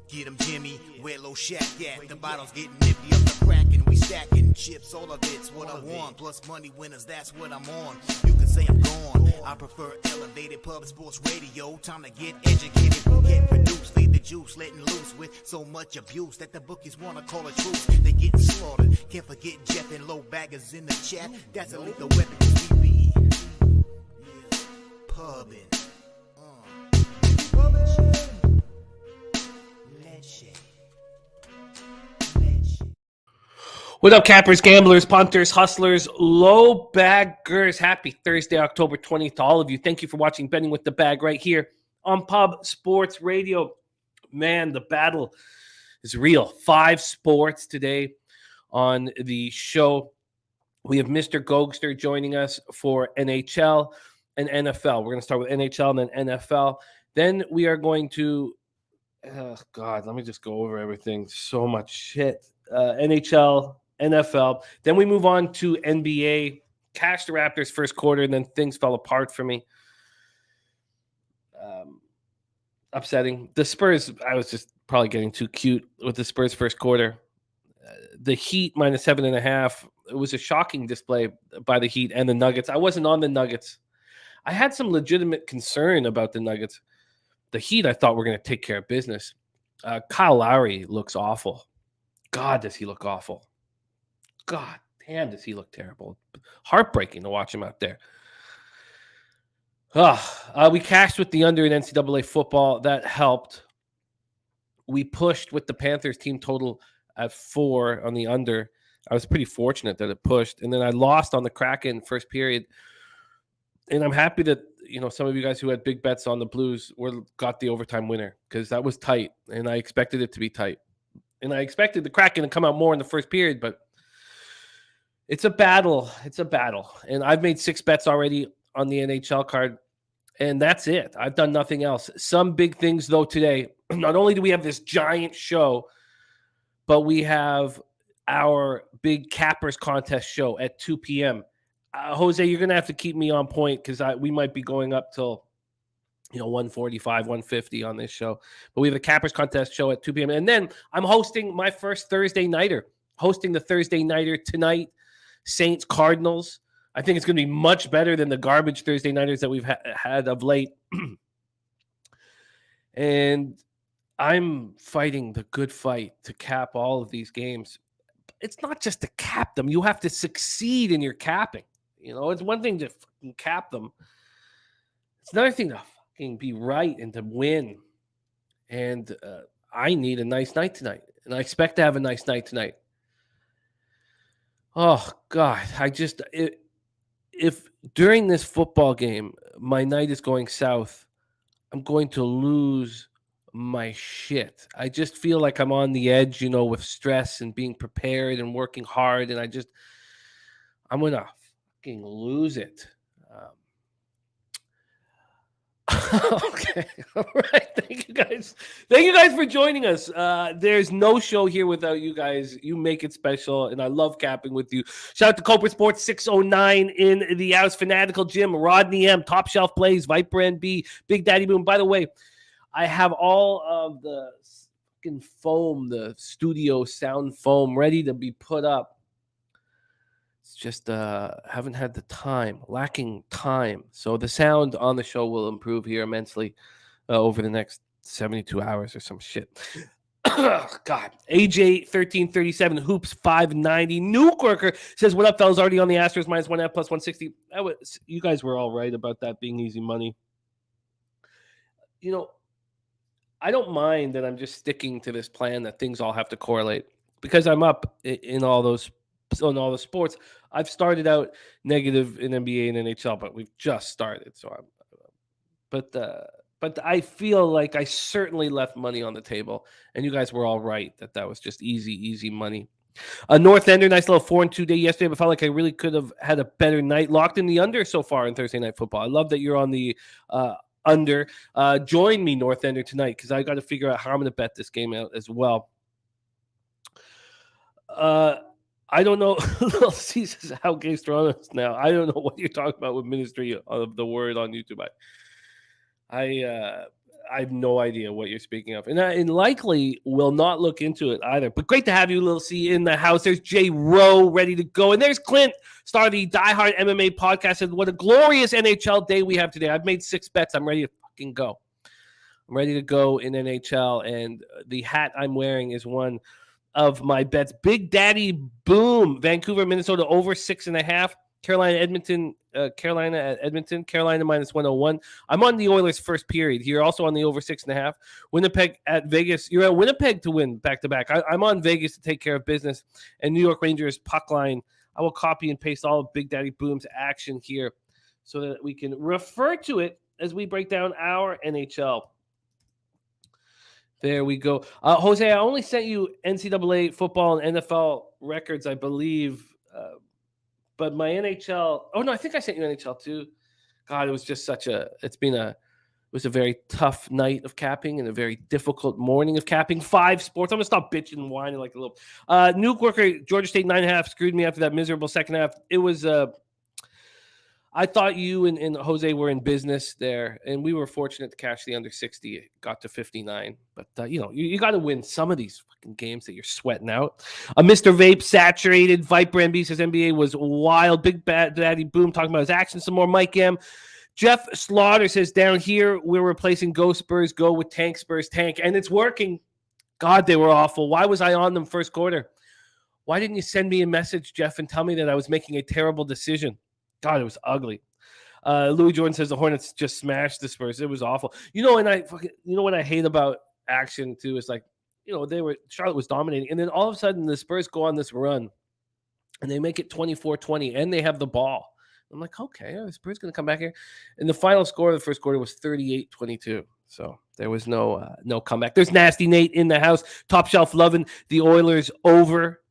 Get 'em, Jimmy, where low shack at? The bottle's getting empty up the crack and we stacking chips. All of it's what I want. Plus money winners, that's what I'm on. You can say I'm gone. I prefer elevated pub sports radio. Time to get educated, get produced. Leave the juice, letting loose with so much abuse that the bookies wanna call it truth. They getting slaughtered. Can't forget Jeff and low baggers in the chat. That's a lethal weapon 'cause we be pubbing. What up, cappers, gamblers, punters, hustlers, low baggers? Happy Thursday, October 20th to all of you. Thank you for watching Betting with the Bag right here on Pub Sports Radio. Man, the battle is real. 5 sports today on the show. We have Mr. Gogster joining us for NHL and NFL. We're going to start with NHL and then NFL. Then we are going to, let me just go over everything. So much shit. NHL, NFL. Then we move on to NBA. Cashed the Raptors first quarter, and then things fell apart for me. Upsetting. The Spurs, I was just probably getting too cute with the Spurs first quarter. The Heat minus 7.5. It was a shocking display by the Heat and the Nuggets. I wasn't on the Nuggets. I had some legitimate concern about the Nuggets. The Heat, I thought, were going to take care of business. Kyle Lowry looks awful. God, does he look awful. God damn, does he look terrible. Heartbreaking to watch him out there. We cashed with the under in NCAA football. That helped. We pushed with the Panthers team total at 4 on the under. I was pretty fortunate that it pushed. And then I lost on the Kraken first period. And I'm happy that, some of you guys who had big bets on the Blues got the overtime winner because that was tight. And I expected it to be tight. And I expected the Kraken to come out more in the first period, but it's a battle. It's a battle. And I've made 6 bets already on the NHL card, and that's it. I've done nothing else. Some big things, though, today. Not only do we have this giant show, but we have our big Cappers contest show at 2 p.m. Jose, you're going to have to keep me on point because we might be going up till 145, 150 on this show. But we have a Cappers contest show at 2 p.m. And then I'm hosting my first Thursday nighter. Hosting the Thursday nighter tonight, Saints Cardinals. I think it's going to be much better than the garbage Thursday nighters that we've had of late. And I'm fighting the good fight to cap all of these games. It's not just to cap them. You have to succeed in your capping. It's one thing to fucking cap them. It's another thing to be right and to win. And I need a nice night tonight. And I expect to have a nice night tonight. Oh, God. If during this football game, my night is going south, I'm going to lose my shit. I just feel like I'm on the edge, with stress and being prepared and working hard. And I'm going to fucking lose it. Okay. All right. Thank you guys. Thank you guys for joining us. There's no show here without you guys. You make it special, and I love capping with you. Shout out to Cobra Sports 609 in the house, Fanatical Jim, Rodney M, Top Shelf Plays, Viper NB, Big Daddy Boom. By the way, I have all of the fucking foam, the studio sound foam, ready to be put up. It's just haven't had the time, lacking time. So the sound on the show will improve here immensely over the next 72 hours or some shit. God. AJ 1337 hoops 590. Nuke Worker says, "What up, fellas? Already on the Astros minus 1F plus 160." You guys were all right about that being easy money. I don't mind that I'm just sticking to this plan that things all have to correlate because I'm up in all those. On all the sports. I've started out negative in NBA and NHL, but we've just started. So but I feel like I certainly left money on the table, and you guys were all right that was just easy money. North Ender, nice little 4-2 day yesterday, but felt like I really could have had a better night. Locked in the under so far in Thursday Night Football. I love that you're on the under. Join me, North Ender, tonight because I got to figure out how I'm going to bet this game out as well. I don't know. C says how Gogster now. I don't know what you're talking about with Ministry of the Word on YouTube. I have no idea what you're speaking of, and likely will not look into it either. But great to have you, Lil C, in the house. There's Jay Rowe ready to go, and there's Clint, star of the Die Hard MMA podcast. And what a glorious NHL day we have today! I've made 6 bets. I'm ready to fucking go. I'm ready to go in NHL, and the hat I'm wearing is one of my bets. Big Daddy Boom, Vancouver, Minnesota over 6.5. Carolina at Edmonton, Carolina minus 101. I'm on the Oilers first period here, also on the over 6.5. Winnipeg at Vegas. You're at Winnipeg to win back-to-back. I'm on Vegas to take care of business. And New York Rangers puck line. I will copy and paste all of Big Daddy Boom's action here so that we can refer to it as we break down our NHL. There we go. Jose, I only sent you NCAA football and NFL records, I believe. But my NHL, I think I sent you NHL too. God, it was just it was a very tough night of capping and a very difficult morning of capping. 5 sports. I'm going to stop bitching and whining like a little. Nuke Worker, Georgia State 9.5 screwed me after that miserable second half. It was, I thought you and Jose were in business there, and we were fortunate to cash the under 60. It got to 59. But, you got to win some of these fucking games that you're sweating out. Mr. Vape, saturated. Viper MB says NBA was wild. Big Bad Daddy Boom talking about his action some more. Mike M. Jeff Slaughter says, down here, we're replacing Go Spurs, go with Tank Spurs, tank. And it's working. God, they were awful. Why was I on them first quarter? Why didn't you send me a message, Jeff, and tell me that I was making a terrible decision? God, it was ugly. Louis Jordan says the Hornets just smashed the Spurs. It was awful. What I hate about action too is Charlotte was dominating, and then all of a sudden the Spurs go on this run, and they make it 24-20, and they have the ball. I'm like, okay, the Spurs going to come back here, and the final score of the first quarter was 38-22. So there was no comeback. There's Nasty Nate in the house. Top Shelf loving the Oilers over.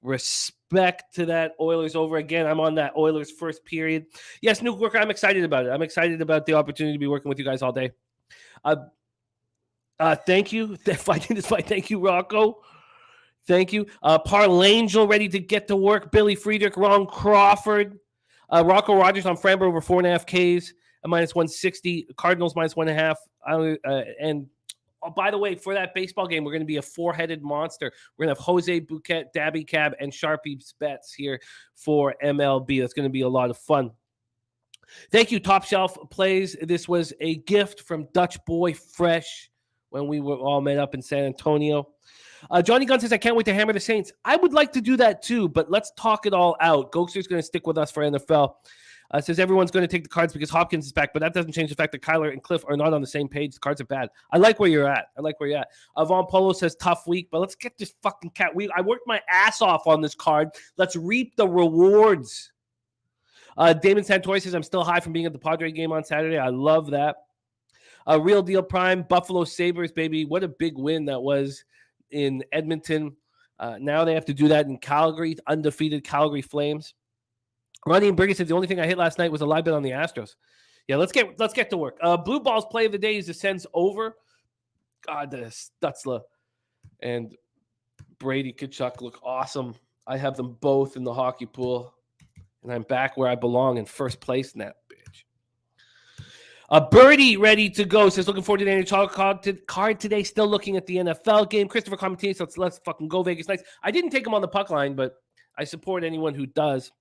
Respect to that Oilers over. Again, I'm on that Oilers first period. Yes, Nuke Worker, I'm excited about it. I'm excited about the opportunity to be working with you guys all day. Thank you. Fighting this fight. Thank you, Rocco. Thank you. Parlangel ready to get to work. Billy Friedrich, Ron Crawford. Rocco Rogers on Framber over 4.5 Ks. Minus 160. Cardinals minus 1.5. And by the way, for that baseball game, we're going to be a 4-headed monster. We're going to have Jose Bouquet, Daby Cab, and Sharpie's bets here for MLB. That's going to be a lot of fun. Thank you, Top Shelf Plays. This was a gift from Dutch Boy Fresh when we were all met up in San Antonio. Johnny Gunn says, I can't wait to hammer the Saints. I would like to do that too, but let's talk it all out. Gogster's going to stick with us for NFL. Says everyone's going to take the Cards because Hopkins is back, but that doesn't change the fact that Kyler and Cliff are not on the same page. The Cards are bad. I like where you're at. Von Polo says tough week, but let's get this fucking cat week. I worked my ass off on this card. Let's reap the rewards. Damon Santori says I'm still high from being at the Padre game on Saturday. I love that. Real Deal Prime, Buffalo Sabres, baby. What a big win that was in Edmonton. Now they have to do that in Calgary, undefeated Calgary Flames. Ronnie and Briggs said the only thing I hit last night was a live bet on the Astros. Yeah, let's get to work. Blue Balls play of the day is the Sens over. God, the Stutzla and Brady Tkachuk look awesome. I have them both in the hockey pool, and I'm back where I belong in first place in that bitch. Birdie ready to go. Says looking forward to the NHL card today. Still looking at the NFL game. Christopher Comentini says let's fucking go Vegas Knights. I didn't take him on the puck line, but I support anyone who does.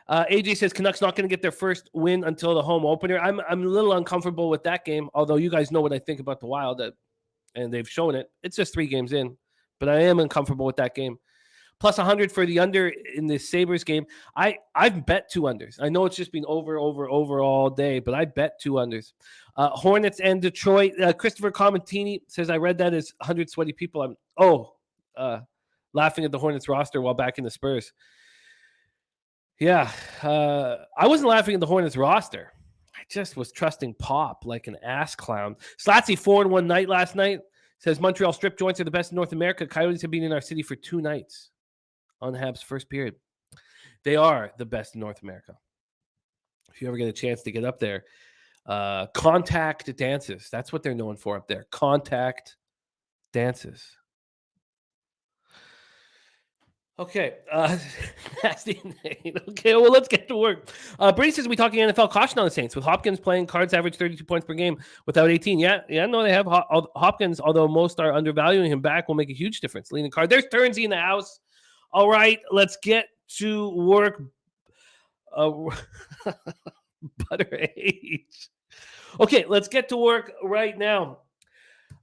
AJ says Canucks not going to get their first win until the home opener. I'm a little uncomfortable with that game, although you guys know what I think about the Wild, and they've shown it. It's just 3 games in, but I am uncomfortable with that game. Plus 100 for the under in the Sabres game. I've bet 2 unders. I know it's just been over all day, but I bet 2 unders. Hornets and Detroit. Christopher Comentini says I read that as 100 sweaty people. Laughing at the Hornets roster while back in the Spurs. Yeah, I wasn't laughing at the Hornets roster. I just was trusting Pop like an ass clown. Slatsy 4-1 night last night. Says Montreal strip joints are the best in North America. Coyotes have been in our city for 2 nights on Habs first period. They are the best in North America. If you ever get a chance to get up there, contact dances. That's what they're known for up there. Contact dances. Okay. Nasty Nate. Okay, well, let's get to work. Brady says we talking NFL caution on the Saints with Hopkins playing. Cards average 32 points per game without 18. Yeah, no, they have Hopkins, although most are undervaluing him back, will make a huge difference. Leaning card. There's Turnsy in the house. All right, let's get to work. Butter age. Okay, let's get to work right now.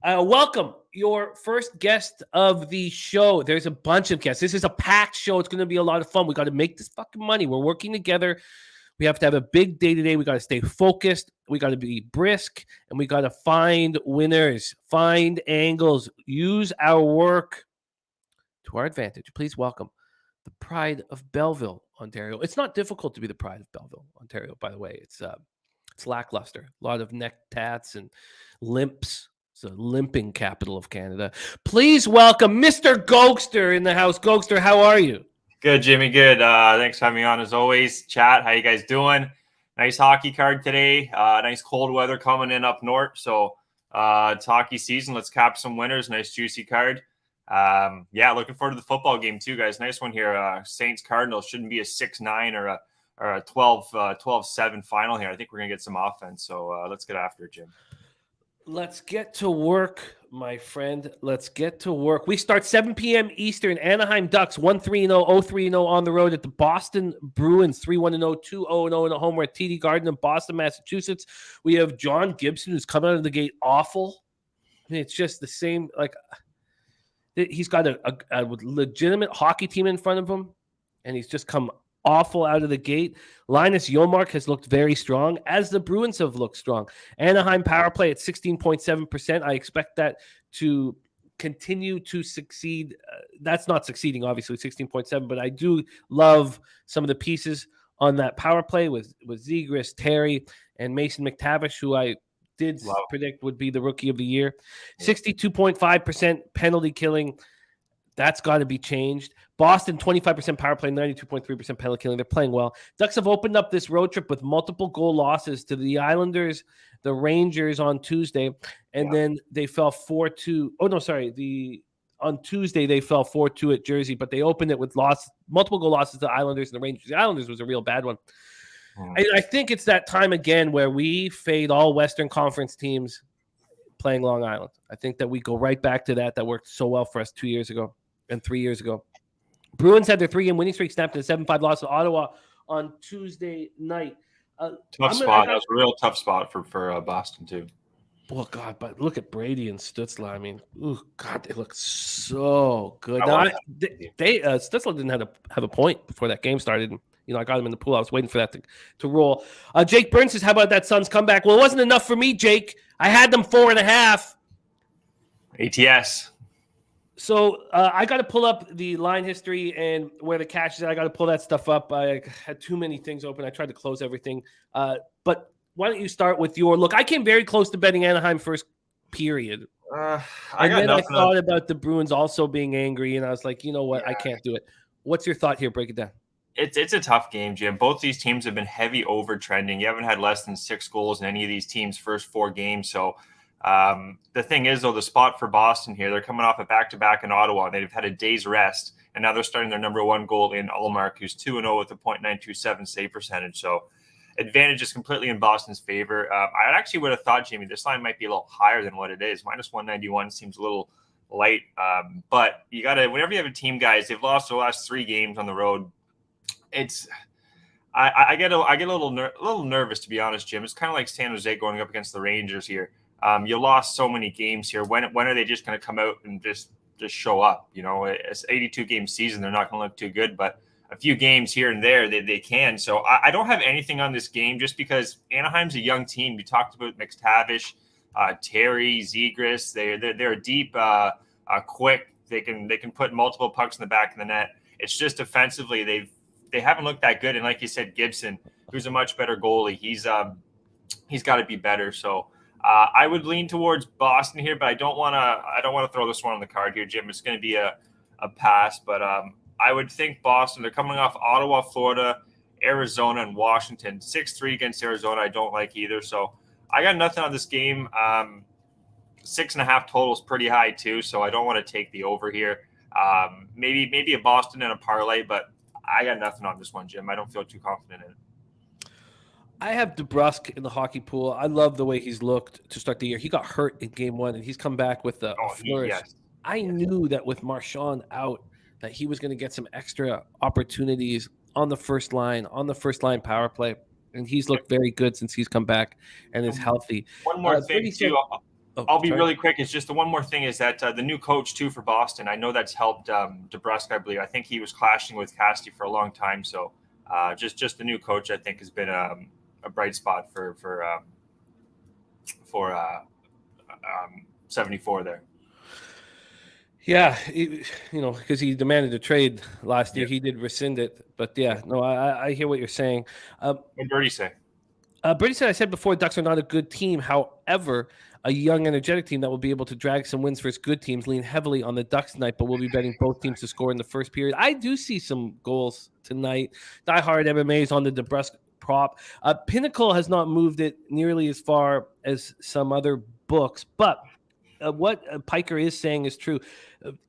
Welcome your first guest of the show. There's a bunch of guests. This is a packed show. It's going to be a lot of fun. We got to make this fucking money. We're working together. We have to have a big day today. We got to stay focused. We got to be brisk, and we got to find winners, find angles, use our work to our advantage. Please welcome the pride of Belleville, Ontario. It's not difficult to be the pride of Belleville, Ontario, by the way. It's lackluster. A lot of neck tats and limps. It's a limping capital of Canada. Please welcome Mr. Gogster in the house. Gogster, how are you? Good, Jimmy. Good. Thanks for having me on as always. Chat, how you guys doing? Nice hockey card today. Nice cold weather coming in up north. So it's hockey season. Let's cap some winners. Nice juicy card. Looking forward to the football game too, guys. Nice one here. Saints Cardinals shouldn't be a 6-9 or a 12-7 final here. I think we're gonna get some offense. So let's get after it, Jim. Let's get to work, my friend. Let's get to work. We start 7 p.m. Eastern. Anaheim Ducks 1-3-0, 0-3-0 on the road at the Boston Bruins 3-1-0, 2-0-0 in a home at TD Garden in Boston, Massachusetts. We have John Gibson, who's come out of the gate awful. I mean, it's just the same. Like, he's got a legitimate hockey team in front of him, and he's just come awful out of the gate. Linus Jomark has looked very strong, as the Bruins have looked strong. Anaheim power play at 16.7%. I expect that to continue to succeed. That's not succeeding, obviously, 16.7, but I do love some of the pieces on that power play with Zegras, Terry, and Mason McTavish, who I did predict would be the rookie of the year. 62.5% penalty killing. That's got to be changed. Boston, 25% power play, 92.3% penalty killing. They're playing well. Ducks have opened up this road trip with multiple goal losses to the Islanders, the Rangers on Tuesday, and then they fell 4-2. Oh, no, sorry. On Tuesday, they fell 4-2 at Jersey, but they opened it with multiple goal losses to the Islanders and the Rangers. The Islanders was a real bad one. And I think it's that time again where we fade all Western Conference teams playing Long Island. I think that we go right back to that. That worked so well for us 2 years ago and 3 years ago. Bruins had their 3-game winning streak snapped in a 7-5 loss to Ottawa on Tuesday night. Tough spot. That was a real tough spot for Boston, too. Oh, God, but look at Brady and Stützle. I mean, oh, God, they look so good. Now, Stützle didn't have a point before that game started. I got him in the pool. I was waiting for that to roll. Jake Burns says, how about that Suns comeback? Well, it wasn't enough for me, Jake. I had them 4.5. ATS. So I got to pull up the line history and where the cash is at. I got to pull that stuff up. I had too many things open. I tried to close everything. But why don't you start with your look? I came very close to betting Anaheim first period. I thought about the Bruins also being angry, and I was like, you know what? Yeah. I can't do it. What's your thought here? Break it down. It's a tough game, Jim. Both these teams have been heavy over trending. You haven't had less than 6 goals in any of these teams' first 4 games. So the thing is, though, the spot for Boston here, they're coming off a back-to-back in Ottawa. They've had a day's rest, and now they're starting their number 1 goal in Ullmark, who's 2-0 with a .927 save percentage. So advantage is completely in Boston's favor. I actually would have thought, Jamie, this line might be a little higher than what it is. -191 seems a little light. But you got to, whenever you have a team, guys, they've lost the last 3 games on the road. I get a little nervous, to be honest, Jim. It's kind of like San Jose going up against the Rangers here. You lost so many games here. When are they just going to come out and just show up? It's an 82-game season. They're not going to look too good, but a few games here and there, they can. So I don't have anything on this game just because Anaheim's a young team. We talked about McTavish, Terry, Zegras. They're a deep, quick. They can put multiple pucks in the back of the net. It's just offensively they haven't looked that good. And like you said, Gibson, who's a much better goalie, he's got to be better. So I would lean towards Boston here, but I don't want to throw this one on the card here, Jim. It's going to be a pass, but I would think Boston. They're coming off Ottawa, Florida, Arizona, and Washington. 6-3 against Arizona, I don't like either. So I got nothing on this game. 6.5 total is pretty high too, so I don't want to take the over here. Maybe a Boston and a parlay, but I got nothing on this one, Jim. I don't feel too confident in it. I have DeBrusk in the hockey pool. I love the way he's looked to start the year. He got hurt in game 1, and he's come back with a flourish. Yes. I knew that with Marchand out, that he was going to get some extra opportunities on the first line power play, and he's looked very good since he's come back and is healthy. One more thing, too. I'll be really quick. It's just the one more thing is that the new coach, too, for Boston, I know that's helped DeBrusk, I believe. I think he was clashing with Cassidy for a long time. So just the new coach, I think, has been a bright spot for 74 there. Yeah, because he demanded a trade last year. He did rescind it. But, yeah, no, I hear what you're saying. What did Birdie say? Birdie said, I said before, Ducks are not a good team. However, a young, energetic team that will be able to drag some wins versus good teams lean heavily on the Ducks tonight, but we'll be betting both teams to score in the first period. I do see some goals tonight. Die Hard MMA is on the DeBrusk prop. Pinnacle has not moved it nearly as far as some other books, but what Piker is saying is true.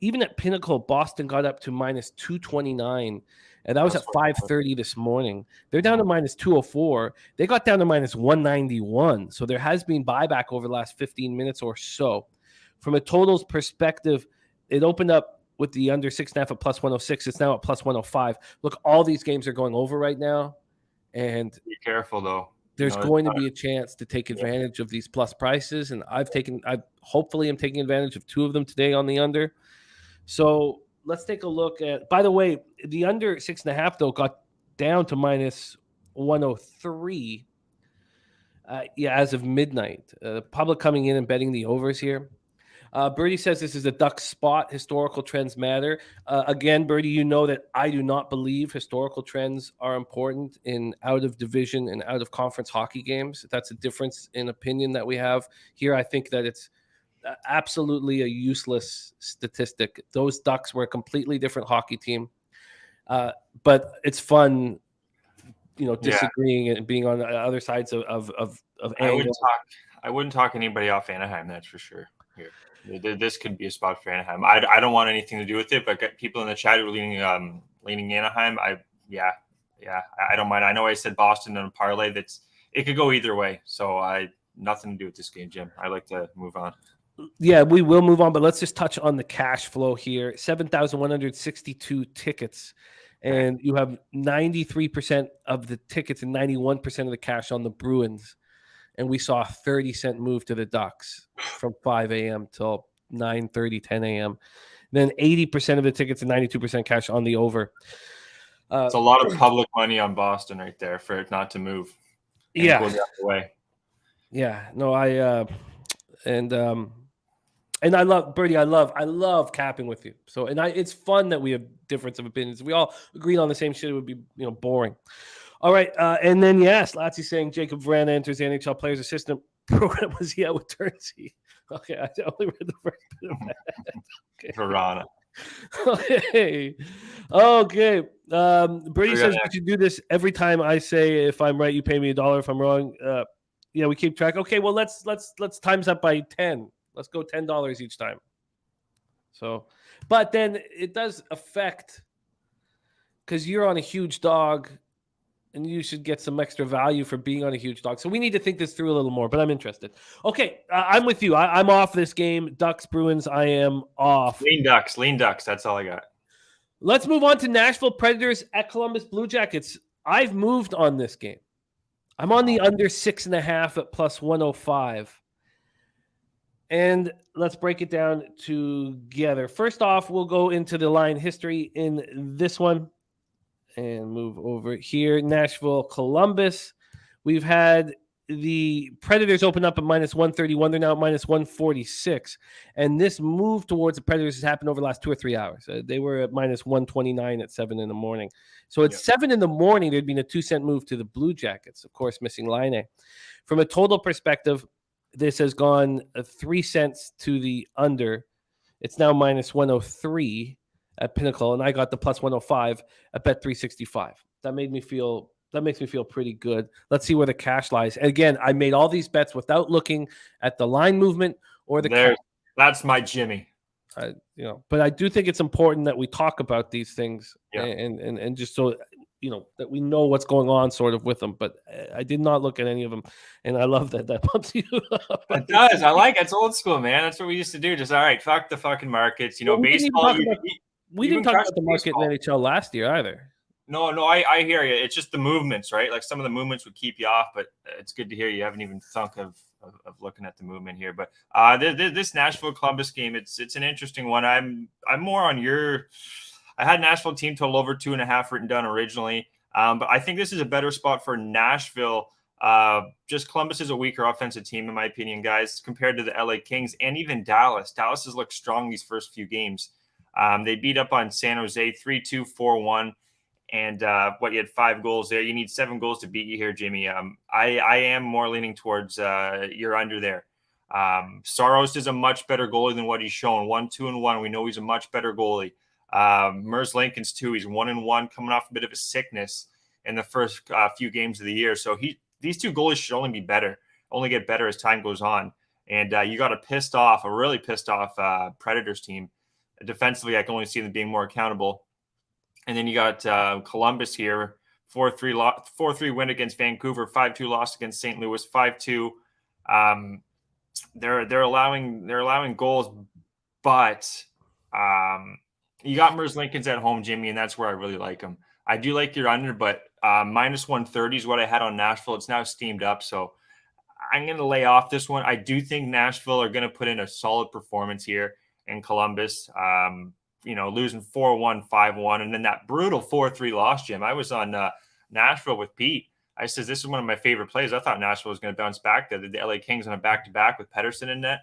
Even at Pinnacle, Boston got up to minus 229. And that was at 5:30 this morning. They're down to minus 204. They got down to minus 191. So there has been buyback over the last 15 minutes or so. From a totals perspective, it opened up with the under 6.5 at plus 106. It's now at plus 105. Look, all these games are going over right now. And be careful, though. There's going to be a chance to take advantage of these plus prices. And I hopefully am taking advantage of 2 of them today on the under. So let's take a look at, by the way, the under 6.5, though, got down to minus 103 as of midnight. Public coming in and betting the overs here. Birdie says this is a Duck spot. Historical trends matter. Again, Birdie, you know that I do not believe historical trends are important in out-of-division and out-of-conference hockey games. That's a difference in opinion that we have here. I think that it's absolutely a useless statistic. Those Ducks were a completely different hockey team, but it's fun, disagreeing and being on the other sides of I wouldn't talk anybody off Anaheim, that's for sure. Here, this could be a spot for Anaheim. I don't want anything to do with it, but people in the chat are leaning Anaheim. I don't mind. I know I said Boston and a parlay. It could go either way. So nothing to do with this game, Jim. I like to move on. Yeah, we will move on, but let's just touch on the cash flow here. 7,162 tickets, and you have 93% of the tickets and 91% of the cash on the Bruins. And we saw a 30-cent move to the Ducks from 5 a.m. till 9:30, 10 a.m. Then 80% of the tickets and 92% cash on the over. It's a lot of public money on Boston right there for it not to move. Yeah. Go the other way. Yeah. No, and I love Birdie. I love capping with you. So, it's fun that we have difference of opinions. If we all agreed on the same shit, it would be boring. All right, and then Latzy saying Jacob Vrana enters the NHL Players Assistant Program. Was he out with Turnsey? Okay, I only read the first bit of that. Okay. Vrana. Okay. Birdie says we should do this every time I say if I'm right, you pay me $1. If I'm wrong, we keep track. Okay, well let's times up by 10. Let's go $10 each time. So, but then it does affect because you're on a huge dog and you should get some extra value for being on a huge dog. So we need to think this through a little more, but I'm interested. Okay, I'm with you. I'm off this game. Ducks, Bruins, I am off. Lean Ducks. That's all I got. Let's move on to Nashville Predators at Columbus Blue Jackets. I've moved on this game. I'm on the under 6.5 at plus 105. And let's break it down together. First off, we'll go into the line history in this one and move over here. Nashville, Columbus. We've had the Predators open up at minus 131. They're now at minus 146. And this move towards the Predators has happened over the last 2 or 3 hours. They were at minus 129 at 7 in the morning. So at 7 in the morning, there'd been a 2-cent move to the Blue Jackets, of course, missing Laine. From a total perspective, this has gone 3 cents to the under. It's now minus 103 at Pinnacle, and I got the plus 105 at Bet365. That that makes me feel pretty good. Let's see where the cash lies. And again, I made all these bets without looking at the line movement or the cash. That's my Jimmy. But I do think it's important that we talk about these things Yeah. and just so that we know what's going on sort of with them. But I did not look at any of them, and I love that pumps you up. It does. I like it. It's old school, man. That's what we used to do. Just all right, fuck the fucking markets. Baseball. We didn't talk about the market in NHL last year either. No, I hear you. It's just the movements, right? Like some of the movements would keep you off, but it's good to hear you haven't even thunk of looking at the movement here. But this Nashville Columbus game, it's an interesting one. I'm more on your. I had Nashville team total over 2.5 written down originally, but I think this is a better spot for Nashville. Just Columbus is a weaker offensive team, in my opinion, guys, compared to the LA Kings and even Dallas. Dallas has looked strong these first few games. They beat up on San Jose 3-2, 4-1. And you had 5 goals there. You need 7 goals to beat you here, Jimmy. I am more leaning towards you're under there. Saros is a much better goalie than what he's shown. 1-2-1. We know he's a much better goalie. Mers Lincoln's too. He's 1-1, coming off a bit of a sickness in the first few games of the year. So these 2 goalies should only be better, only get better as time goes on. And you got a really pissed off Predators team. Defensively, I can only see them being more accountable. And then you got Columbus here, 4-3 win against Vancouver, 5-2 loss against St. Louis, 5-2. They're allowing goals, but you got Mers Lincoln's at home, Jimmy, and that's where I really like him. I do like your under, but minus 130 is what I had on Nashville. It's now steamed up, so I'm going to lay off this one. I do think Nashville are going to put in a solid performance here in Columbus. Losing 4-1, 5-1, and then that brutal 4-3 loss, Jim. I was on Nashville with Pete. I said, this is one of my favorite plays. I thought Nashville was going to bounce back there. The LA Kings on a back-to-back with Pettersson in net,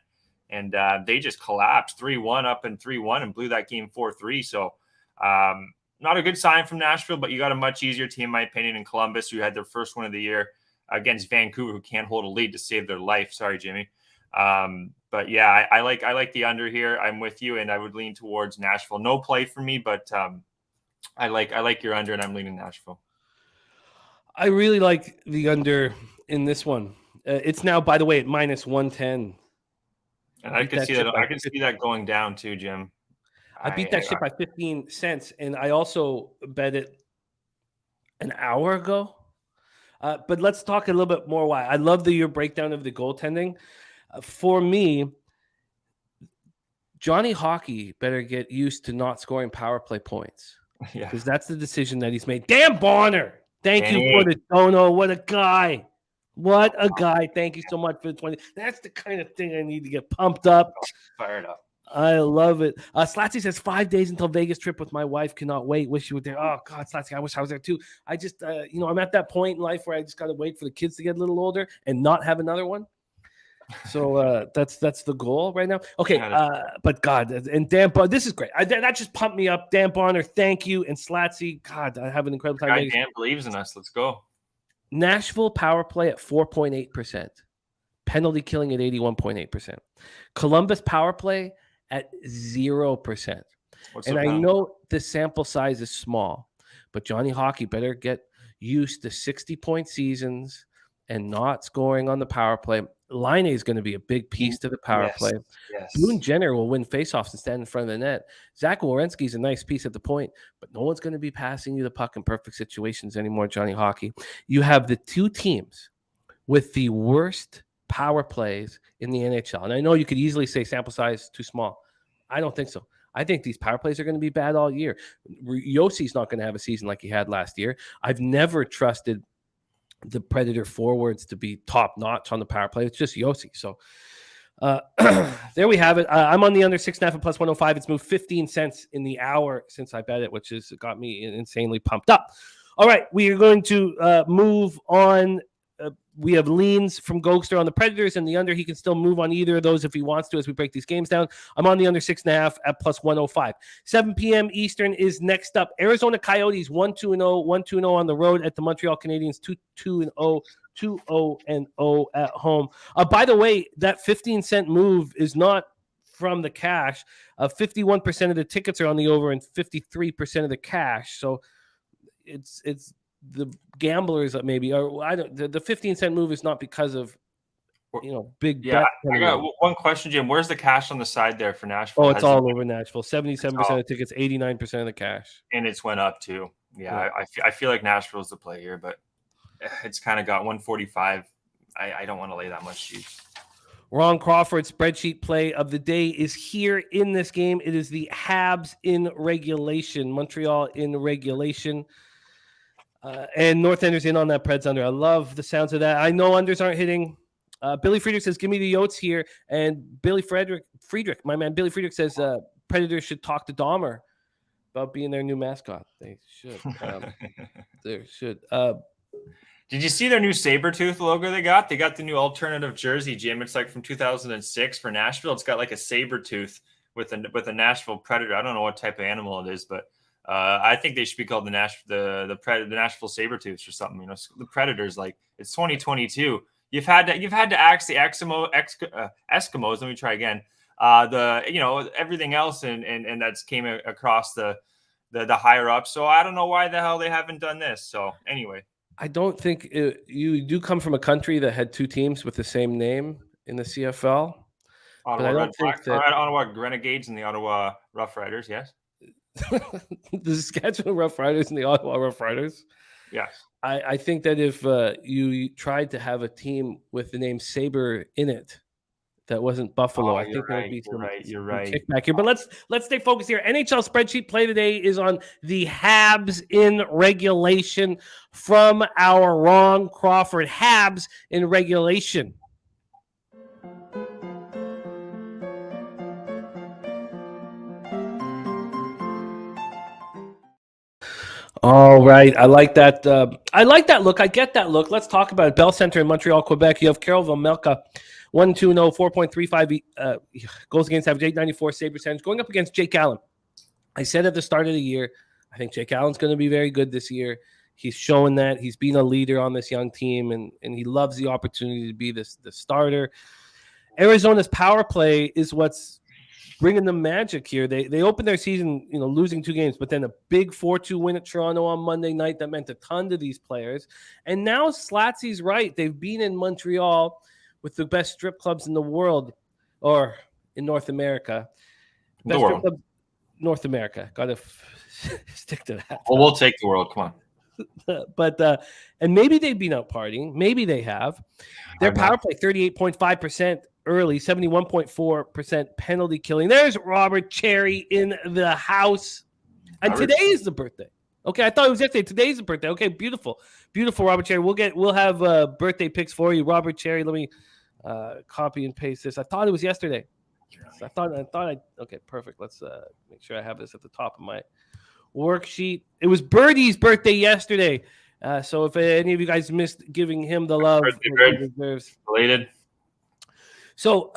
and they just collapsed 3-1 up and 3-1 and blew that game 4-3. So not a good sign from Nashville, but you got a much easier team, in my opinion, in Columbus, who had their first win of the year against Vancouver, who can't hold a lead to save their life. Sorry, Jimmy. But yeah, I like the under here. I'm with you, and I would lean towards Nashville. No play for me, but I like your under, and I'm leaning Nashville. I really like the under in this one. It's now, by the way, at minus 110. And I can see that. I can see that going down too, Jim. I beat that shit by 15 cents, and I also bet it an hour ago. But let's talk a little bit more why. I love your breakdown of the goaltending. For me, Johnny Hockey better get used to not scoring power play points. Yeah, because that's the decision that he's made. Dan Bonner, thank you for the dono. What a guy. What a guy. Thank you so much for the 20. That's the kind of thing I need to get pumped up. Fired up. I love it. Slatsy says 5 days until Vegas trip with my wife. Cannot wait. Wish you were there. Oh, God, Slatsy, I wish I was there too. I just, I'm at that point in life where I just got to wait for the kids to get a little older and not have another one. So that's the goal right now. Okay, but God, and Dan Bonner, this is great. That just pumped me up. Dan Bonner, thank you. And Slatsy, God, I have an incredible time. Dan believes in us. Let's go. Nashville power play at 4.8%. Penalty killing at 81.8%. Columbus power play at 0%. And I know the sample size is small, but Johnny Hockey better get used to 60-point seasons and not scoring on the power play. Line is going to be a big piece to the power play. Yes. Boone Jenner will win faceoffs and stand in front of the net. Zach Werenski is a nice piece at the point, but no one's going to be passing you the puck in perfect situations anymore, Johnny Hockey. You have the 2 teams with the worst power plays in the NHL. And I know you could easily say sample size too small. I don't think so. I think these power plays are going to be bad all year. Yossi's not going to have a season like he had last year. I've never trusted the Predator forwards to be top notch on the power play. It's just Josi. So there we have it. I'm on the under 6.5 and plus 105. It's moved 15 cents in the hour since I bet it, which has got me insanely pumped up. All right, we are going to move on. We have leans from Gogster on the Predators and the under. He can still move on either of those if he wants to as we break these games down. I'm on the under 6.5 at plus 105. 7 p.m. Eastern is next up. Arizona Coyotes 1-2-0, 1-2-0 on the road at the Montreal Canadiens 2-2-0, 2-0-0 at home. By the way, that 15-cent move is not from the cash. 51% of the tickets are on the over and 53% of the cash. So it's the gamblers maybe, or I don't. The 15-cent move is not because of big Yeah, bet. I got one question, Jim. Where's the cash on the side there for Nashville? Oh, it's all over Nashville. 77% of tickets, 89% of the cash, and it's went up too. Yeah. I feel like Nashville's the play here, but it's kind of got 145. I don't want to lay that much juice. Ron Crawford spreadsheet play of the day is here in this game. It is the Habs in regulation, Montreal in regulation, and Northenders in on that Preds under. I love the sounds of that. I know unders aren't hitting. Billy Friedrich says, give me the Yotes here. And Friedrich, my man, Billy Friedrich says Predators should talk to Dahmer about being their new mascot. They should. They should. Did you see their new Sabretooth logo they got? They got the new alternative jersey, Jim. It's like from 2006 for Nashville. It's got like a Sabretooth with a Nashville Predator. I don't know what type of animal it is, but I think they should be called the Nashville Sabretooths or something. The Predators. Like, it's 2022. You've had to axe the Eskimos. Let me try again. Everything else and that's came across the higher up. So I don't know why the hell they haven't done this. So anyway, I don't think you do come from a country that had two teams with the same name in the CFL. Ottawa Renegades and the Ottawa Rough Riders. Yes. The Saskatchewan Rough Riders and the Ottawa Rough Riders. Yes. I think that if you tried to have a team with the name Sabre in it that wasn't Buffalo, I think there would be some kickback here. But let's stay focused here. NHL spreadsheet play today is on the Habs in regulation from our Ron Crawford. Habs in regulation. All right. I like that. I like that look. I get that look. Let's talk about it. Bell Center in Montreal, Quebec. You have Carol Vejmelka, 1-2-0, 4.35 goals against average, 894 save percentage, going up against Jake Allen. I said at the start of the year, I think Jake Allen's going to be very good this year. He's showing that. He's been a leader on this young team, and he loves the opportunity to be the starter. Arizona's power play is what's bringing the magic here. They opened their season, losing 2 games, but then a big 4-2 win at Toronto on Monday night. That meant a ton to these players. And now Slatsy's right. They've been in Montreal with the best strip clubs in the world, or in North America. Best strip clubs, North America. Got to stick to that. Well, we'll take the world. Come on. But and maybe they've been out partying. Maybe they have. Their power play, 38.5%. Early, 71.4% penalty killing. There's Robert Cherry in the house. And today is the birthday. Okay, I thought it was yesterday. Today's the birthday. Okay, beautiful. Beautiful, Robert Cherry. We'll have birthday pics for you. Robert Cherry, let me copy and paste this. I thought it was yesterday. So okay, perfect. Let's make sure I have this at the top of my worksheet. It was Birdie's birthday yesterday. So if any of you guys missed giving him the love he deserves. Related. So,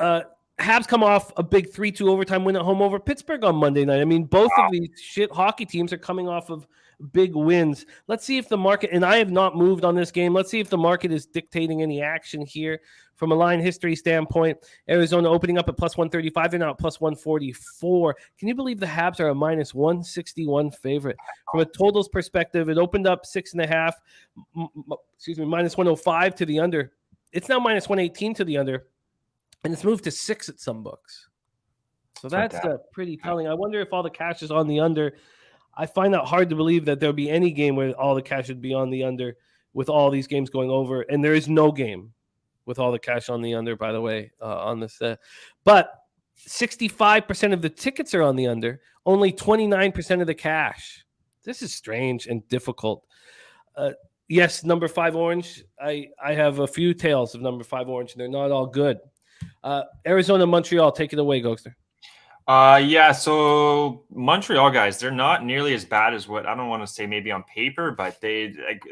Habs come off a big 3-2 overtime win at home over Pittsburgh on Monday night. I mean, both of these shit hockey teams are coming off of big wins. Let's see if the market, and I have not moved on this game, let's see if the market is dictating any action here. From a line history standpoint, Arizona opening up at plus 135. They're now at plus 144. Can you believe the Habs are a minus 161 favorite? From a totals perspective, it opened up 6.5, minus 105 to the under. It's now minus 118 to the under. And it's moved to 6 at some books. So that's pretty telling. I wonder if all the cash is on the under. I find that hard to believe that there'll be any game where all the cash would be on the under with all these games going over. And there is no game with all the cash on the under, by the way, on this. But 65% of the tickets are on the under. Only 29% of the cash. This is strange and difficult. Yes, number 5 orange. I have a few tales of number 5 orange, and they're not all good. Arizona, Montreal, take it away, Gogster. So Montreal guys, they're not nearly as bad as what I don't want to say maybe on paper, but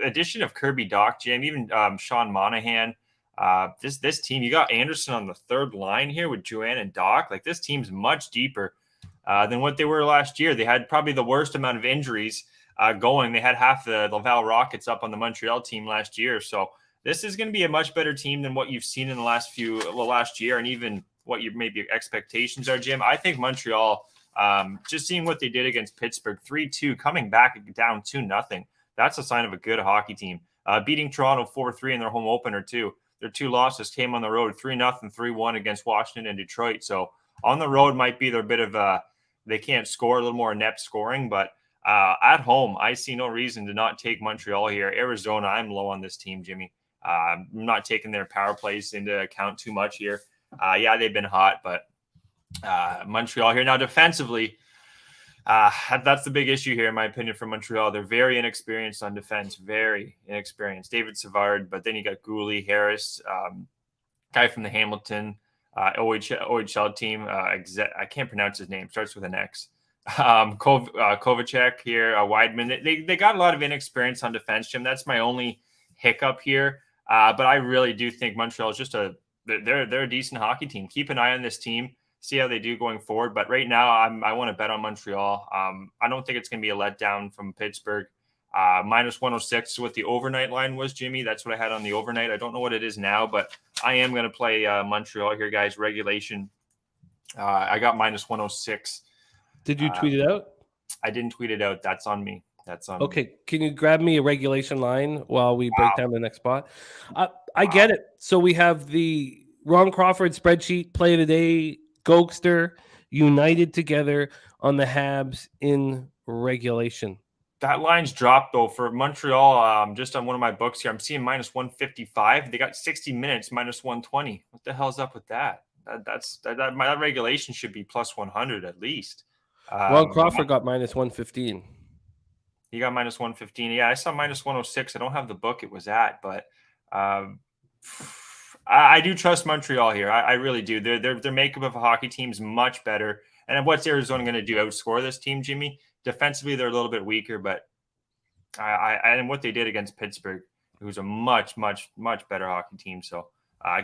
addition of Kirby Dach, Jim, even Sean Monahan, this team, you got Anderson on the third line here with Joanne and Dach. Like, this team's much deeper than what they were last year. They had probably the worst amount of injuries going. They had half the Laval Rockets up on the Montreal team last year, so this is going to be a much better team than what you've seen in the last year, and even what your maybe expectations are, Jim. I think Montreal, just seeing what they did against Pittsburgh, 3-2, coming back down 2-0. that's a sign of a good hockey team. Beating Toronto 4-3 in their home opener too. Their 2 losses came on the road, 3-0, 3-1 against Washington and Detroit. So on the road might be their bit of they can't score, a little more inept scoring, but at home, I see no reason to not take Montreal here. Arizona, I'm low on this team, Jimmy. I'm not taking their power plays into account too much here. Yeah, they've been hot, but Montreal here. Now, defensively, that's the big issue here, in my opinion, for Montreal. They're very inexperienced on defense, very inexperienced. David Savard, but then you got Gooley, Harris, guy from the Hamilton OHL team. I can't pronounce his name. Starts with an X. Kovacek here, Weidman. They got a lot of inexperience on defense, Jim. That's my only hiccup here. But I really do think Montreal is just they're a decent hockey team. Keep an eye on this team. See how they do going forward. But right now, I want to bet on Montreal. I don't think it's going to be a letdown from Pittsburgh. Minus 106 is what the overnight line was, Jimmy. That's what I had on the overnight. I don't know what it is now, but I am going to play Montreal here, guys. Regulation. I got minus 106. Did you tweet it out? I didn't tweet it out. That's on me. Okay. Can you grab me a regulation line while we break down the next spot? I get it. So we have the Ron Crawford spreadsheet, play of the day, Gogster, united together on the Habs in regulation. That line's dropped, though, for Montreal. Just on one of my books here, I'm seeing minus 155. They got 60 minutes, minus 120. What the hell's up with that? That regulation should be plus 100 at least. Ron Crawford got minus 115. He got minus 115. Yeah, I saw minus 106. I don't have the book it was at, but I do trust Montreal here. I really do. Their makeup of a hockey team is much better. And what's Arizona going to do? Outscore this team, Jimmy? Defensively, they're a little bit weaker, but and what they did against Pittsburgh, who's a much, much, much better hockey team. So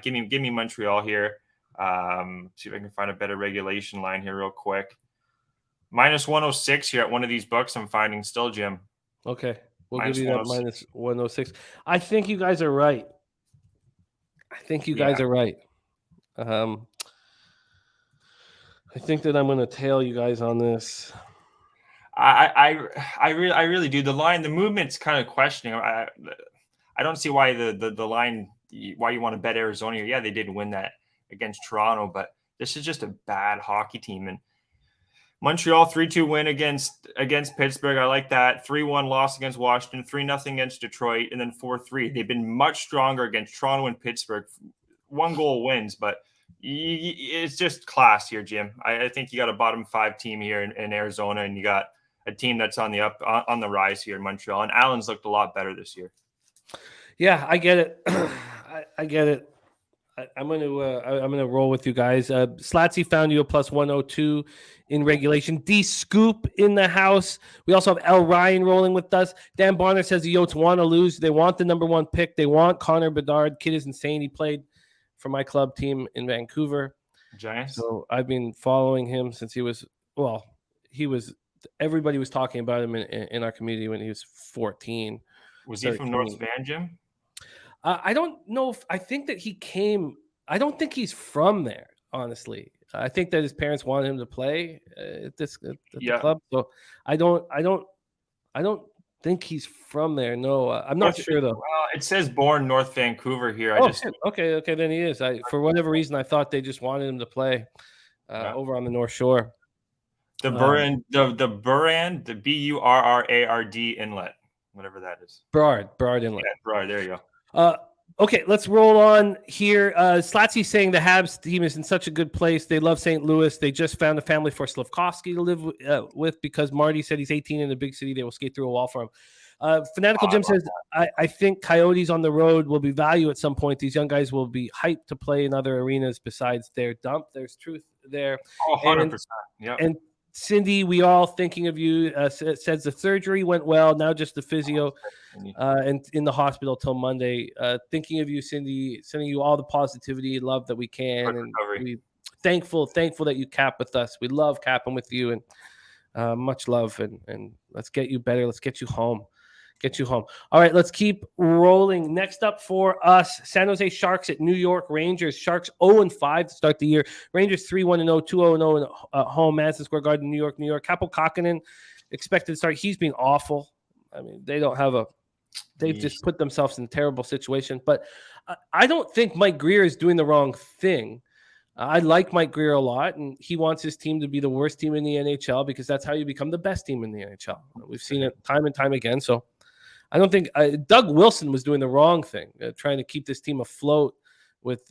give me Montreal here. See if I can find a better regulation line here real quick. Minus 106 here at one of these books I'm finding still, Jim. Okay. We'll give you that minus 106. I think you guys are right. I think that I'm going to tail you guys on this. I really do. The line, the movement's kind of questioning. I don't see why the line, why you want to bet Arizona. Yeah, they did win that against Toronto, but this is just a bad hockey team. And Montreal 3-2 win against Pittsburgh. I like that. 3-1 loss against Washington, 3-0 against Detroit, and then 4-3. They've been much stronger against Toronto and Pittsburgh. 1 goal wins, but it's just class here, Jim. I think you got a bottom 5 team here in Arizona, and you got a team that's on the rise here in Montreal. And Allen's looked a lot better this year. Yeah, I get it. I get it. I'm gonna roll with you guys. Slatsy found you a plus 102 in regulation. D Scoop in the house. We also have L Ryan rolling with us. Dan Bonner says the Yotes want to lose. They want the number 1 pick. They want Connor Bedard. Kid is insane. He played for my club team in Vancouver. Giants. So I've been following him since he was. Everybody was talking about him in our community when he was 14. Was he from North Van, Jim? I don't know I think that he came. I don't think he's from there, honestly. I think that his parents wanted him to play at the club. So I don't think he's from there. No, I'm not sure though. Well, it says born North Vancouver here. Okay, then he is. For whatever reason, I thought they just wanted him to play over on the North Shore. The Burrard, the Burrard inlet, whatever that is. Burrard Inlet. Yeah, Burrard. There you go. Okay, let's roll on here. Slatsy's saying the Habs team is in such a good place. They love St. Louis. They just found a family for Slavkovsky to live with because Marty said he's 18 in a big city. They will skate through a wall for him. Fanatical Jim says, I think Coyotes on the road will be value at some point. These young guys will be hyped to play in other arenas besides their dump. There's truth there. 100%. Yeah. And Cindy, we all thinking of you. Says the surgery went well. Now just the physio, and in the hospital till Monday. Thinking of you, Cindy. Sending you all the positivity, love that we can, and we thankful that you cap with us. We love capping with you, and much love. And let's get you better. Let's get you home. All right, let's keep rolling. Next up for us, San Jose Sharks at New York Rangers. Sharks 0-5 to start the year. Rangers 3-1-0, 2-0 at home, Madison Square Garden, New York. Capo Kakkonen expected to start. He's been awful. I mean, they don't have they've just put themselves in a terrible situation. But I don't think Mike Grier is doing the wrong thing. I like Mike Grier a lot, and he wants his team to be the worst team in the NHL because that's how you become the best team in the NHL. We've seen it time and time again. So I don't think Doug Wilson was doing the wrong thing, trying to keep this team afloat with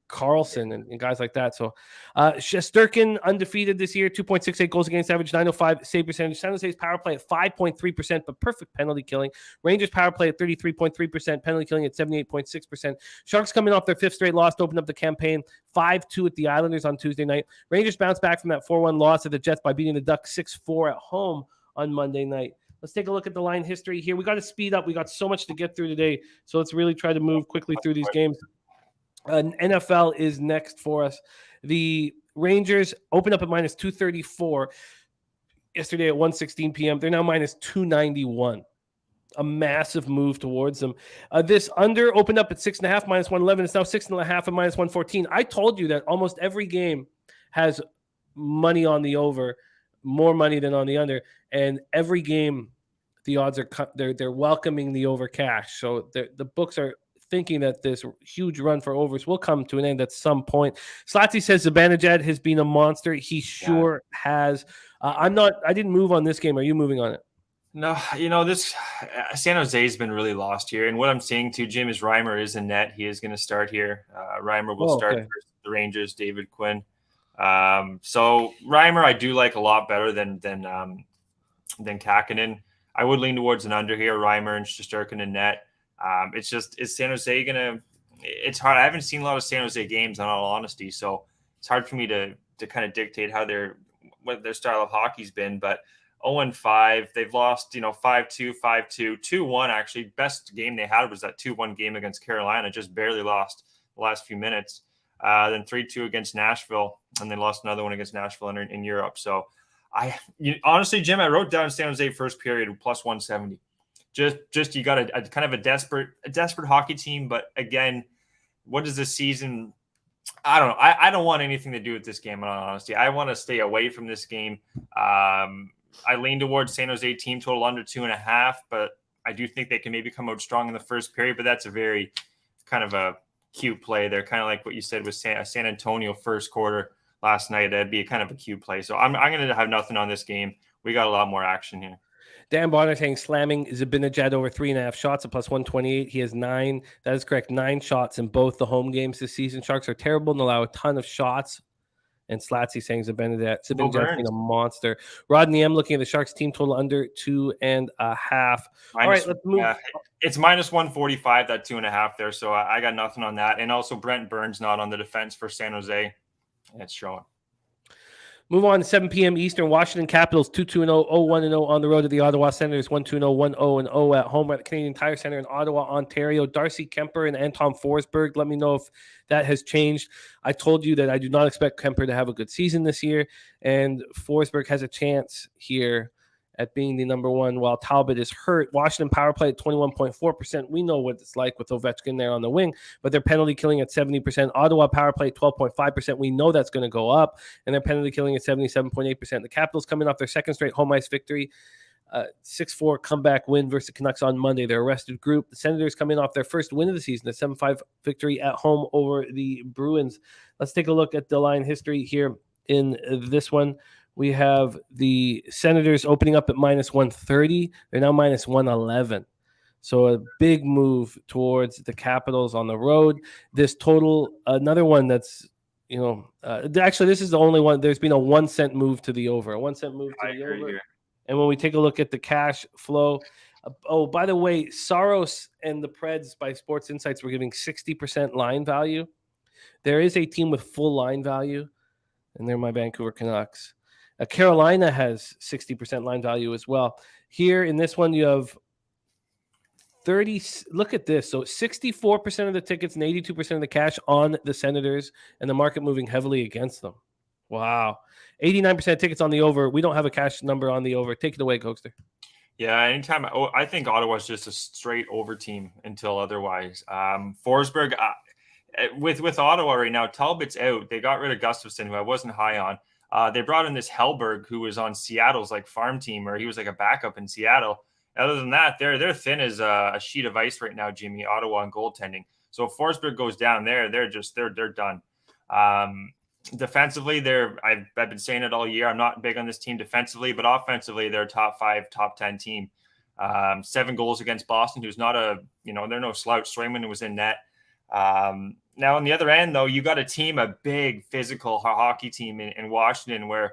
Carlson and guys like that. So Shesterkin undefeated this year, 2.68 goals against average, 905 save percentage. San Jose's power play at 5.3%, but perfect penalty killing. Rangers power play at 33.3%, penalty killing at 78.6%. Sharks coming off their fifth straight loss to open up the campaign, 5-2 at the Islanders on Tuesday night. Rangers bounced back from that 4-1 loss at the Jets by beating the Ducks 6-4 at home on Monday night. Let's take a look at the line history here. We got to speed up. We got so much to get through today, so let's really try to move quickly through these games. NFL is next for us. The Rangers opened up at minus 234 yesterday at 1:16 p.m. They're now minus 291. A massive move towards them. This under opened up at 6.5, minus 111. It's now 6.5 at minus 114. I told you that almost every game has money on the over, more money than on the under, and every game the odds are they're welcoming the over cash. So the books are thinking that this huge run for overs will come to an end at some point. Slatsy says Zibanejad has been a monster. He sure has. I didn't move on this game. Are you moving on it? No, this San Jose's been really lost here. And what I'm seeing too, Jim, is Reimer is in net. He is going to start here. Reimer will start versus the Rangers, David Quinn. So Reimer I do like a lot better than Kakkonen. I would lean towards an under here, Reimer and Shesterkin in net. Is San Jose gonna? It's hard. I haven't seen a lot of San Jose games, in all honesty, so it's hard for me to kind of dictate what their style of hockey's been. But 0-5, they've lost, 5-2, 5-2, 2-1. Actually, best game they had was that 2-1 game against Carolina. Just barely lost the last few minutes. Then 3-2 against Nashville, and they lost another one against Nashville in Europe. So, honestly, Jim, I wrote down San Jose first period plus 170. Just you got a kind of a desperate hockey team, but again, what is this season? I don't know. I don't want anything to do with this game, in all honesty. I want to stay away from this game. I lean towards San Jose team total under 2.5, but I do think they can maybe come out strong in the first period, but that's a very kind of a cute play. They're kind of like what you said with San Antonio first quarter last night. That'd be kind of a cute play. So I'm going to have nothing on this game. We got a lot more action here. Dan Bonner saying slamming Zibanejad over 3.5 shots at plus 128. He has 9. That is correct. 9 shots in both the home games this season. Sharks are terrible and allow a ton of shots. And Slatsy saying Zibanejad's being a monster. Rodney M looking at the Sharks team total under 2.5. All right, let's move. It's minus 145, that 2.5 there. So I got nothing on that. And also Brent Burns not on the defense for San Jose. It's showing. Move on to 7 p.m. Eastern. Washington Capitals 2-2-0, 0-1-0 on the road to the Ottawa Senators, 1-2-0, 1-0-0 at home at the Canadian Tire Center in Ottawa, Ontario. Darcy Kemper and Anton Forsberg. Let me know if that has changed. I told you that I do not expect Kemper to have a good season this year, and Forsberg has a chance here at being the number one while Talbot is hurt. Washington power play at 21.4%. We know what it's like with Ovechkin there on the wing, but they're penalty killing at 70%. Ottawa power play at 12.5%. We know that's going to go up, and they're penalty killing at 77.8%. The Capitals coming off their second straight home ice victory, 6-4 comeback win versus the Canucks on Monday. Their arrested group. The Senators coming off their first win of the season, a 7-5 victory at home over the Bruins. Let's take a look at the line history here in this one. We have the Senators opening up at minus 130. They're now minus 111. So a big move towards the Capitals on the road. This total, another one that's, actually this is the only one. There's been a 1 cent move to the over. A 1 cent move to the over. Here. And when we take a look at the cash flow, by the way, Saros and the Preds by Sports Insights were giving 60% line value. There is a team with full line value, and they're my Vancouver Canucks. Carolina has 60% line value as well. Here in this one, you have 30. Look at this. So 64% of the tickets and 82% of the cash on the Senators, and the market moving heavily against them. Wow. 89% of tickets on the over. We don't have a cash number on the over. Take it away, Gogster. Yeah, anytime. I think Ottawa's just a straight over team until otherwise. Forsberg, with Ottawa right now, Talbot's out. They got rid of Gustafsson, who I wasn't high on. They brought in this Hellberg, who was on Seattle's farm team, or he was like a backup in Seattle. Other than that, they're thin as a sheet of ice right now, Jimmy. Ottawa and goaltending. So if Forsberg goes down there, they're done. Defensively, I've been saying it all year. I'm not big on this team defensively, but offensively, they're a top 5, top 10 team. 7 goals against Boston, who's not they're no slouch. Swayman was in net. Now on the other end, though, you got a big physical hockey team in Washington, where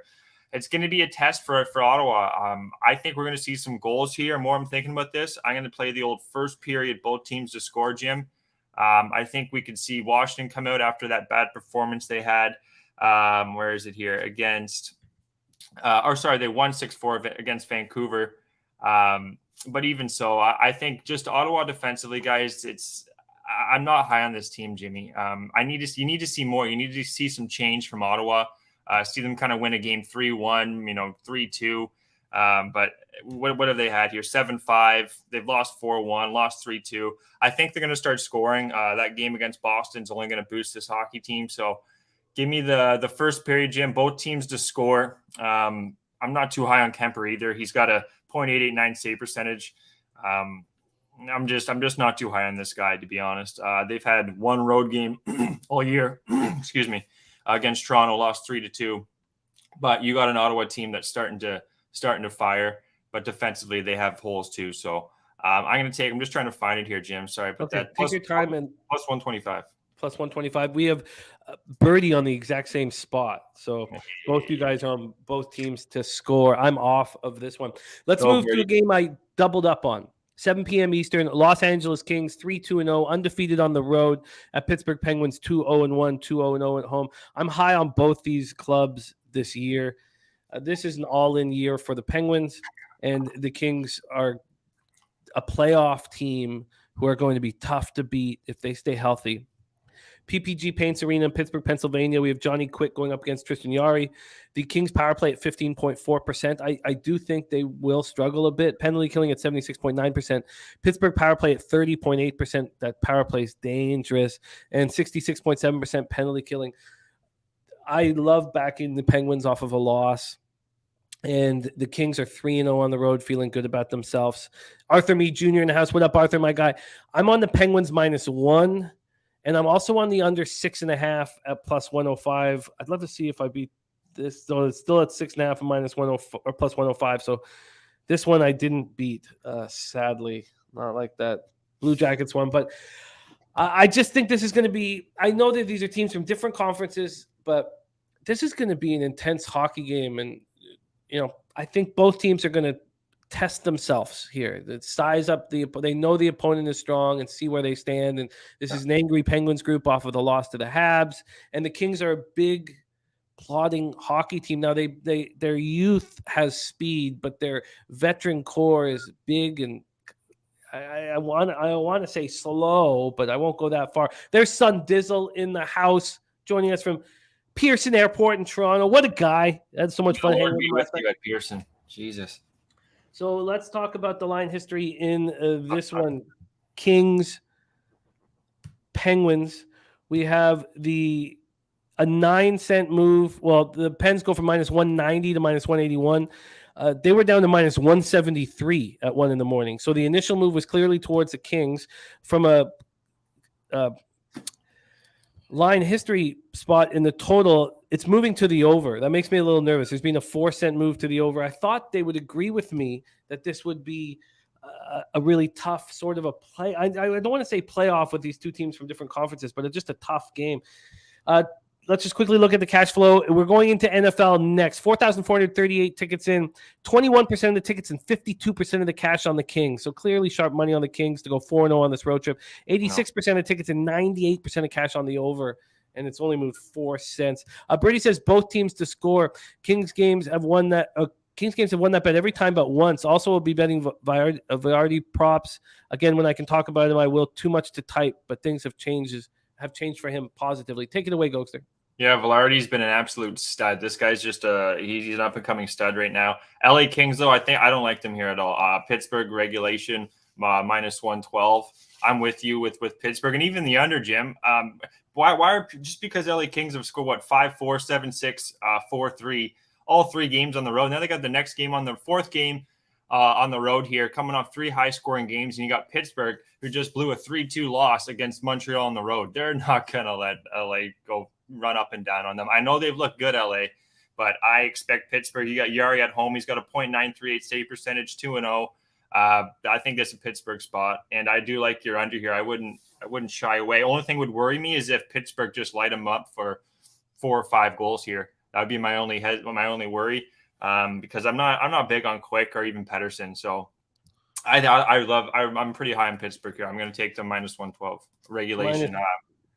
it's going to be a test for Ottawa. I think we're going to see some goals here. More I'm thinking about this, I'm going to play the old first period, both teams to score, Jim. I think we could see Washington come out after that bad performance they had. Where is it here? They won 6-4 against Vancouver. But even so, I think just Ottawa defensively, guys, I'm not high on this team, Jimmy. You need to see more. You need to see some change from Ottawa. See them kind of win a game 3-1, 3-2. But what have they had here? 7-5. They've lost 4-1, lost 3-2. I think they're going to start scoring. That game against Boston is only going to boost this hockey team. So give me the first period, Jim. Both teams to score. I'm not too high on Kemper either. He's got a .889 save percentage. I'm just not too high on this guy, to be honest. They've had one road game all year. Excuse me. Against Toronto, lost 3-2. But you got an Ottawa team that's starting to fire, but defensively they have holes too. So I'm just trying to find it here, Jim. Sorry, but okay, take your time. And plus 125. Plus 125. We have Birdie on the exact same spot. So both you guys are on both teams to score. I'm off of this one. Let's move to a game I doubled up on. 7 p.m. Eastern, Los Angeles Kings 3-2-0, undefeated on the road at Pittsburgh Penguins 2-0-1, 2-0-0 at home. I'm high on both these clubs this year. This is an all-in year for the Penguins, and the Kings are a playoff team who are going to be tough to beat if they stay healthy. PPG Paints Arena in Pittsburgh, Pennsylvania. We have Johnny Quick going up against Tristan Jarry. The Kings power play at 15.4%. I do think they will struggle a bit. Penalty killing at 76.9%. Pittsburgh power play at 30.8%. That power play is dangerous. And 66.7% penalty killing. I love backing the Penguins off of a loss. And the Kings are 3-0 on the road, feeling good about themselves. Arthur Meade Jr. in the house. What up, Arthur, my guy? I'm on the Penguins -1. And I'm also on the under 6.5 at plus 105. I'd love to see if I beat this. So it's still at 6.5 and minus 105 or plus 105. So this one I didn't beat, sadly. Not like that Blue Jackets one. But I just think this is going to be – I know that these are teams from different conferences, but this is going to be an intense hockey game. And, I think both teams are going to test themselves here. Size up they know the opponent is strong and see where they stand. And this is an angry Penguins group off of the loss to the Habs. And the Kings are a big, plodding hockey team. Now their youth has speed, but their veteran core is big and I want to say slow, but I won't go that far. There's son Dizzle in the house joining us from Pearson Airport in Toronto. What a guy! That's so much fun hanging with you at Pearson. Jesus. So let's talk about the line history in this one. Kings, Penguins. We have a 9-cent move. Well, the Pens go from minus 190 to minus 181. They were down to minus 173 at 1 a.m. So the initial move was clearly towards the Kings. From a line history spot in the total, it's moving to the over. That makes me a little nervous. There's been a 4-cent move to the over. I thought they would agree with me that this would be a really tough sort of a play. I don't want to say playoff with these two teams from different conferences, but it's just a tough game. Let's just quickly look at the cash flow. We're going into NFL next. 4,438 tickets in, 21% of the tickets and 52% of the cash on the Kings. So clearly sharp money on the Kings to go 4-0 on this road trip. 86% of tickets and 98% of cash on the over. And it's only moved 4 cents. Brady says both teams to score. Kings games have won that bet every time but once. Also, will be betting Viardi props. Again, when I can talk about him, I will. Too much to type, but things have changed for him positively. Take it away, Gogster. Yeah, Velarde's been an absolute stud. This guy's just he's an up-and-coming stud right now. LA Kings, though, I don't like them here at all. Pittsburgh regulation, minus 112. I'm with you with Pittsburgh. And even the under, Jim. Why are just because LA Kings have scored, 5-4, 7-6, 4-3, all 3 games on the road. Now they got the next game on the 4th game on the road here, coming off 3 high-scoring games, and you got Pittsburgh, who just blew a 3-2 loss against Montreal on the road. They're not going to let LA go run up and down on them. I know they've looked good, LA, but I expect Pittsburgh. You got Yari at home. He's got a .938 save percentage, 2-0. I think that's a Pittsburgh spot, and I do like your under here. I wouldn't shy away. Only thing would worry me is if Pittsburgh just light them up for 4 or 5 goals here. That would be my only worry, because I'm not big on Quick or even Pettersson. So I'm pretty high on Pittsburgh here. I'm going to take them -112 regulation.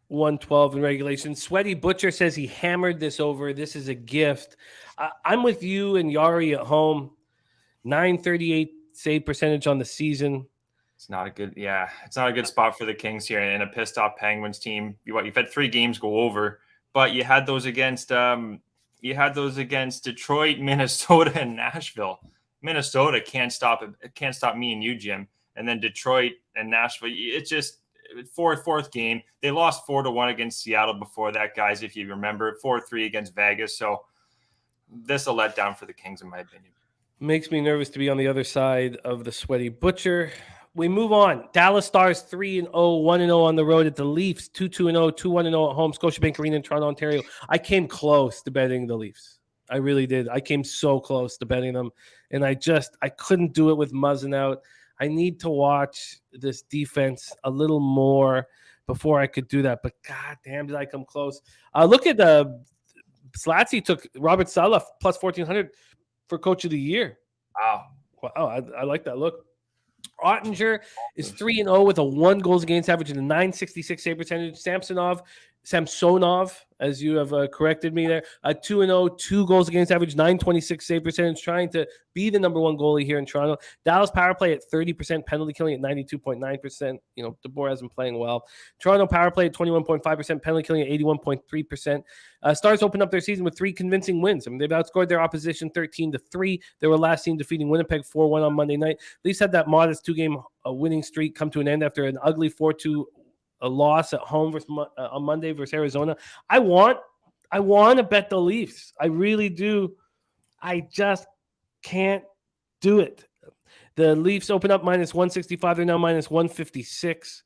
112 in regulation. Sweaty Butcher says he hammered this over. This is a gift. I'm with you and Yari at home. .938 save percentage on the season. It's not a good spot for the Kings here and a pissed off Penguins team. You've had 3 games go over, but you had those against Detroit, Minnesota, and Nashville. Minnesota can't stop me and you, Jim. And then Detroit and Nashville. It's just fourth game. They lost 4-1 against Seattle before that, guys, if you remember. 4-3 against Vegas. So this is a letdown for the Kings, in my opinion. Makes me nervous to be on the other side of the Sweaty Butcher. We move on. Dallas Stars 3-0, 1-0 on the road at the Leafs, 2-2-0, 2-1-0 at home, Scotiabank Arena in Toronto, Ontario. I came close to betting the Leafs. I really did. I came so close to betting them, and I couldn't do it with Muzzin out. I need to watch this defense a little more before I could do that. But god damn, did I come close. Look at Slatsy took Robert Saleh plus 1,400 for Coach of the Year. Wow, I like that look. Ottinger is 3-0 with a 1 goals against average and a .966 save percentage. Samsonov, as you have corrected me there, 2-0, 2 goals against average, .926 save percentage, trying to be the number 1 goalie here in Toronto. Dallas power play at 30%, penalty killing at 92.9%. DeBoer hasn't playing well. Toronto power play at 21.5%, penalty killing at 81.3%. Stars opened up their season with 3 convincing wins. I mean, they've outscored their opposition 13-3. They were last seen defeating Winnipeg 4-1 on Monday night. Leafs had that modest 2-game winning streak come to an end after an ugly 4-2 a loss at home on Monday versus Arizona. I want to bet the Leafs. I really do. I just can't do it. The Leafs open up -165. They're now -156.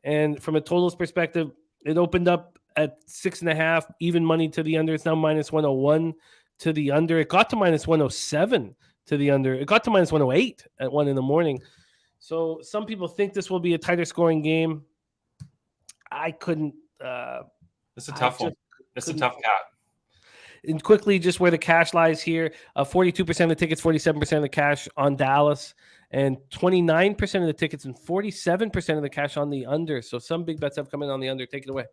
And from a totals perspective, it opened up at 6.5, even money to the under. It's now -101 to the under. It got to -107 to the under. It got to -108 at 1 a.m. So some people think this will be a tighter scoring game. I couldn't. It's a tough one. It's a tough cap. And quickly, just where the cash lies here, 42% of the tickets, 47% of the cash on Dallas, and 29% of the tickets and 47% of the cash on the under. So some big bets have come in on the under. Take it away.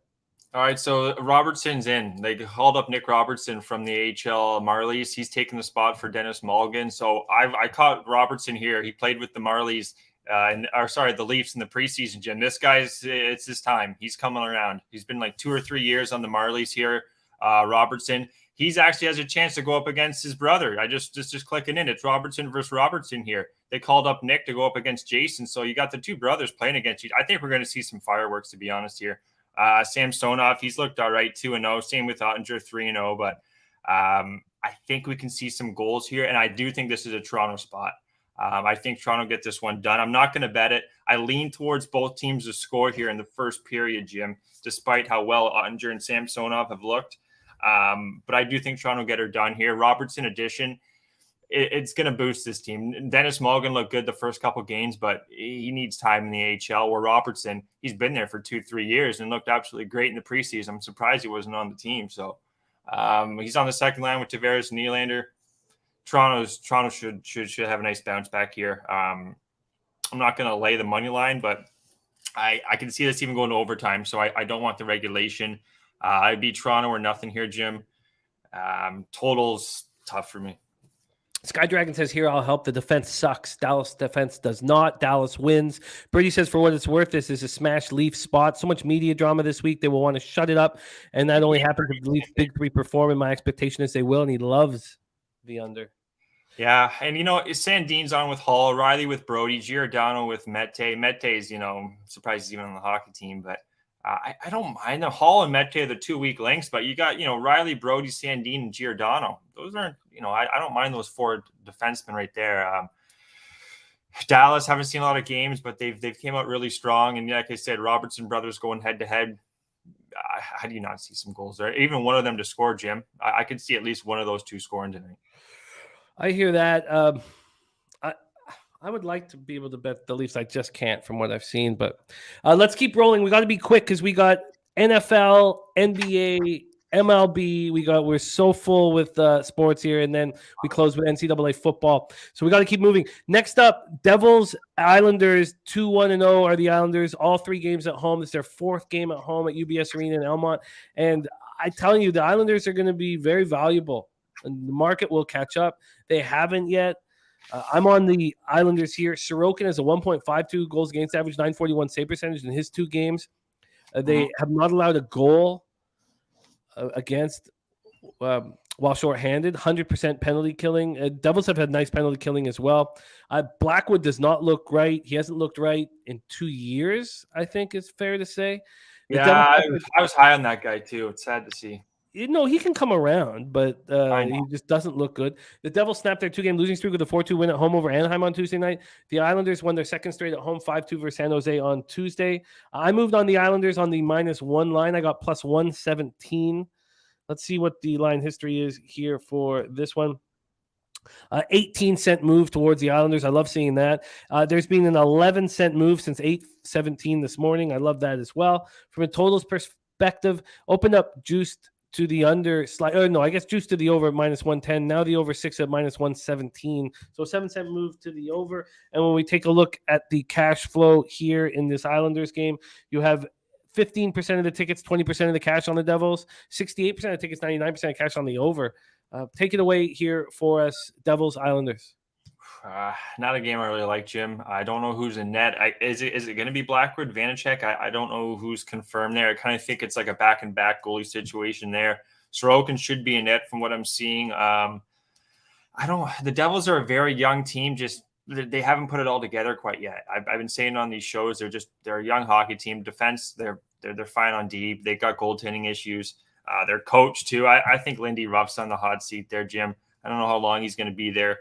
All right, so Robertson's in. They called up Nick Robertson from the AHL Marlies. He's taking the spot for Dennis Mulligan. So I caught Robertson here. He played with the Marlies. The Leafs in the preseason, Jim. This guy's, it's his time. He's coming around. He's been like 2 or 3 years on the Marlies here. Robertson. He's actually has a chance to go up against his brother. I just clicking in. It's Robertson versus Robertson here. They called up Nick to go up against Jason. So you got the 2 brothers playing against you. I think we're going to see some fireworks, to be honest here. Samsonov, he's looked all right, 2-0. Same with Ottinger, 3-0. But I think we can see some goals here. And I do think this is a Toronto spot. I think Toronto get this one done. I'm not going to bet it. I lean towards both teams to score here in the first period, Jim, despite how well Ottinger and Samsonov have looked. But I do think Toronto get her done here. Robertson addition, it's going to boost this team. Dennis Mulligan looked good the first couple games, but he needs time in the AHL, where Robertson, he's been there for 2-3 years and looked absolutely great in the preseason. I'm surprised he wasn't on the team. So he's on the second line with Tavares and Nylander. Toronto should have a nice bounce back here. I'm not going to lay the money line, but I can see this even going to overtime. So I don't want the regulation. I'd be Toronto or nothing here, Jim. Totals tough for me. Sky Dragon says here, I'll help. The defense sucks. Dallas defense does not. Dallas wins. Brady says, for what it's worth, this is a smash Leaf spot. So much media drama this week. They will want to shut it up. And that only happens if the Leafs big 3 perform. And my expectation is they will. And he loves the under. Yeah, and Sandin's on with Hall, Riley with Brody, Giordano with Mete. Mete's, surprised he's even on the hockey team, but I don't mind. The Hall and Mete are the 2 weak links, but you got, Riley, Brody, Sandin, and Giordano. Those aren't, I don't mind those 4 defensemen right there. Dallas, haven't seen a lot of games, but they've came out really strong. And like I said, Robertson brothers going head to head. How do you not see some goals there? Even one of them to score, Jim. I could see at least one of those two scoring tonight. I hear that. I would like to be able to bet the Leafs. I just can't from what I've seen. But let's keep rolling. We got to be quick because we got NFL, NBA, MLB. We're so full with sports here, and then we close with NCAA football. So we got to keep moving. Next up, Devils, Islanders, 2-1-0 are the Islanders. All 3 games at home. It's their 4th game at home at UBS Arena in Elmont. And I tell you, the Islanders are going to be very valuable. And the market will catch up. They haven't yet. I'm on the Islanders here. Sorokin has a 1.52 goals against average, 941 save percentage in his 2 games. They have not allowed a goal against while shorthanded, 100% penalty killing. Devils have had nice penalty killing as well. Blackwood does not look right. He hasn't looked right in 2 years, I think it's fair to say. I was high on that guy too. It's sad to see. He can come around, but he just doesn't look good. The Devils snapped their 2-game losing streak with a 4-2 win at home over Anaheim on Tuesday night. The Islanders won their 2nd straight at home, 5-2 versus San Jose on Tuesday. I moved on the Islanders on the -1 line. I got plus 117. Let's see what the line history is here for this one. 18-cent move towards the Islanders. I love seeing that. There's been an 11-cent move since 8:17 this morning. I love that as well. From a totals perspective, opened up juiced to the under juice to the over at -110. Now the over 6 at -117. So 7-cent move to the over. And when we take a look at the cash flow here in this Islanders game, you have 15% of the tickets, 20% of the cash on the Devils, 68% of the tickets, 99% of cash on the over. Take it away here for us, Devils, Islanders. Not a game I really like, Jim. I don't know who's in net. Is it going to be Blackwood, Vanacek? I don't know who's confirmed there. I kind of think it's like a back-and-back goalie situation there. Sorokin should be in net from what I'm seeing. The Devils are a very young team. Just they haven't put it all together quite yet. I've been saying on these shows, they're a young hockey team. Defense, they're fine on D. They got goaltending issues. Their coach too. I think Lindy Ruff's on the hot seat there, Jim. I don't know how long he's going to be there.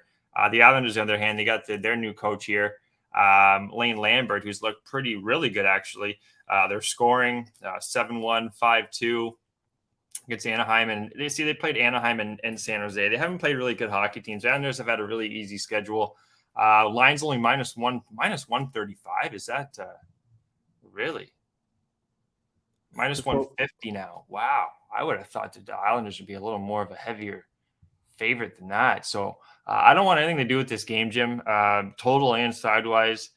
The Islanders, on the other hand, they got their new coach here, Lane Lambert, who's looked really good, actually. They're scoring 7-1, 5-2 against Anaheim. And they played Anaheim and San Jose. They haven't played really good hockey teams. The Islanders have had a really easy schedule. Line's only -135. Is that really? -150 now. Wow. I would have thought the Islanders would be a little more of a heavier favorite than that. So I don't want anything to do with this game, Jim. Total and sidewise.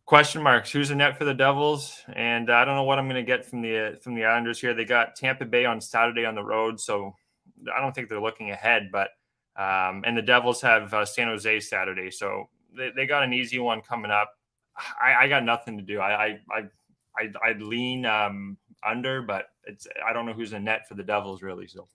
Question marks. Who's in net for the Devils? And I don't know what I'm going to get from the Islanders here. They got Tampa Bay on Saturday on the road, so I don't think they're looking ahead. But and the Devils have San Jose Saturday, so they got an easy one coming up. I got nothing to do. I'd lean under, but I don't know who's in net for the Devils really. So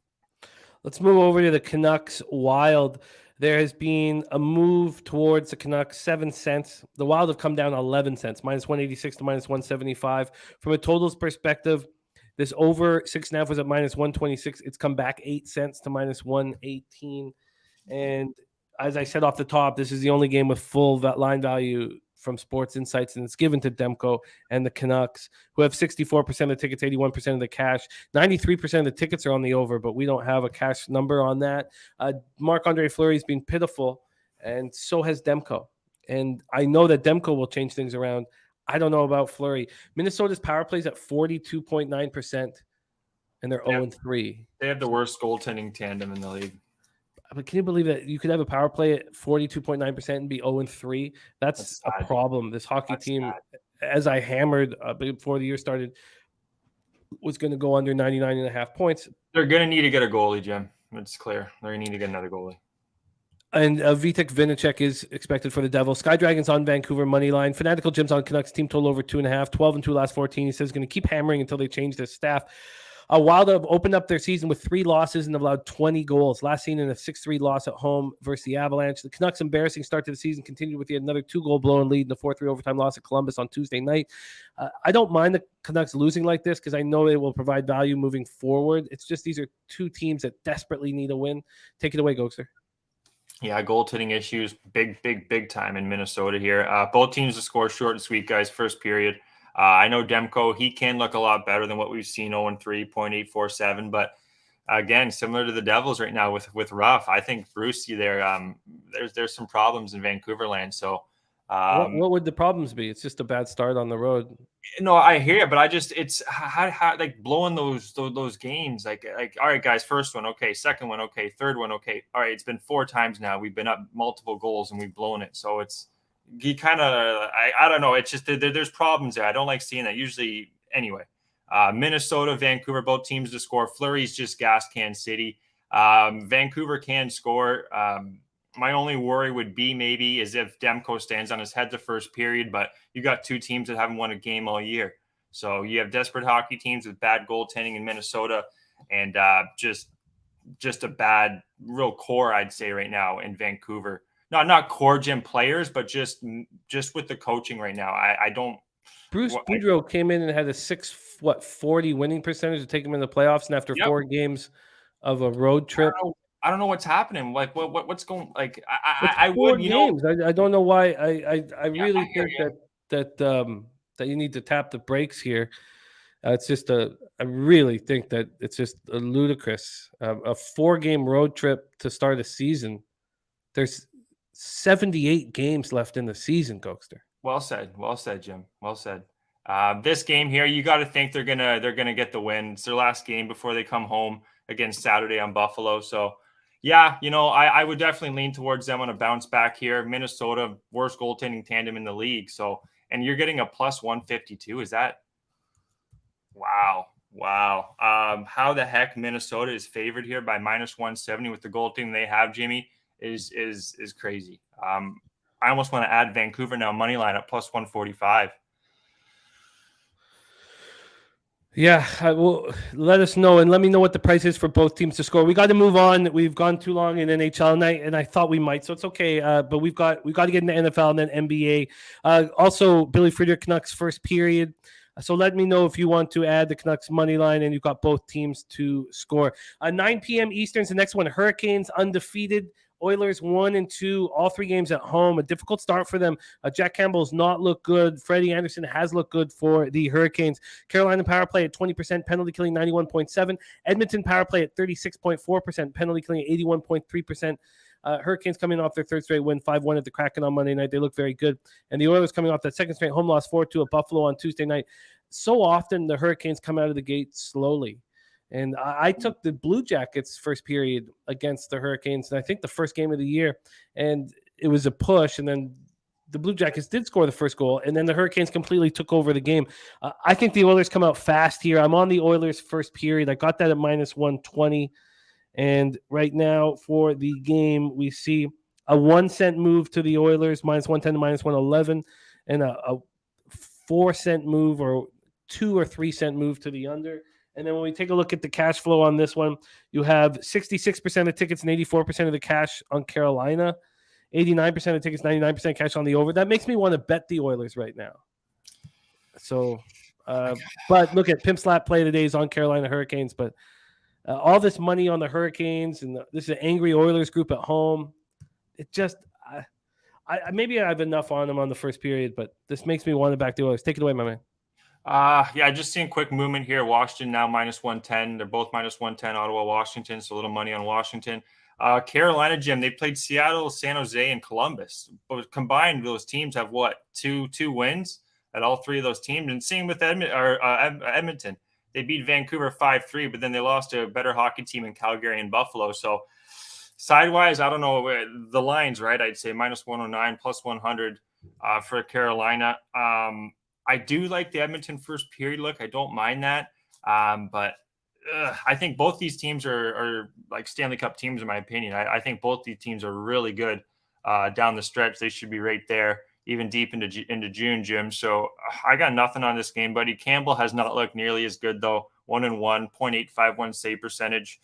let's move over to the Canucks Wild. There has been a move towards the Canucks, 7 cents. The Wild have come down 11 cents, -186 to -175. From a totals perspective, this over 6.5 was at -126. It's come back 8 cents to -118. And as I said off the top, this is the only game with full line value from Sports Insights, and it's given to Demko and the Canucks, who have 64% of the tickets, 81% of the cash. 93% of the tickets are on the over, but we don't have a cash number on that. Marc-Andre Fleury's been pitiful, and so has Demko. And I know that Demko will change things around. I don't know about Fleury. Minnesota's power plays at 42.9%, and they're 0-3. They have the worst goaltending tandem in the league. But can you believe that you could have a power play at 42.9% and be 0-3? That's a problem. This hockey team, as I hammered before the year started, was going to go under 99.5 points. They're going to need to get a goalie, Jim. It's clear. They're going to need to get another goalie. And Vitek Vinacek is expected for the Devils. Sky Dragons on Vancouver money line. Fanatical Jim's on Canucks team total over 2.5. 12-2 last 14. He says he's going to keep hammering until they change their staff. Wild have opened up their season with 3 losses and have allowed 20 goals. Last seen in a 6-3 loss at home versus the Avalanche. The Canucks' embarrassing start to the season continued with yet another 2-goal blown lead in the 4-3 overtime loss at Columbus on Tuesday night. I don't mind the Canucks losing like this because I know it will provide value moving forward. It's just these are 2 teams that desperately need a win. Take it away, Gogster. Yeah, goaltending issues, big time in Minnesota here. Both teams to score short and sweet, guys, first period. I know Demko, he can look a lot better than what we've seen 0-3, 0.847, but again, similar to the Devils right now with Ruff, I think Brucey there, there's some problems in Vancouver land. So What would the problems be? It's just a bad start on the road. no, I hear it, but it's how like blowing those games. Like all right, guys, first one, okay, second one, okay, third one, okay. All right, it's been 4 times now. We've been up multiple goals and we've blown it. So it's you kind of I don't know. It's just there's problems there. I don't like seeing that. Usually, anyway. Minnesota, Vancouver, both teams to score. Fleury's just gas can city. Vancouver can score. My only worry would be maybe is if Demko stands on his head the first period, but you got 2 teams that haven't won a game all year. So you have desperate hockey teams with bad goaltending in Minnesota and just a bad real core, I'd say right now in Vancouver. Not core gym players, but just with the coaching right now. I don't. Bruce Boudreau came in and had a 40 winning percentage to take him in the playoffs, and after 4 games of a road trip. I don't know what's happening. Like what's going? Like I would, you games. know. I don't know why. I really think that you need to tap the brakes here. It's just I really think that it's just ludicrous. A 4-game road trip to start a season. There's 78 games left in the season, Gogster. Well said, Jim. Well said. This game here, you got to think they're gonna get the win. It's their last game before they come home against Saturday on Buffalo. So, yeah, I would definitely lean towards them on a bounce back here. Minnesota, worst goaltending tandem in the league. So, and you're getting a plus 152. Is that? Wow. How the heck Minnesota is favored here by minus 170 with the goaltending they have, Jimmy, is crazy. I almost want to add Vancouver now money line at plus 145. Yeah, will let us know and let me know what the price is for both teams to score. We got to move on. We've gone too long in NHL, and I thought we might, so it's okay. But we've got to get into NFL and then NBA. Also, Billy Friedrich Canucks first period. So let me know if you want to add the Canucks money line and you've got both teams to score. 9 p.m. Eastern's the next one. Hurricanes undefeated. Oilers 1-2, all 3 games at home. A difficult start for them. Jack Campbell's not looked good. Freddie Anderson has looked good for the Hurricanes. Carolina power play at 20%, penalty killing 91.7%. Edmonton power play at 36.4%, penalty killing 81.3%. Hurricanes coming off their 3rd straight win, 5-1 at the Kraken on Monday night. They look very good. And the Oilers coming off that 2nd straight home loss, 4-2 at Buffalo on Tuesday night. So often the Hurricanes come out of the gate slowly. And I took the Blue Jackets first period against the Hurricanes, and I think the first game of the year, and it was a push, and then the Blue Jackets did score the first goal, and then the Hurricanes completely took over the game. I think the Oilers come out fast here. I'm on the Oilers first period. I got that at minus 120, and right now for the game, we see a 1-cent move to the Oilers, minus 110 to minus 111, and a 4-cent move or 2 or 3 cent move to the under. And then when we take a look at the cash flow on this one, you have 66% of tickets and 84% of the cash on Carolina, 89% of tickets, 99% cash on the over. That makes me want to bet the Oilers right now. So, but look at Pimp Slap play today is on Carolina Hurricanes, but all this money on the Hurricanes and this is an angry Oilers group at home. It just, maybe I have enough on them on the first period, but this makes me want to back the Oilers. Take it away, my man. Yeah, just seeing quick movement here. Washington now minus 110. They're both minus 110. Ottawa, Washington. So a little money on Washington. Carolina, Jim, they played Seattle, San Jose, and Columbus. But combined, those teams have what? Two wins at all 3 of those teams. And same with Edmonton. They beat Vancouver 5-3, but then they lost to a better hockey team in Calgary and Buffalo. So sidewise, I don't know the lines, right? I'd say minus 109, plus 100 for Carolina. I do like the Edmonton first period look. I don't mind that. But I think both these teams are like Stanley Cup teams, in my opinion. I think both these teams are really good down the stretch. They should be right there, even deep into June, Jim. So I got nothing on this game, buddy. Campbell has not looked nearly as good, though. 1-1, 0.851 save percentage.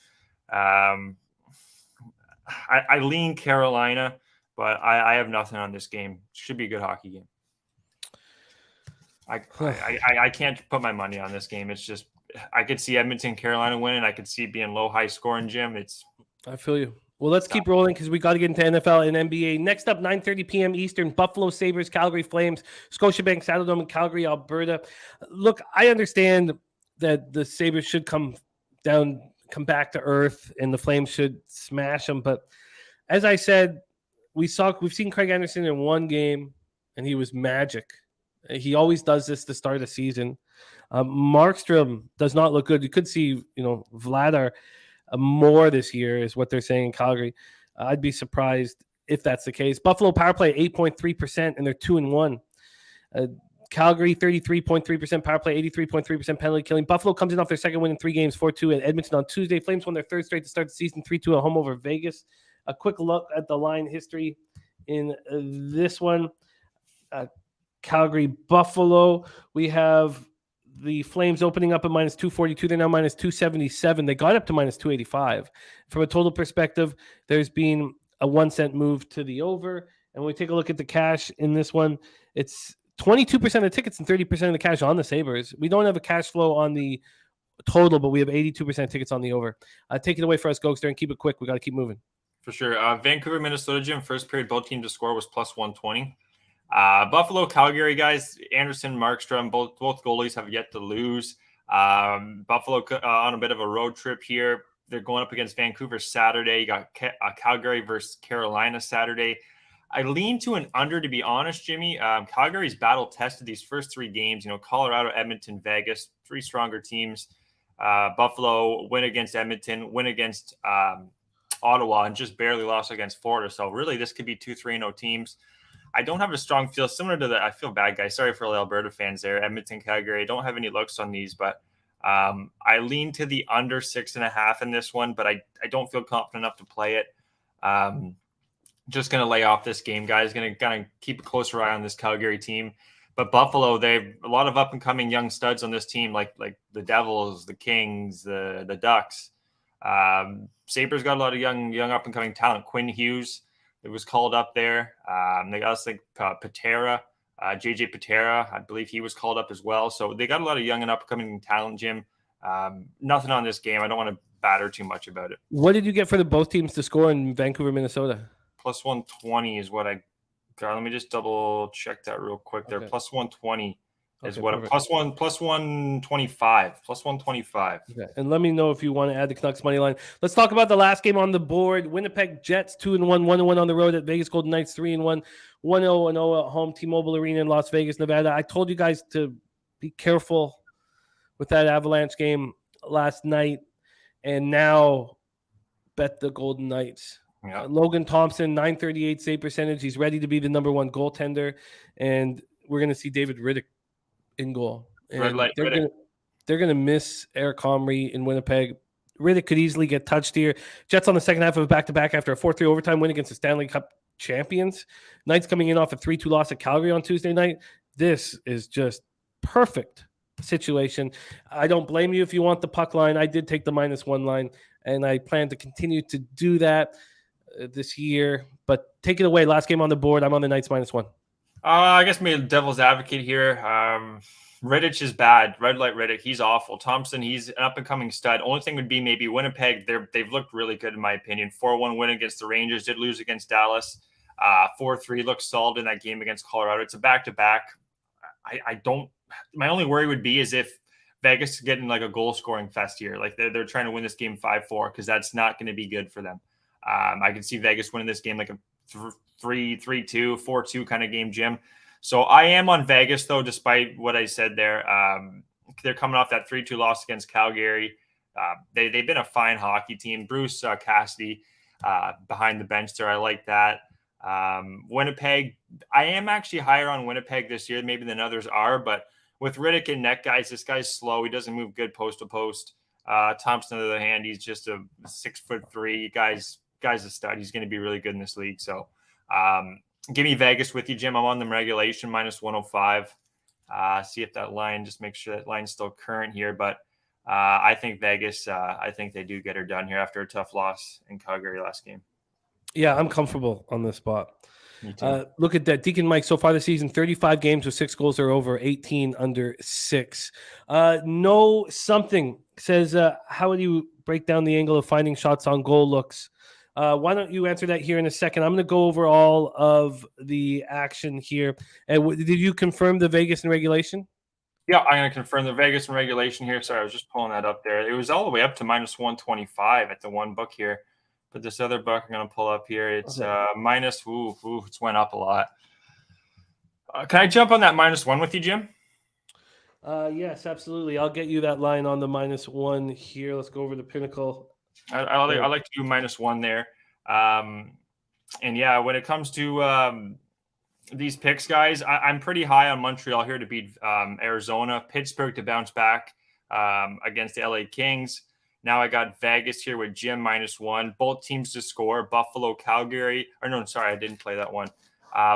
I lean Carolina, but I have nothing on this game. Should be a good hockey game. I can't put my money on this game. It's just I could see Edmonton, Carolina winning. I could see it being low, high scoring, Jim. I feel you. Well, let's keep rolling because we got to get into NFL and NBA. Next up, 9:30 p.m. Eastern, Buffalo Sabres, Calgary Flames, Scotiabank Saddledome in Calgary, Alberta. Look, I understand that the Sabres should come back to earth, and the Flames should smash them. But as I said, we've seen Craig Anderson in one game, and he was magic. He always does this to start a season. Markstrom does not look good. You could see, Vladar more this year is what they're saying in Calgary. I'd be surprised if that's the case. Buffalo power play 8.3%, and they're 2-1. Calgary 33.3% power play, 83.3% penalty killing. Buffalo comes in off their second win in 3 games, 4-2 at Edmonton on Tuesday. Flames won their third straight to start the season, 3-2 at home over Vegas. A quick look at the line history in this one. Calgary Buffalo. We have the Flames opening up at minus 242. They're now minus 277. They got up to minus 285. From a total perspective, there's been a 1 cent move to the over. And when we take a look at the cash in this one, it's 22% of tickets and 30% of the cash on the Sabres. We don't have a cash flow on the total, but we have 82% of tickets on the over. Take it away for us, Gogster, and keep it quick. We got to keep moving. For sure. Vancouver, Minnesota, Jim, first period, both teams to score was plus 120. Buffalo, Calgary, guys, Anderson, Markstrom, both goalies have yet to lose. Buffalo on a bit of a road trip here. They're going up against Vancouver Saturday. You got Calgary versus Carolina Saturday. I lean to an under, to be honest, Jimmy. Calgary's battle tested these first 3 games. Colorado, Edmonton, Vegas, 3 stronger teams. Buffalo win against Edmonton, win against Ottawa, and just barely lost against Florida. So really, this could be 2 3-0 teams. I don't have a strong feel similar to that. I feel bad, guys. Sorry for all the Alberta fans there. Edmonton, Calgary. I don't have any looks on these, but I lean to the under 6.5 in this one, but I don't feel confident enough to play it. Just going to lay off this game, guys. Going to kind of keep a closer eye on this Calgary team. But Buffalo, they've a lot of up-and-coming young studs on this team, like the Devils, the Kings, the Ducks. Sabres got a lot of young up-and-coming talent. Quinn Hughes, it was called up there. They got us like Patera, JJ Patera. I believe he was called up as well. So they got a lot of young and up-and-coming talent, Jim. Nothing on this game. I don't want to batter too much about it. What did you get for both teams to score in Vancouver, Minnesota? Plus 120 is what I got. Let me just double check that real quick there. Okay. Plus 120 is what perfect. Plus 125. Plus 125. Okay. And let me know if you want to add the Canucks money line. Let's talk about the last game on the board. Winnipeg Jets 2-1, 1-1 on the road at Vegas Golden Knights 3-1, 1-0 at home, T-Mobile Arena in Las Vegas, Nevada. I told you guys to be careful with that Avalanche game last night, and now bet the Golden Knights. Yeah. Logan Thompson, 938 save percentage. He's ready to be the number 1 goaltender, and we're going to see David Rittich in goal. And they're going to miss Eric Comrie in Winnipeg. Rittich could easily get touched here. Jets on the second half of a back-to-back after a 4-3 overtime win against the Stanley Cup champions. Knights coming in off a 3-2 loss at Calgary on Tuesday night. This is just perfect situation. I don't blame you if you want the puck line. I did take the -1 line, and I plan to continue to do that this year. But take it away. Last game on the board. I'm on the Knights -1. I guess maybe the devil's advocate here. Rittich is bad. Red light Rittich. He's awful. Thompson, he's an up-and-coming stud. Only thing would be maybe Winnipeg. They've looked really good in my opinion. 4-1 win against the Rangers. Did lose against Dallas. 4-3 looked solid in that game against Colorado. It's a back-to-back. I don't. My only worry would be is if Vegas is getting like a goal-scoring fest here. Like they're trying to win this game 5-4 because that's not going to be good for them. I can see Vegas winning this game like a 3-2, 4-2 kind of game, Jim. So I am on Vegas, though, despite what I said there. They're coming off that 3-2 loss against Calgary. They've been a fine hockey team. Bruce Cassidy behind the bench there. I like that. Winnipeg, I am actually higher on Winnipeg this year maybe than others are, but with Rittich and net, guys, this guy's slow. He doesn't move good post to post. Thompson, on the other hand, he's just a 6'3" guy's a stud. He's going to be really good in this league. So give me Vegas with you, Jim. I'm on them regulation -105. See if that line, just make sure that line's still current here. But I think Vegas, I think they do get her done here after a tough loss in Calgary last game. Yeah, I'm comfortable on this spot. Look at that. Deacon Mike, so far this season, 35 games with 6 goals or over, 18 under 6. No something says, how would you break down the angle of finding shots on goal looks Why don't you answer that here in a second? I'm going to go over all of the action here. And did you confirm the Vegas in regulation? Yeah, I'm going to confirm the Vegas in regulation here. Sorry, I was just pulling that up there. It was all the way up to minus 125 at the one book here. But this other book I'm going to pull up here, it's minus, it's went up a lot. Can I jump on that -1 with you, Jim? Yes, absolutely. I'll get you that line on the -1 here. Let's go over the Pinnacle. I like to do -1 there. And yeah, when it comes to these picks, guys, I'm pretty high on Montreal here to beat Arizona, Pittsburgh to bounce back against the LA Kings. Now I got Vegas here with Jim -1. Both teams to score. Buffalo, Calgary. Or no, sorry, I didn't play that one.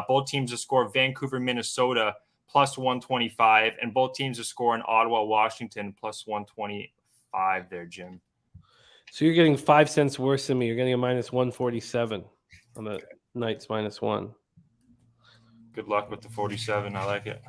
Both teams to score. Vancouver, Minnesota +125, and both teams to score in Ottawa, Washington +125 there, Jim. So you're getting 5 cents worse than me. You're getting a -147 on the Knights -1. Good luck with the 47. I like it.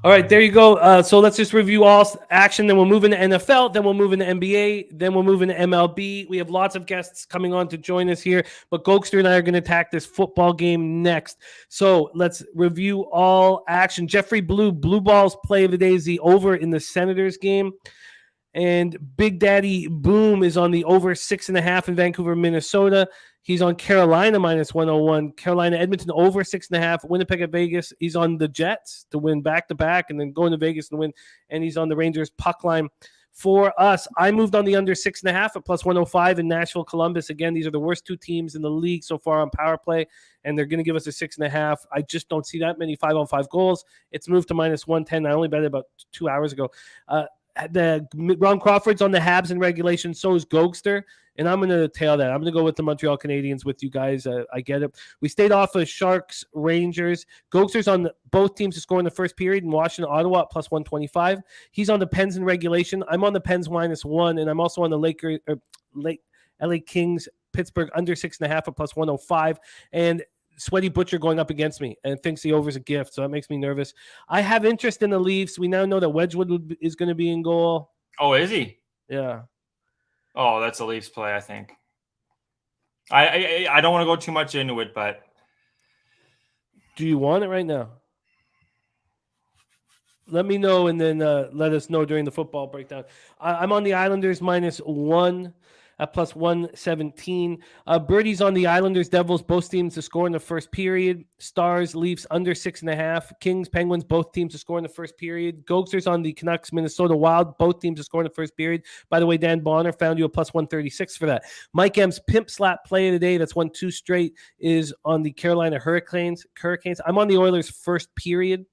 All right, there you go. So let's just review all action. Then we'll move into NFL. Then we'll move into NBA. Then we'll move into MLB. We have lots of guests coming on to join us here. But Gogster and I are going to attack this football game next. So let's review all action. Jeffrey Blue Ball's play of the day is the over in the Senators game. And Big Daddy Boom is on the over 6.5 in Vancouver, Minnesota. He's on Carolina -101. Carolina, Edmonton over 6.5. Winnipeg at Vegas. He's on the Jets to win back-to-back and then going to Vegas and win. And he's on the Rangers puck line for us. I moved on the under 6.5 at +105 in Nashville, Columbus. Again, these are the worst two teams in the league so far on power play, and they're going to give us a 6.5. I just don't see that many 5-on-5 goals. It's moved to -110. I only bet it about 2 hours ago. The Ron Crawford's on the Habs in regulation. So is Gogster. And I'm going to tail that. I'm going to go with the Montreal Canadiens with you guys. I get it. We stayed off of Sharks, Rangers. Gogster's on both teams to score in the first period in Washington, Ottawa at +125. He's on the Pens in regulation. I'm on the Pens -1, and I'm also on the LA Kings, Pittsburgh under 6.5 at +105. And Sweaty Butcher going up against me and thinks the over is a gift, so that makes me nervous. I have interest in the Leafs. We now know that Wedgwood is going to be in goal. Oh, is he? Yeah. Oh, that's a Leafs play, I think. I don't want to go too much into it, but do you want it right now? Let me know and then let us know during the football breakdown. I'm on the Islanders -1 at +117. Birdie's on the Islanders, Devils, both teams to score in the first period. Stars, Leafs under 6.5. Kings, Penguins, both teams to score in the first period. Gogster's on the Canucks, Minnesota Wild, both teams to score in the first period. By the way, Dan Bonner found you a +136 for that. Mike M's pimp slap play of the day, that's won 2 straight, is on the Carolina Hurricanes. I'm on the Oilers first period.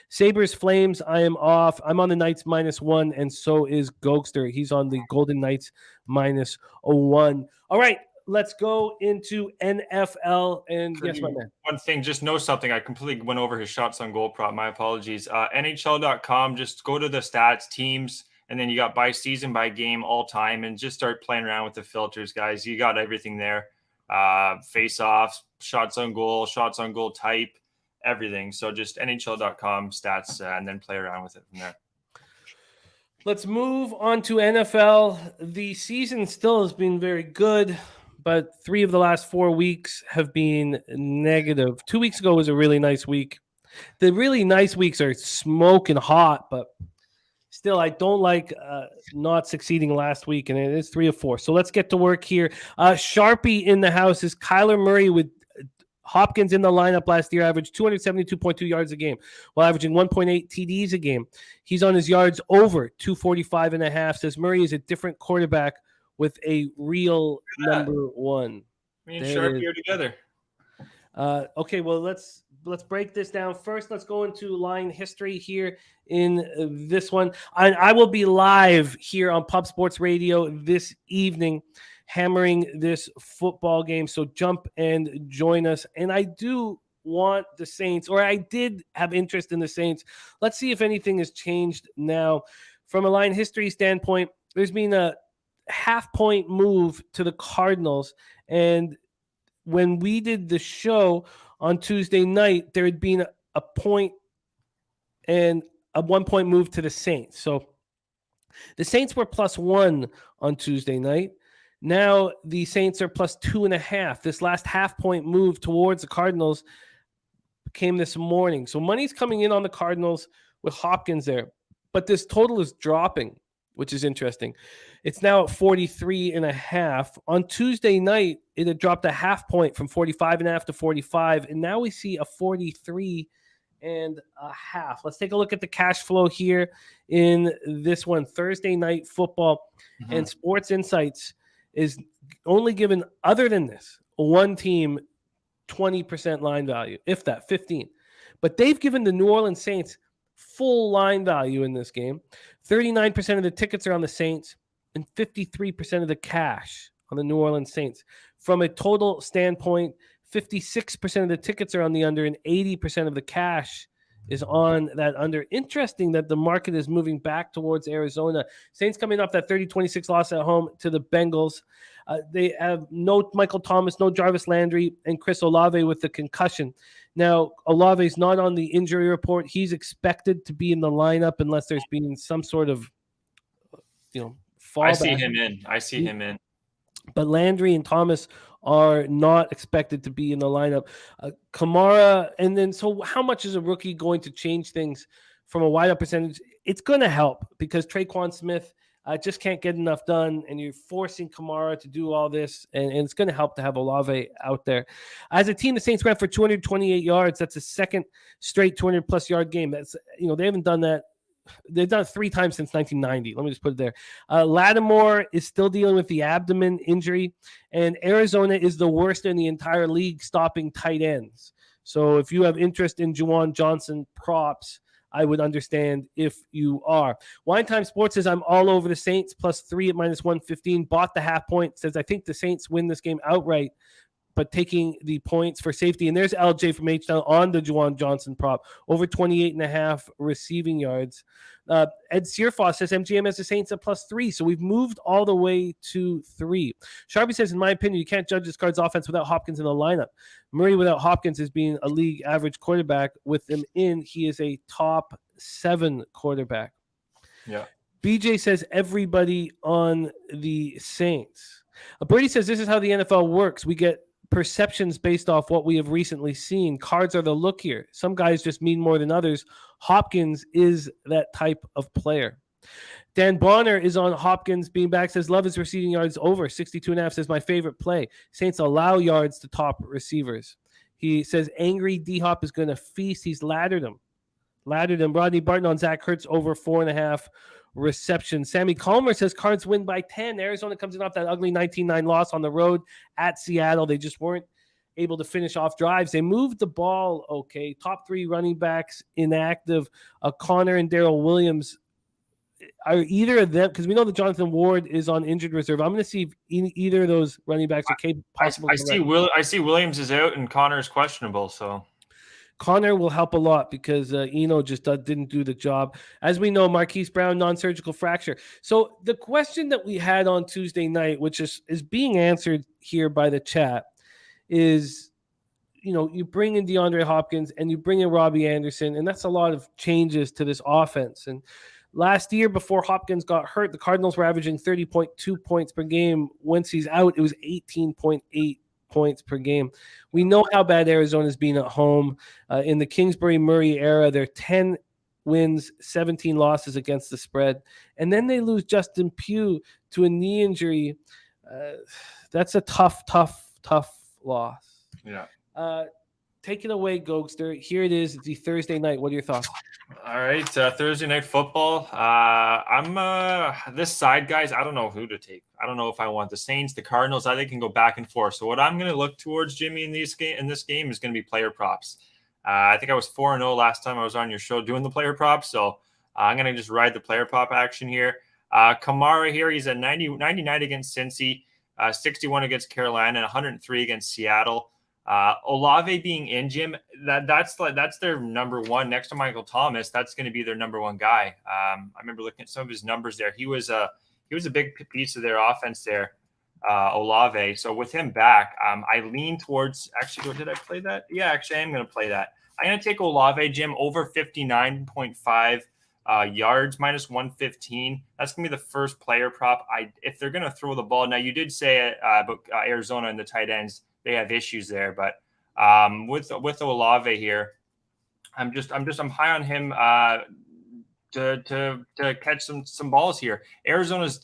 Sabres, Flames, I am off. I'm on the Knights -1, and so is Gogster. He's on the Golden Knights -1. All right, let's go into NFL. And yes, my man. One thing, just know something. I completely went over his shots on goal prop. My apologies. NHL.com, just go to the stats, teams, and then you got by season, by game, all time, and just start playing around with the filters, guys. You got everything there. Face-offs, shots on goal type, everything. So just NHL.com stats and then play around with it from there. Let's move on to NFL. The season still has been very good, but 3 of the last 4 weeks have been negative. 2 weeks ago was a really nice week. The really nice weeks are smoking hot, but still, I don't like not succeeding last week, and it is 3 of 4. So let's get to work here. Sharpie in the house is Kyler Murray with Hopkins in the lineup last year, averaged 272.2 yards a game, while averaging 1.8 TDs a game. He's on his yards over 245.5. Says Murray is a different quarterback with a real number 1. Me and Sharpie are together. Okay, well, let's break this down. First, let's go into line history here in this one. I will be live here on Pub Sports Radio this evening, hammering this football game. So jump and join us. And I do want the Saints, or I did have interest in the Saints. Let's see if anything has changed now. From a line history standpoint, there's been a half-point move to the Cardinals. And when we did the show on Tuesday night, there had been a point and a 1-point move to the Saints. So the Saints were +1 on Tuesday night. Now the Saints are plus 2.5. This last half-point move towards the Cardinals came this morning. So money's coming in on the Cardinals with Hopkins there. But this total is dropping, which is interesting. It's now at 43.5. On Tuesday night, it had dropped a half point from 45.5 to 45. And now we see a 43.5. Let's take a look at the cash flow here in this one. Thursday Night Football and Sports Insights is only given, other than this, one team 20% line value, if that, 15. But they've given the New Orleans Saints full line value in this game. 39% of the tickets are on the Saints and 53% of the cash on the New Orleans Saints. From a total standpoint, 56% of the tickets are on the under and 80% of the cash is on that under. Interesting that the market is moving back towards Arizona. Saints coming off that 30-26 loss at home to the Bengals. They have no Michael Thomas, no Jarvis Landry, and Chris Olave with the concussion. Now, Olave's not on the injury report. He's expected to be in the lineup unless there's been some sort of, fallback. I see him in. But Landry and Thomas are not expected to be in the lineup. Kamara, and then so how much is a rookie going to change things from a wideout percentage? It's going to help because Traquan Smith just can't get enough done, and you're forcing Kamara to do all this, and it's going to help to have Olave out there. As a team, the Saints ran for 228 yards. That's a second straight 200-plus yard game. That's they haven't done that. They've done it 3 times since 1990. Let me just put it there. Lattimore is still dealing with the abdomen injury, and Arizona is the worst in the entire league stopping tight ends. So if you have interest in Juwan Johnson props, I would understand if you are. Wine Time Sports says, I'm all over the Saints, plus 3 at minus 115. Bought the half point. Says, I think the Saints win this game outright, but taking the points for safety. And there's LJ from H-Town on the Juwan Johnson prop, over 28.5 receiving yards. Ed Searfoss says MGM has the Saints at plus 3. So we've moved all the way to 3. Sharpie says, in my opinion, you can't judge this Cards offense without Hopkins in the lineup. Murray without Hopkins is being a league average quarterback. With him in, he is a top 7 quarterback. Yeah. BJ says everybody on the Saints. Brady says this is how the NFL works. We get perceptions based off what we have recently seen. Cards are the look here. Some guys just mean more than others. Hopkins is that type of player. Dan Bonner is on Hopkins being back, says love his receiving yards over 62.5, says my favorite play. Saints allow yards to top receivers. He says angry D-Hop is going to feast. He's laddered him. Rodney Barton on Zach Ertz over 4.5 receptions. Sammy Calmer says Cards win by 10. Arizona comes in off that ugly 19-9 loss on the road at Seattle. They just weren't able to finish off drives. They moved the ball okay. Top 3 running backs inactive. Connor and Darrell Williams. Are either of them, because we know that Jonathan Ward is on injured reserve. I'm going to see if either of those running backs are possible. I see Williams is out and Connor is questionable. So Connor will help a lot because Eno just didn't do the job. As we know, Marquise Brown, non-surgical fracture. So the question that we had on Tuesday night, which is being answered here by the chat, is, you bring in DeAndre Hopkins and you bring in Robbie Anderson, and that's a lot of changes to this offense. And last year, before Hopkins got hurt, the Cardinals were averaging 30.2 points per game. Once he's out, it was 18.8 points per game. We know how bad Arizona's been at home. In the Kingsbury-Murray era, they're 10 wins, 17 losses against the spread. And then they lose Justin Pugh to a knee injury. That's a tough loss. Yeah. Take it away, Gogster. Here it is. It's the Thursday night. What are your thoughts? All right, Thursday Night Football. I'm this side, guys. I don't know who to take. I don't know if I want the Saints, the Cardinals. I think can go back and forth. So what I'm going to look towards, Jimmy, in this game is going to be player props. I think I was 4-0 last time I was on your show doing the player props. So I'm going to just ride the player prop action here. Kamara here, he's at 99 against Cincy, 61 against Carolina, and 103 against Seattle. Olave being in, Jim, that's their number one next to Michael Thomas. That's going to be their number one guy. I remember looking at some of his numbers there. He was a big piece of their offense there, Olave. So with him back, I lean towards. Actually, did I play that? Yeah, actually, I am going to play that. I'm going to take Olave, Jim, over 59.5 Yards minus 115. That's gonna be the first player prop. If they're gonna throw the ball. Now you did say about Arizona and the tight ends, they have issues there, but with Olave here, I'm high on him to catch some balls here. Arizona's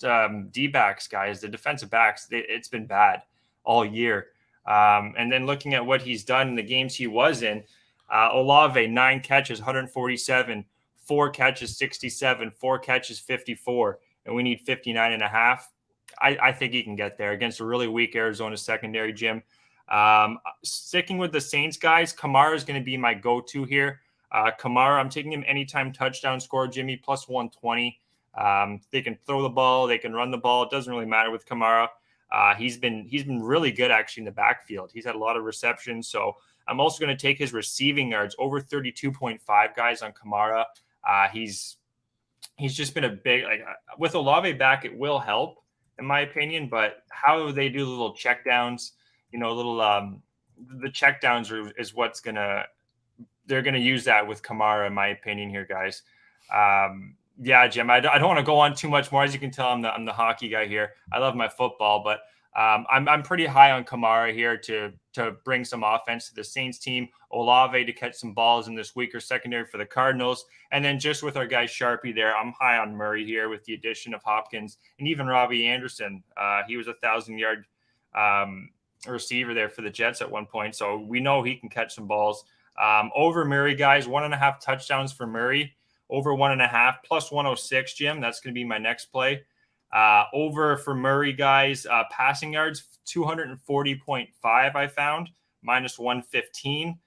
D-backs, guys, the defensive backs, it's been bad all year. And then looking at what he's done in the games he was in, Olave, 9 catches, 147, 4 catches, 67, 4 catches, 54, and we need 59.5. I think he can get there against a really weak Arizona secondary, Jim. Sticking with the Saints, guys, Kamara is going to be my go-to here. Kamara, I'm taking him anytime touchdown score, Jimmy, plus 120. They can throw the ball, they can run the ball. It doesn't really matter with Kamara. He's been really good actually in the backfield. He's had a lot of receptions. So I'm also going to take his receiving yards over 32.5 guys on Kamara. He's just been a big, with Olave back, it will help in my opinion, but how they do little check downs, the check downs is what's they're going to use that with Kamara in my opinion here, guys. Yeah, Jim, I don't want to go on too much more. As you can tell, I'm the hockey guy here. I love my football, but I'm pretty high on Kamara here to bring some offense to the Saints team. Olave to catch some balls in this weaker secondary for the Cardinals. And then just with our guy Sharpie there, I'm high on Murray here with the addition of Hopkins and even Robbie Anderson. He was a 1,000-yard receiver there for the Jets at one point. So we know he can catch some balls. Over Murray, guys, 1.5 touchdowns for Murray. Over 1.5 plus 106, Jim. That's going to be my next play. Over for Murray, guys, passing yards, 240.5 I found, minus 115.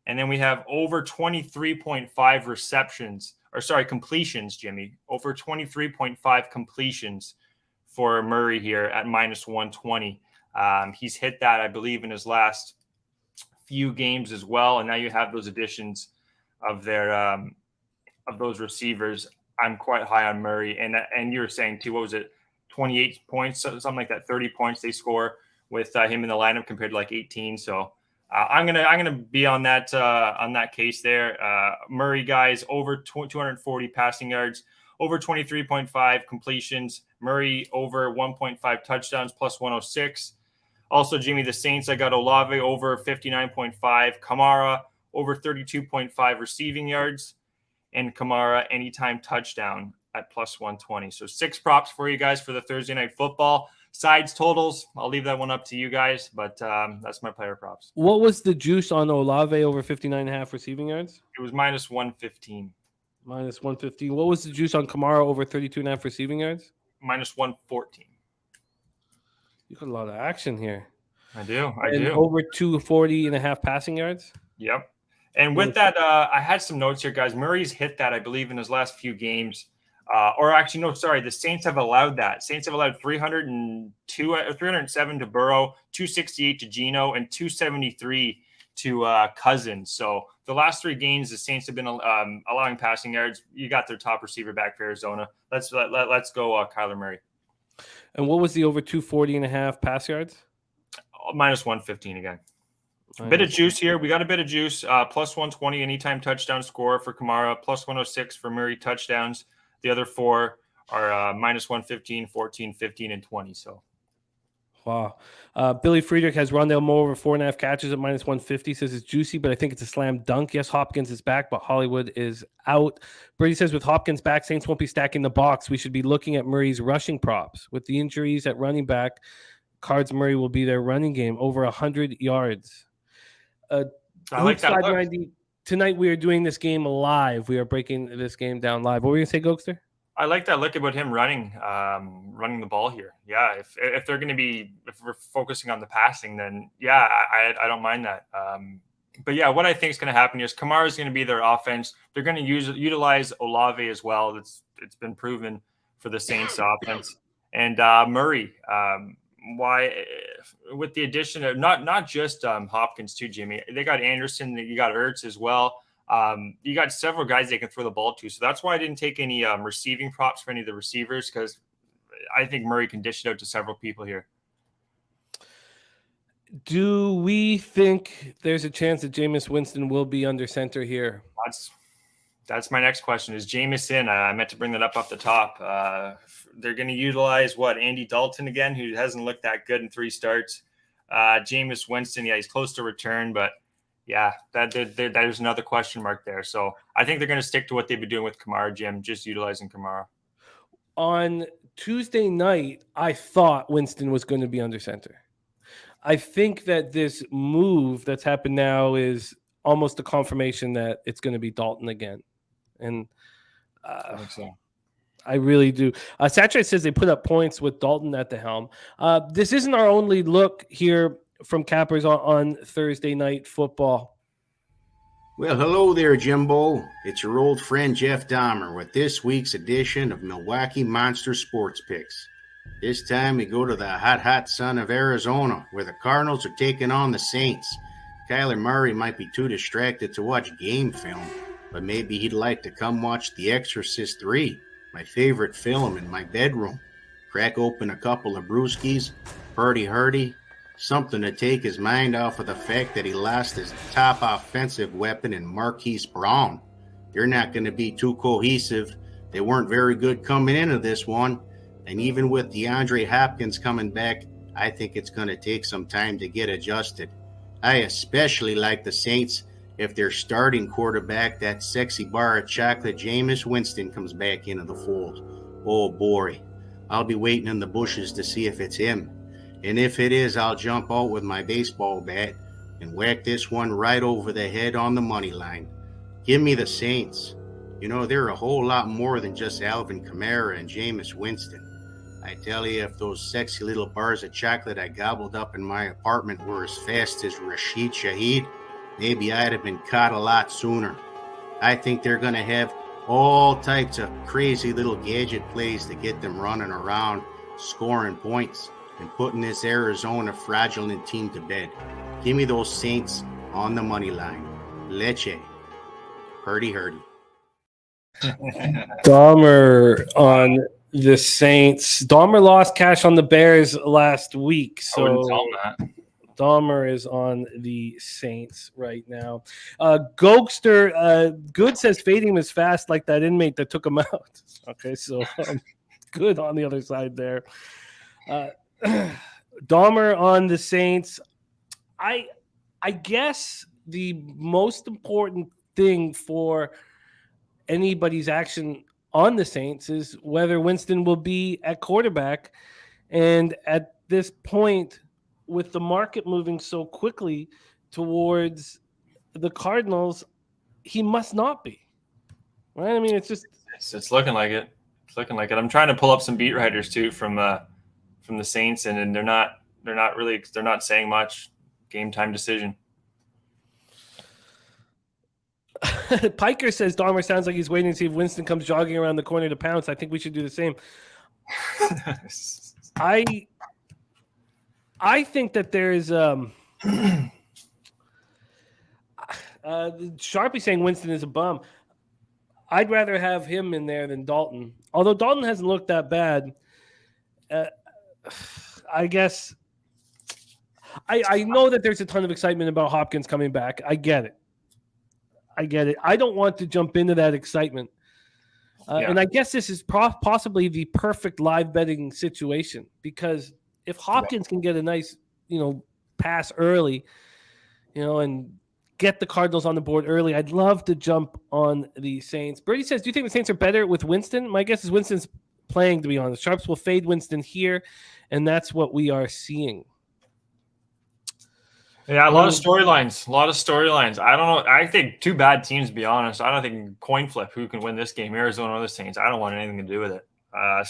And then we have over 23.5 completions, Jimmy. Over 23.5 completions for Murray here at minus 120. He's hit that, I believe, in his last few games as well. And now you have those additions of their of those receivers. I'm quite high on Murray. And you were saying too, what was it? 28 points, something like that, 30 points they score with him in the lineup compared to like 18. So I'm gonna be on that case there. Murray, guys, over 240 passing yards, over 23.5 completions. Murray over 1.5 touchdowns plus 106. Also, Jimmy, the Saints, I got Olave over 59.5, Kamara over 32.5 receiving yards, and Kamara anytime touchdown at plus 120. So 6 props for you guys for the Thursday night football. Sides totals, I'll leave that one up to you guys, but that's my player props. What was the juice on Olave over 59.5 receiving yards? It was minus 115. Minus 115. What was the juice on Kamara over 32.5 receiving yards? Minus 114. You got a lot of action here. I do. Over 240.5 passing yards? Yep. And with that, I had some notes here, guys. Murray's hit that, I believe, in his last few games. The Saints have allowed that. Saints have allowed 307 to Burrow, 268 to Geno, and 273 to Cousins. So the last 3 games, the Saints have been allowing passing yards. You got their top receiver back for Arizona. Let's go, Kyler Murray. And what was the over 240.5 pass yards? Minus 115 again. A bit of juice here. We got a bit of juice. Plus 120 anytime touchdown score for Kamara. Plus 106 for Murray touchdowns. The other 4 are minus 115, 14, 15, and 20. So, wow. Billy Friedrich has Rondale Moore over 4.5 catches at minus 150. Says it's juicy, but I think it's a slam dunk. Yes, Hopkins is back, but Hollywood is out. Brady says with Hopkins back, Saints won't be stacking the box. We should be looking at Murray's rushing props. With the injuries at running back, Cards Murray will be their running game over 100 yards. I like that. 590. Tonight we are doing this game live. We are breaking this game down live. What were you going to say, Gogster? I like that look about him running the ball here. Yeah, if they're going to be, if we're focusing on the passing, then yeah, I don't mind that. But yeah, what I think is going to happen here is Kamara is going to be their offense. They're going to utilize Olave as well. It's been proven for the Saints offense. And Murray, why with the addition of not just Hopkins too, Jimmy. They got Anderson, you got Ertz as well. You got several guys they can throw the ball to. So that's why I didn't take any receiving props for any of the receivers, because I think Murray can dish it out to several people here. Do we think there's a chance that Jameis Winston will be under center here? That's my next question. Is Jameis in? I meant to bring that up off the top. They're going to utilize Andy Dalton again, who hasn't looked that good in 3 starts. Jameis Winston, he's close to return, but there's another question mark there. So I think they're going to stick to what they've been doing with Kamara, Jim, just utilizing Kamara. On Tuesday night, I thought Winston was going to be under center. I think that this move that's happened now is almost a confirmation that it's going to be Dalton again. And I think so. I really do. Saturday says they put up points with Dalton at the helm. This isn't our only look here from Cappers on Thursday night football. Well, hello there, Jimbo. It's your old friend Jeff Dahmer with this week's edition of Milwaukee Monster Sports Picks. This time we go to the hot sun of Arizona, where the Cardinals are taking on the Saints. Kyler Murray might be too distracted to watch game film, but maybe he'd like to come watch The Exorcist 3, my favorite film, in my bedroom. Crack open a couple of brewskis, hurdy, something to take his mind off of the fact that he lost his top offensive weapon in Marquise Brown. They're not going to be too cohesive. They weren't very good coming into this one, and even with DeAndre Hopkins coming back, I think it's going to take some time to get adjusted. I especially like the Saints if their starting quarterback, that sexy bar of chocolate Jameis Winston, comes back into the fold. Oh boy, I'll be waiting in the bushes to see if it's him. And if it is, I'll jump out with my baseball bat and whack this one right over the head on the money line. Give me the Saints. You know, they're a whole lot more than just Alvin Kamara and Jameis Winston. I tell you, if those sexy little bars of chocolate I gobbled up in my apartment were as fast as Rashid Shaheed, maybe I'd have been caught a lot sooner. I think they're going to have all types of crazy little gadget plays to get them running around, scoring points, and putting this Arizona fraudulent team to bed. Give me those Saints on the money line. Leche. Hurdy. Dahmer on the Saints. Dahmer lost cash on the Bears last week, so I wouldn't tell him that. Dahmer is on the Saints right now. Gogster, Good says fading him as fast like that inmate that took him out. Okay, so good on the other side there. Dahmer on the Saints. I guess the most important thing for anybody's action on the Saints is whether Winston will be at quarterback. And at this point, with the market moving so quickly towards the Cardinals, he must not be. Right? I mean, it's looking like it. It's looking like it. I'm trying to pull up some beat writers too from the Saints, and they're not saying much. Game time decision. Piker says Dahmer sounds like he's waiting to see if Winston comes jogging around the corner to pounce. I think we should do the same. I think that there's Sharpie saying Winston is a bum. I'd rather have him in there than Dalton. Although Dalton hasn't looked that bad. I guess I know that there's a ton of excitement about Hopkins coming back. I get it. I don't want to jump into that excitement. And I guess this is possibly the perfect live betting situation, because if Hopkins can get a nice, pass early, and get the Cardinals on the board early, I'd love to jump on the Saints. Brady says, do you think the Saints are better with Winston? My guess is Winston's playing, to be honest. Sharps will fade Winston here, and that's what we are seeing. Yeah, a lot of storylines. I don't know. I think two bad teams, to be honest. I don't think coin flip who can win this game, Arizona or the Saints. I don't want anything to do with it. I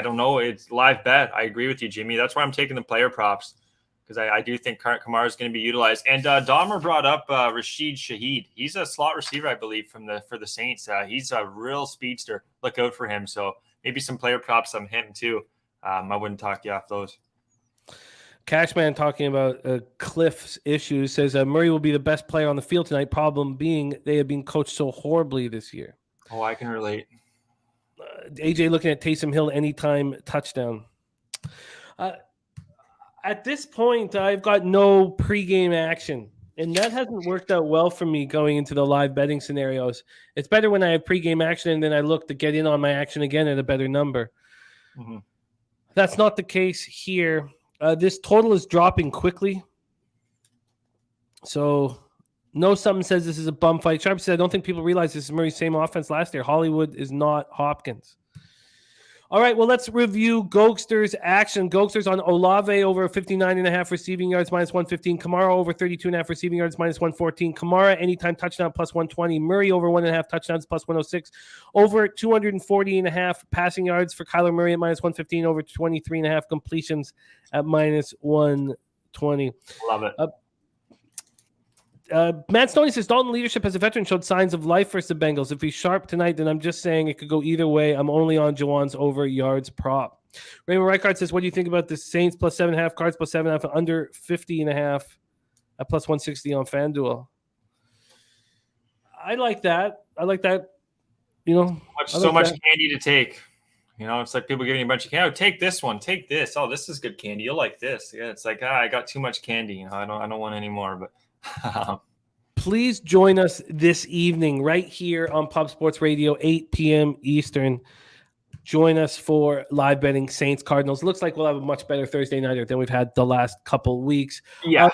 don't know. It's live bet. I agree with you, Jimmy. That's why I'm taking the player props, because I do think Kamara is going to be utilized. And Dahmer brought up Rashid Shaheed. He's a slot receiver, I believe, for the Saints. He's a real speedster. Look out for him. So maybe some player props on him too. I wouldn't talk you off those. Cashman talking about Cliff's issues says Murray will be the best player on the field tonight. Problem being they have been coached so horribly this year. Oh, I can relate. AJ looking at Taysom Hill anytime touchdown. At this point, I've got no pregame action And that hasn't worked out well for me going into the live betting scenarios. It's better when I have pregame action and then I look to get in on my action again at a better number. Mm-hmm. That's not the case here. This total is dropping quickly. So, no, something says this is a bum fight. Sharp said, I don't think people realize this is Murray's same offense last year. Hollywood is not Hopkins. All right, well, let's review Gogster's action. Gogster's on Olave over 59.5 receiving yards, minus 115. Kamara over 32.5 receiving yards, minus 114. Kamara, anytime touchdown, plus 120. Murray over 1.5 touchdowns, plus 106. Over 240.5 passing yards for Kyler Murray at minus 115. Over 23.5 completions at minus 120. Love it. Matt Stoney says Dalton leadership as a veteran showed signs of life versus the Bengals. If he's sharp tonight, then I'm just saying it could go either way. I'm only on Jawan's over yards prop. Raymond Reichard says, what do you think about the Saints plus 7.5, Cards plus 7.5, under 50.5 at plus 160 on FanDuel? I like that. You know, so much candy to take. You know, it's like people giving you a bunch of candy. Oh, take this one. Take this. Oh, this is good candy. You'll like this. Yeah, it's like I got too much candy. You know, I don't want any more. But please join us this evening right here on Pub Sports Radio, 8 p.m. Eastern. Join us for live betting Saints Cardinals. Looks like we'll have a much better Thursday nighter than we've had the last couple weeks. Yeah.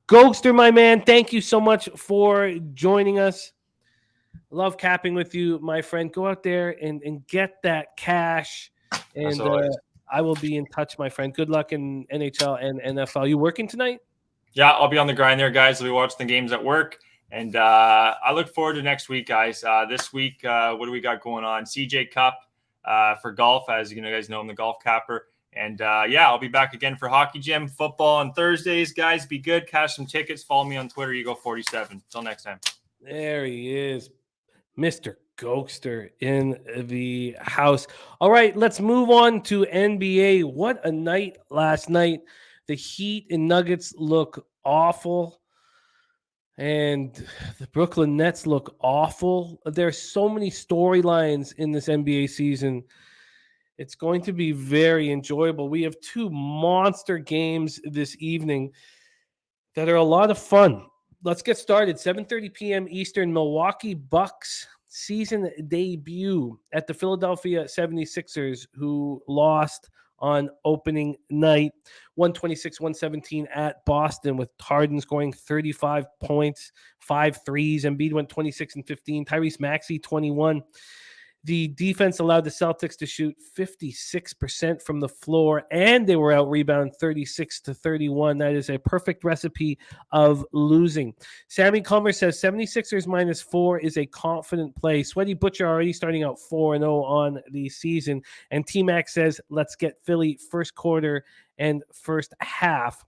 Gogster, my man, thank you so much for joining us. Love capping with you, my friend. Go out there and get that cash. And I will be in touch, my friend. Good luck in NHL and NFL. You working tonight? Yeah, I'll be on the grind there, guys. I'll be watching the games at work. And I look forward to next week, guys. This week, what do we got going on? CJ Cup for golf. As you guys know, I'm the golf capper. And, yeah, I'll be back again for Hockey Gym, football on Thursdays. Guys, be good. Cash some tickets. Follow me on Twitter, Ego47. Until next time. There he is, Mr. Gogster in the house. All right, let's move on to NBA. What a night last night. The Heat and Nuggets look awful, and the Brooklyn Nets look awful. There's so many storylines in this NBA season. It's going to be very enjoyable. We have two monster games this evening that are a lot of fun. Let's get started. 7:30 p.m. Eastern, Milwaukee Bucks season debut at the Philadelphia 76ers, who lost on opening night, 126-117 at Boston, with Harden scoring 35 points, 5 threes. Embiid went 26 and 15. Tyrese Maxey, 21. The defense allowed the Celtics to shoot 56% from the floor, and they were out rebounded 36-31. That is a perfect recipe of losing. Sammy Comer says 76ers -4 is a confident play. Sweaty Butcher already starting out 4-0 on the season. And T-Mac says, let's get Philly first quarter and first half.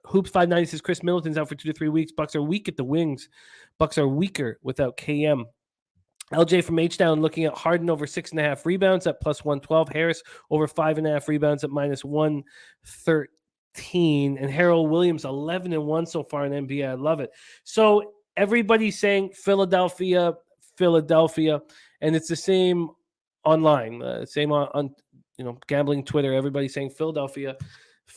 Hoops 590 says Chris Middleton's out for 2 to 3 weeks. Bucks are weak at the wings. Bucks are weaker without KM. LJ from H-Town looking at Harden over 6.5 rebounds at plus 112. Harris over 5.5 rebounds at minus 113. And Harold Williams 11-1 so far in NBA. I love it. So everybody's saying Philadelphia, and it's the same online, same on gambling Twitter. Everybody's saying Philadelphia.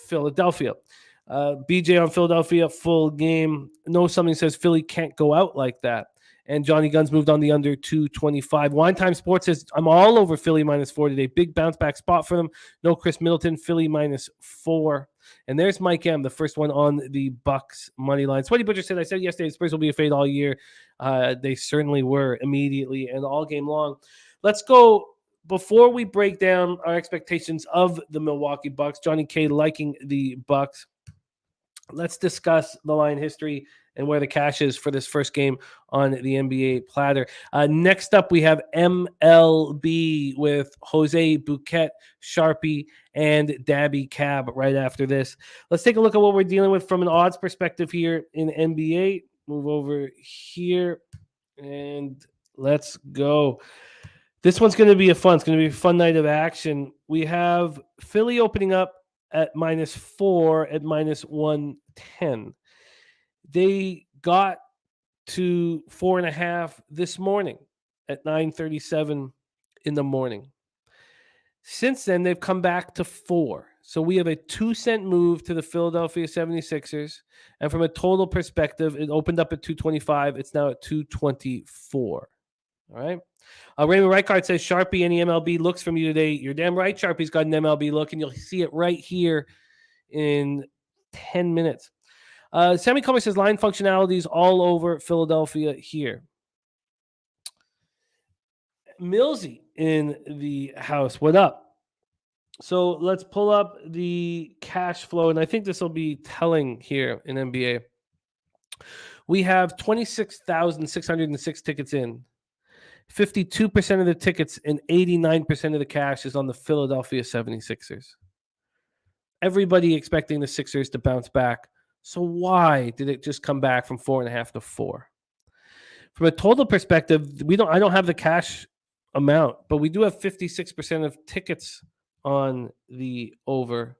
BJ on Philadelphia full game. No, something says Philly can't go out like that. And Johnny Guns moved on the under 225. Wine Time Sports says, I'm all over Philly -4 today. Big bounce back spot for them. No Chris Middleton, Philly -4. And there's Mike M, the first one on the Bucks money line. Sweaty Butcher said, I said yesterday, Spurs will be a fade all year. They certainly were immediately and all game long. Let's go. Before we break down our expectations of the Milwaukee Bucks, Johnny K liking the Bucks. Let's discuss the line history and where the cash is for this first game on the NBA platter. Next up, we have MLB with Jose Bouquet, Sharpie, and Daby Cab right after this. Let's take a look at what we're dealing with from an odds perspective here in NBA. Move over here, and let's go. This one's going to be it's going to be a fun night of action. We have Philly opening up at -4 at -110. They got to 4.5 this morning at 9:37 in the morning. Since then, they've come back to 4. So we have a 2-cent move to the Philadelphia 76ers. And from a total perspective, it opened up at 225. It's now at 224. All right. Raymond Reichard says, Sharpie, any MLB looks from you today? You're damn right. Sharpie's got an MLB look, and you'll see it right here in 10 minutes. Sammy Comer says, line functionalities all over Philadelphia here. Millsy in the house. What up? So let's pull up the cash flow, and I think this will be telling here in NBA. We have 26,606 tickets in. 52% of the tickets and 89% of the cash is on the Philadelphia 76ers. Everybody expecting the Sixers to bounce back. So why did it just come back from 4.5 to 4? From a total perspective, I don't have the cash amount, but we do have 56% of tickets on the over,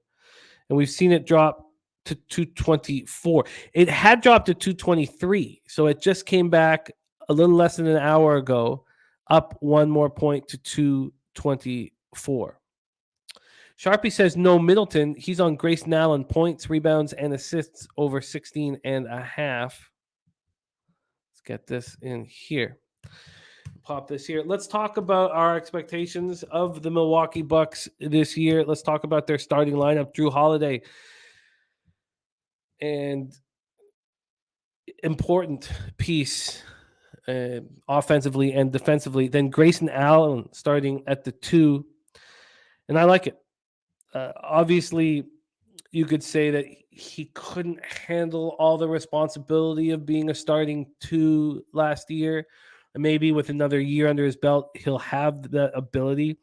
and we've seen it drop to 224. It had dropped to 223, so it just came back a little less than an hour ago, up one more point to 224. Sharpie says no Middleton. He's on Grayson Allen, points, rebounds, and assists over 16.5. Let's get this in here. Pop this here. Let's talk about our expectations of the Milwaukee Bucks this year. Let's talk about their starting lineup. Drew Holiday, and important piece offensively and defensively. Then Grayson Allen starting at the 2, and I like it. Obviously, you could say that he couldn't handle all the responsibility of being a starting 2 last year. Maybe with another year under his belt, he'll have the ability.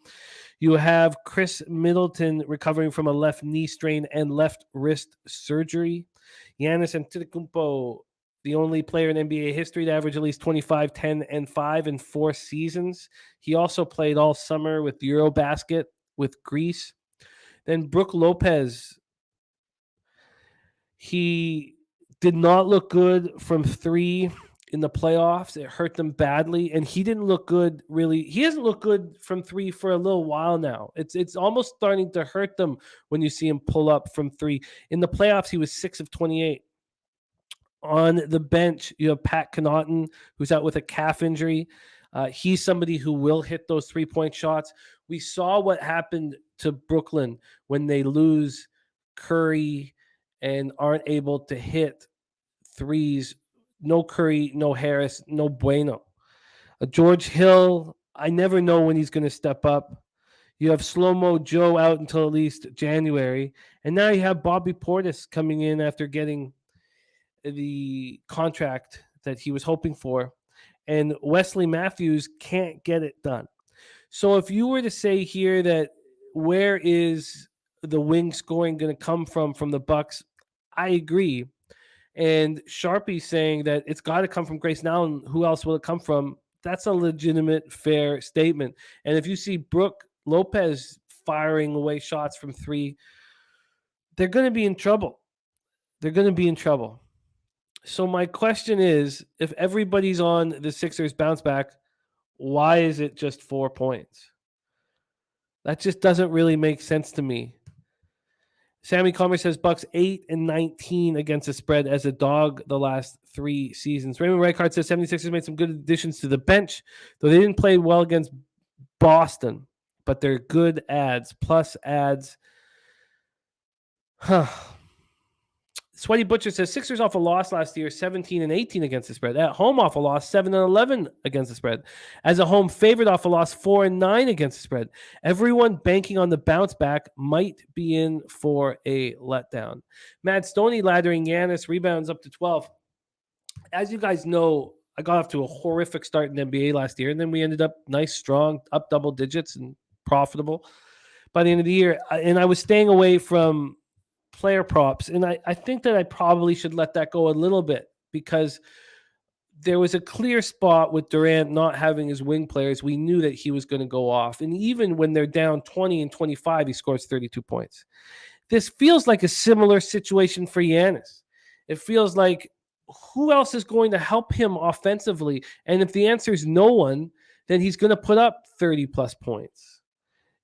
You have Chris Middleton recovering from a left knee strain and left wrist surgery. Giannis Antetokounmpo, the only player in NBA history to average at least 25, 10, and 5 in 4 seasons. He also played all summer with Eurobasket with Greece. Then Brook Lopez. He did not look good from 3 in the playoffs. It hurt them badly, and he didn't look good really. He hasn't looked good from 3 for a little while now. It's almost starting to hurt them when you see him pull up from 3. In the playoffs, he was 6 of 28. On the bench, you have Pat Connaughton, who's out with a calf injury. He's somebody who will hit those 3-point shots. We saw what happened to Brooklyn when they lose Curry and aren't able to hit threes. No Curry, no Harris, no bueno. George Hill, I never know when he's going to step up. You have Slow-Mo Joe out until at least January. And now you have Bobby Portis coming in after getting the contract that he was hoping for. And Wesley Matthews can't get it done. So if you were to say here that where is the wing scoring going to come from the Bucks, I agree. And Sharpie saying that it's got to come from Grayson Allen. Who else will it come from? That's a legitimate, fair statement. And if you see Brook Lopez firing away shots from 3, they're going to be in trouble. They're going to be in trouble. So my question is, if everybody's on the Sixers bounce back, why is it just 4 points? That just doesn't really make sense to me. Sammy Comer says Bucks 8-19 against the spread as a dog the last 3 seasons. Raymond Reichard says 76ers made some good additions to the bench, though they didn't play well against Boston, but they're good ads, plus ads. Sweaty Butcher says Sixers off a loss last year, 17-18 against the spread. At home off a loss, 7-11 against the spread. As a home favorite off a loss, 4-9 against the spread. Everyone banking on the bounce back might be in for a letdown. Matt Stoney laddering Giannis rebounds up to 12. As you guys know, I got off to a horrific start in the NBA last year, and then we ended up nice, strong, up double digits and profitable by the end of the year. And I was staying away from player props, and I think that I probably should let that go a little bit because there was a clear spot with Durant not having his wing players. We knew that he was going to go off, and even when they're down 20 and 25, he scores 32 points. This feels like a similar situation for Giannis. It feels like who else is going to help him offensively? And if the answer is no one, then he's going to put up 30 plus points.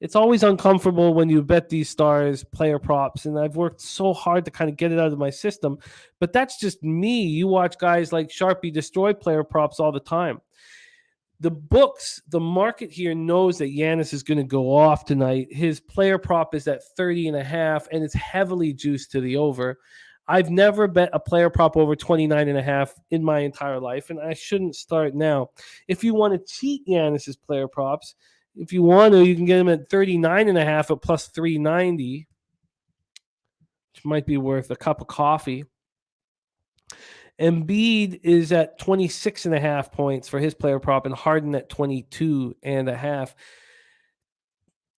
it's always uncomfortable when you bet these stars player props, and I've worked so hard to kind of get it out of my system, but that's just me. You watch guys like Sharpie destroy player props all the time. The books, the market here knows that Giannis is going to go off tonight. His player prop is at 30.5, and it's heavily juiced to the over. I've never bet a player prop over 29.5 in my entire life, and I shouldn't start now. If you want to cheat Giannis's player props, if you want to, you can get him at 39.5 at plus 390, which might be worth a cup of coffee. Embiid is at 26.5 points for his player prop, and Harden at 22.5.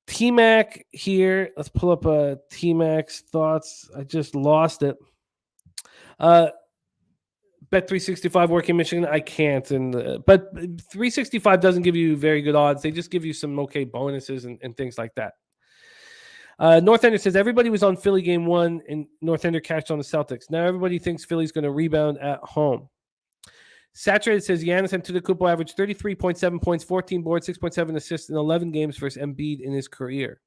T-Mac here. Let's pull up T-Mac's thoughts. I just lost it. Bet 365 working Michigan. I can't, but 365 doesn't give you very good odds. They just give you some okay bonuses and things like that. Northender says everybody was on Philly game 1, and Northender cashed on the Celtics. Now everybody thinks Philly's going to rebound at home. Saturated says Giannis Antetokounmpo averaged 33.7 points, 14 boards, 6.7 assists in 11 games versus Embiid in his career.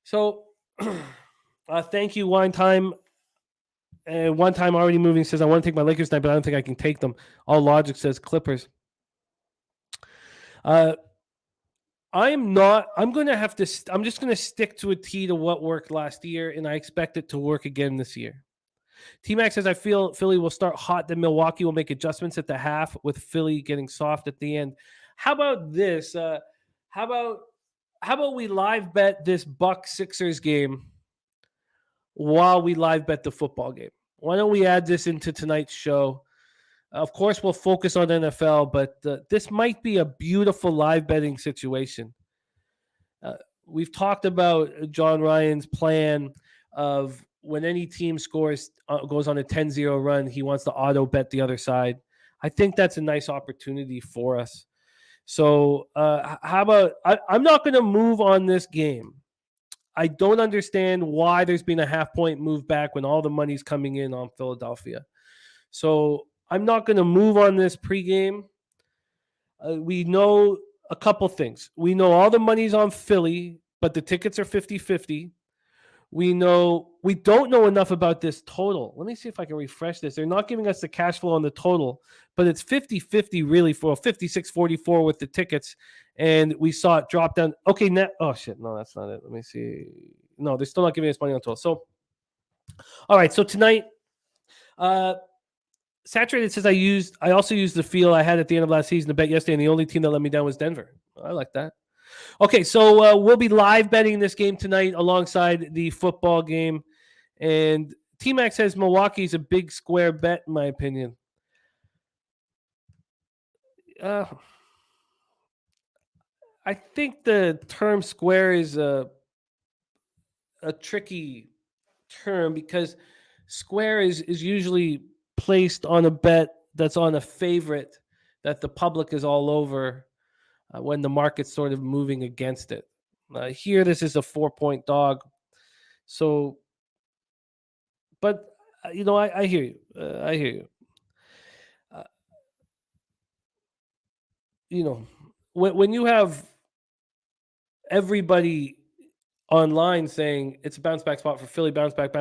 So, thank you, Wine Time. One Time Already Moving says, I want to take my Lakers tonight, but I don't think I can take them. All Logic says Clippers. I'm just going to stick to a T to what worked last year, and I expect it to work again this year. T-Mac says, I feel Philly will start hot, then Milwaukee will make adjustments at the half with Philly getting soft at the end. How about this? How about we live bet this Bucks-Sixers game while we live bet the football game? Why don't we add this into tonight's show? Of course, we'll focus on NFL, but this might be a beautiful live betting situation. We've talked about John Ryan's plan of when any team goes on a 10-0 run, he wants to auto bet the other side. I think that's a nice opportunity for us. So how about I'm not going to move on this game. I don't understand why there's been a half-point move back when all the money's coming in on Philadelphia. So I'm not going to move on this pregame. We know a couple things. We know all the money's on Philly, but the tickets are 50-50. We don't know enough about this total. Let me see if I can refresh this. They're not giving us the cash flow on the total, but it's 50-50 really for 56-44 with the tickets. And we saw it drop down. Okay, oh shit, no, that's not it. Let me see. No, they're still not giving us money on total. So, all right. So tonight, Saturated says I also used the feel I had at the end of last season to bet yesterday, and the only team that let me down was Denver. I like that. Okay, so we'll be live betting this game tonight alongside the football game. And T-Mac says Milwaukee's a big square bet, in my opinion. I think the term square is a tricky term because square is usually placed on a bet that's on a favorite that the public is all over. When the market's sort of moving against it. Here, this is a 4-point dog. So, but, I hear you. I hear you. When you have everybody online saying it's a bounce back spot for Philly, bounce back,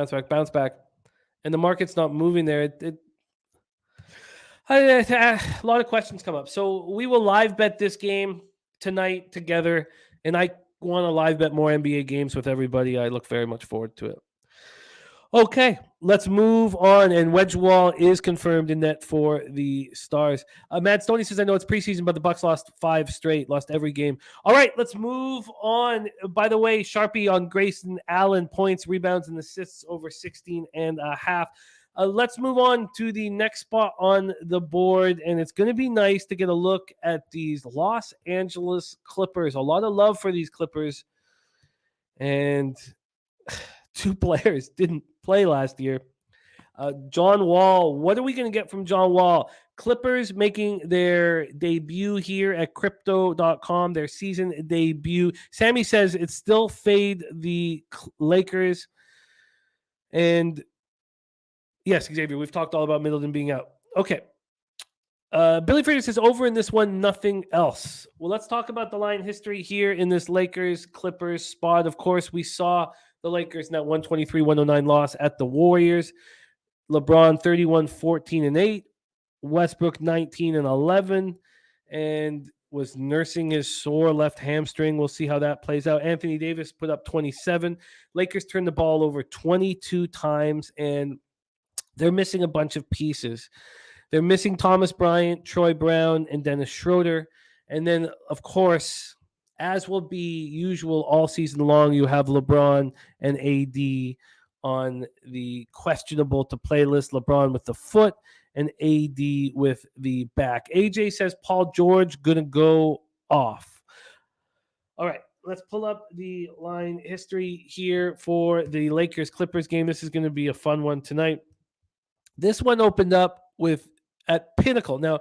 and the market's not moving there, a lot of questions come up. So we will live bet this game tonight together, and I want to live bet more NBA games with everybody. I look very much forward to it. Okay, let's move on. And Wedgewall is confirmed in net for the Stars. Matt Stoney says, I know it's preseason, but the Bucks lost 5 straight, lost every game. All right, let's move on. By the way, Sharpie on Grayson Allen, points, rebounds, and assists over 16.5. Let's move on to the next spot on the board, and it's going to be nice to get a look at these Los Angeles Clippers. A lot of love for these Clippers, and 2 players didn't play last year. John Wall, what are we going to get from John Wall? Clippers making their debut here at Crypto.com, their season debut. Sammy says it's still fade the Lakers, and yes, Xavier, we've talked all about Middleton being out. Okay. Billy Frieder says, over in this one, nothing else. Well, let's talk about the line history here in this Lakers-Clippers spot. Of course, we saw the Lakers in that 123-109 loss at the Warriors. LeBron 31, 14, and 8. Westbrook 19 and 11, and was nursing his sore left hamstring. We'll see how that plays out. Anthony Davis put up 27. Lakers turned the ball over 22 times, and they're missing a bunch of pieces. They're missing Thomas Bryant, Troy Brown, and Dennis Schroeder. And then, of course, as will be usual all season long, you have LeBron and AD on the questionable to play list. LeBron with the foot and AD with the back. AJ says Paul George going to go off. All right, let's pull up the line history here for the Lakers-Clippers game. This is going to be a fun one tonight. This one opened up with at Pinnacle. Now,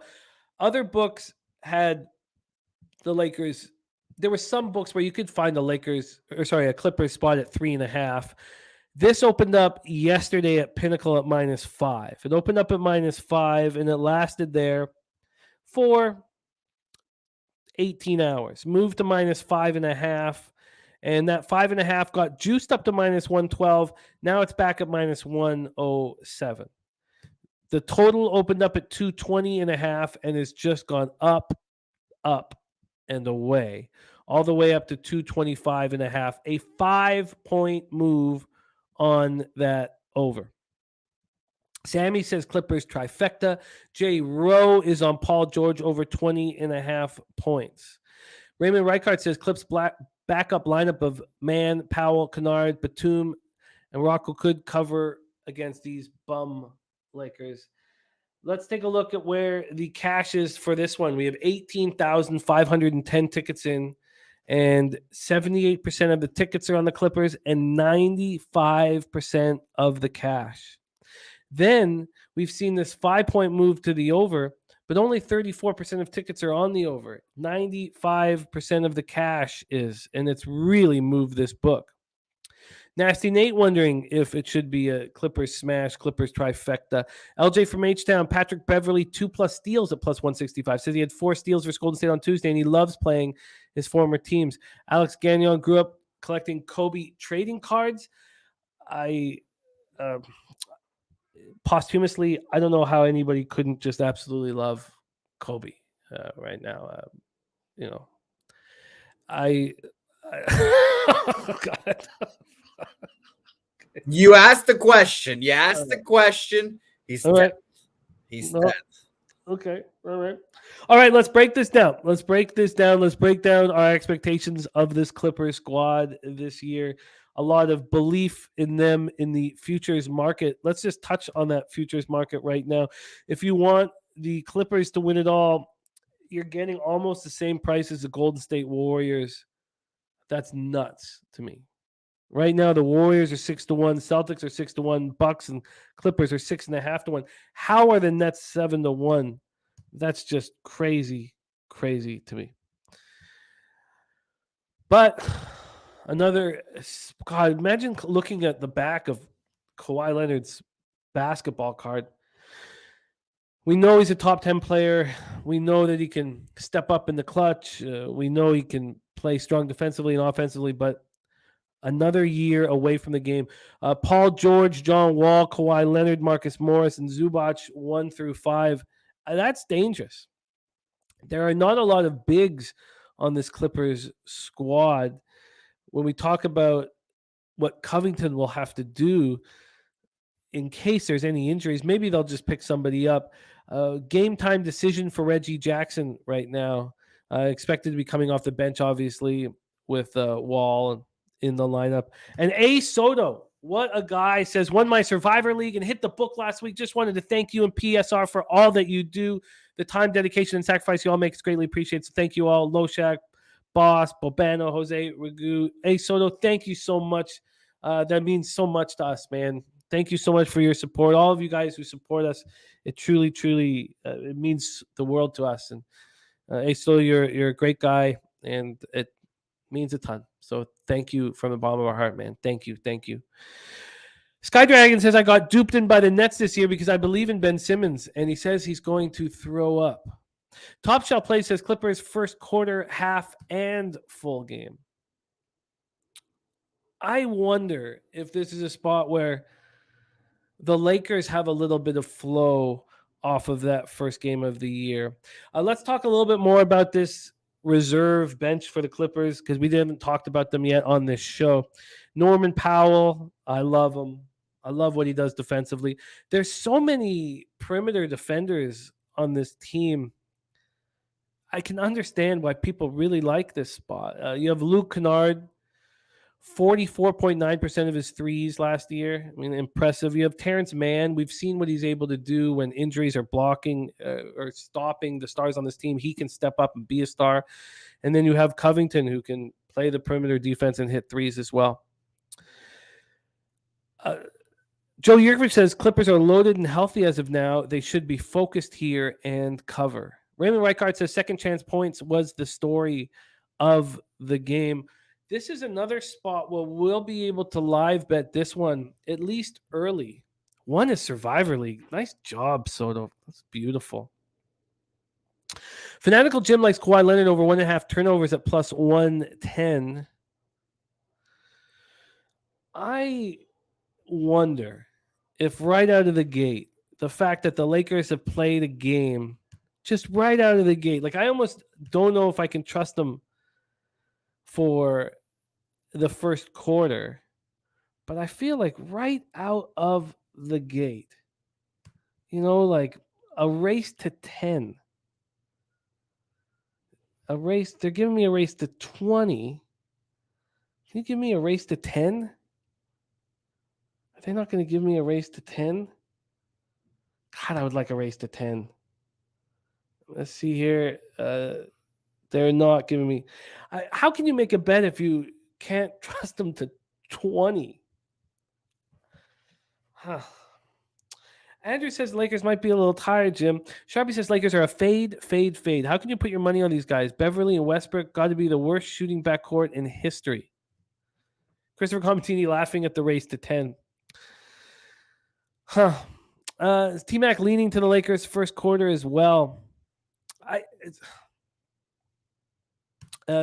other books had the Lakers. There were some books where you could find a Clippers spot at 3.5. This opened up yesterday at Pinnacle at -5. It opened up at -5, and it lasted there for 18 hours. Moved to -5.5, and that 5.5 got juiced up to -112. Now it's back at -107. The total opened up at 220.5 and has just gone up, and away, all the way up to 225.5. A 5-point move on that over. Sammy says Clippers trifecta. Jay Rowe is on Paul George over 20.5 points. Raymond Reichart says Clips backup lineup of Mann, Powell, Kennard, Batum, and Rocco could cover against these bum Lakers. Let's take a look at where the cash is for this one. We have 18,510 tickets in, and 78% of the tickets are on the Clippers and 95% of the cash. Then we've seen this 5-point move to the over, but only 34% of tickets are on the over. 95% of the cash is, and it's really moved this book. Nasty Nate wondering if it should be a Clippers smash, Clippers trifecta. LJ from H-Town, Patrick Beverly, 2+ steals at +165. Says he had 4 steals for Golden State on Tuesday, and he loves playing his former teams. Alex Gagnon grew up collecting Kobe trading cards. Posthumously, I don't know how anybody couldn't just absolutely love Kobe right now. Oh God. You asked the question. He's all right. He's No. dead. Okay. All right. Let's break this down. Let's break down our expectations of this Clippers squad this year. A lot of belief in them in the futures market. Let's just touch on that futures market right now. If you want the Clippers to win it all, you're getting almost the same price as the Golden State Warriors. That's nuts to me. Right now, the Warriors are 6-1, Celtics are 6-1, Bucks and Clippers are 6.5-1. How are the Nets 7-1? That's just crazy to me. But imagine looking at the back of Kawhi Leonard's basketball card. We know he's a top 10 player. We know that he can step up in the clutch. We know he can play strong defensively and offensively, but another year away from the game. Paul George, John Wall, Kawhi Leonard, Marcus Morris, and Zubac 1 through 5. That's dangerous. There are not a lot of bigs on this Clippers squad. When we talk about what Covington will have to do in case there's any injuries, maybe they'll just pick somebody up. Game time decision for Reggie Jackson right now. Expected to be coming off the bench, obviously, with Wall in the lineup. And A. Soto, what a guy, says, won my Survivor League and hit the book last week. Just wanted to thank you and PSR for all that you do. The time, dedication, and sacrifice you all make is greatly appreciated. So thank you all. Loshak, Boss, Bobano, Jose, Ragu. A. Soto, thank you so much. That means so much to us, man. Thank you so much for your support. All of you guys who support us, it truly, it means the world to us. And A. Soto, you're a great guy, and it means a ton. So thank you from the bottom of our heart, man. Thank you. Sky Dragon says, I got duped in by the Nets this year because I believe in Ben Simmons, and he says he's going to throw up. Top Shelf Play says Clippers first quarter, half, and full game. I wonder if this is a spot where the Lakers have a little bit of flow off of that first game of the year. Let's talk a little bit more about this reserve bench for the Clippers because we haven't talked about them yet on this show. Norman Powell, I love him. I love what he does defensively. There's so many perimeter defenders on this team. I can understand why people really like this spot. You have Luke Kennard, 44.9% of his threes last year. I mean, impressive. You have Terrence Mann. We've seen what he's able to do when injuries are blocking or stopping the stars on this team. He can step up and be a star. And then you have Covington, who can play the perimeter defense and hit threes as well. Joe Yurkovich says Clippers are loaded and healthy as of now. They should be focused here and cover. Raymond Reichart says second chance points was the story of the game. This is another spot where we'll be able to live bet this one at least early. One is Survivor League. Nice job, Soto. That's beautiful. Fanatical Jim likes Kawhi Leonard over 1.5 turnovers at plus 110. I wonder if right out of the gate, the fact that the Lakers have played a game just right out of the gate, like I almost don't know if I can trust them for the first quarter, but I feel like right out of the gate, like a race to 10, they're giving me a race to 20. Can you give me a race to 10? Are they not going to give me a race to 10? God, I would like a race to 10. Let's see here. They're not giving me. How can you make a bet if you can't trust them to 20? Andrew says Lakers might be a little tired, Jim. Sharpie says Lakers are a fade. How can you put your money on these guys? Beverly and Westbrook got to be the worst shooting backcourt in history. Christopher Comatini laughing at the race to 10. T-Mac leaning to the Lakers first quarter as well.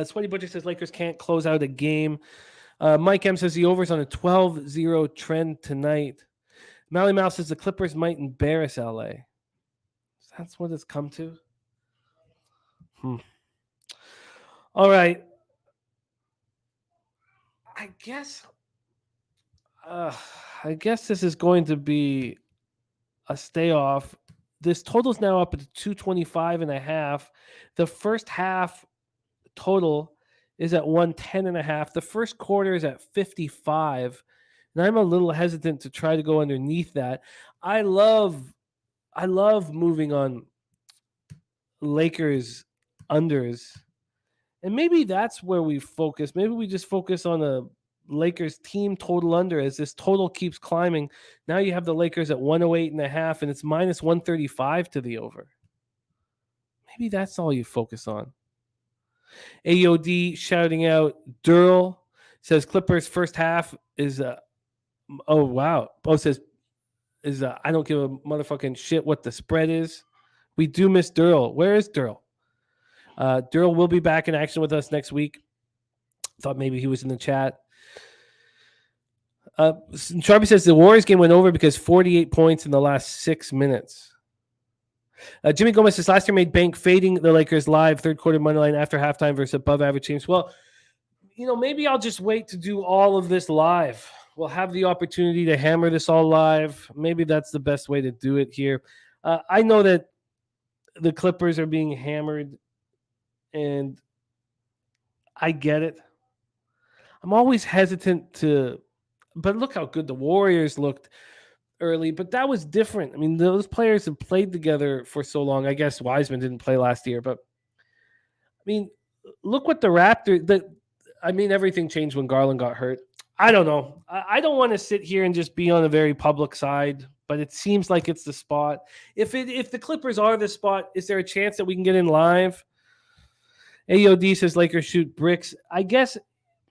Sweaty Butcher says Lakers can't close out a game. Mike M says the over's on a 12-0 trend tonight. Mally Mouse says the Clippers might embarrass LA. That's what it's come to. All right. I guess this is going to be a stay off. This total's now up at 225.5. The first half total is at 110.5. The first quarter is at 55. And I'm a little hesitant to try to go underneath that. I love moving on Lakers unders. And maybe that's where we focus. Maybe we just focus on a Lakers team total under as this total keeps climbing. Now you have the Lakers at 108.5 and it's minus 135 to the over. Maybe that's all you focus on. AOD shouting out, Durl says Clippers first half is oh wow. Says I don't give a motherfucking shit what the spread is. We do miss Durl. Where is Durl? Durl will be back in action with us next week. Thought maybe he was in the chat. Sharpie says the Warriors game went over because 48 points in the last 6 minutes. Jimmy Gomez says last year made bank fading the Lakers live third quarter money line after halftime versus above average teams. Well, maybe I'll just wait to do all of this live. We'll have the opportunity to hammer this all live. Maybe that's the best way to do it here. I know that the Clippers are being hammered, and I get it. I'm always hesitant to, but look how good the Warriors looked early, but that was different. I mean, those players have played together for so long. I guess Wiseman didn't play last year, but I mean, look what the Raptors, everything changed when Garland got hurt. I don't know. I don't want to sit here and just be on a very public side, but it seems like it's the spot. If the Clippers are the spot, is there a chance that we can get in live? AOD says Lakers shoot bricks. I guess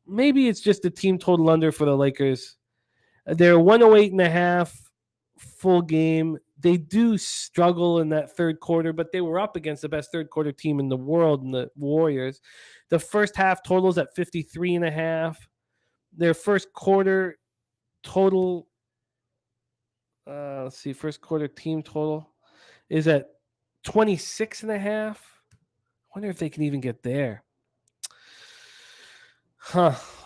maybe it's just the team total under for the Lakers. They're 108.5 full game. They do struggle in that third quarter, but they were up against the best third quarter team in the world, in the Warriors. The first half totals at 53.5. Their first quarter total, let's see, first quarter team total is at 26.5. I wonder if they can even get there.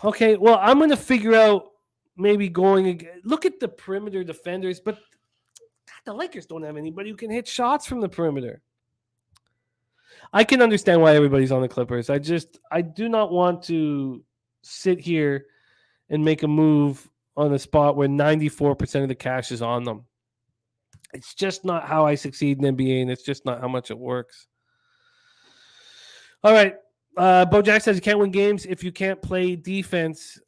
Okay, well, I'm going to figure out maybe going again. Look at the perimeter defenders, but the Lakers don't have anybody who can hit shots from the perimeter. I can understand why everybody's on the Clippers. I do not want to sit here and make a move on a spot where 94% of the cash is on them. It's just not how I succeed in NBA, and it's just not how much it works. All right. Bo Jack says you can't win games if you can't play defense.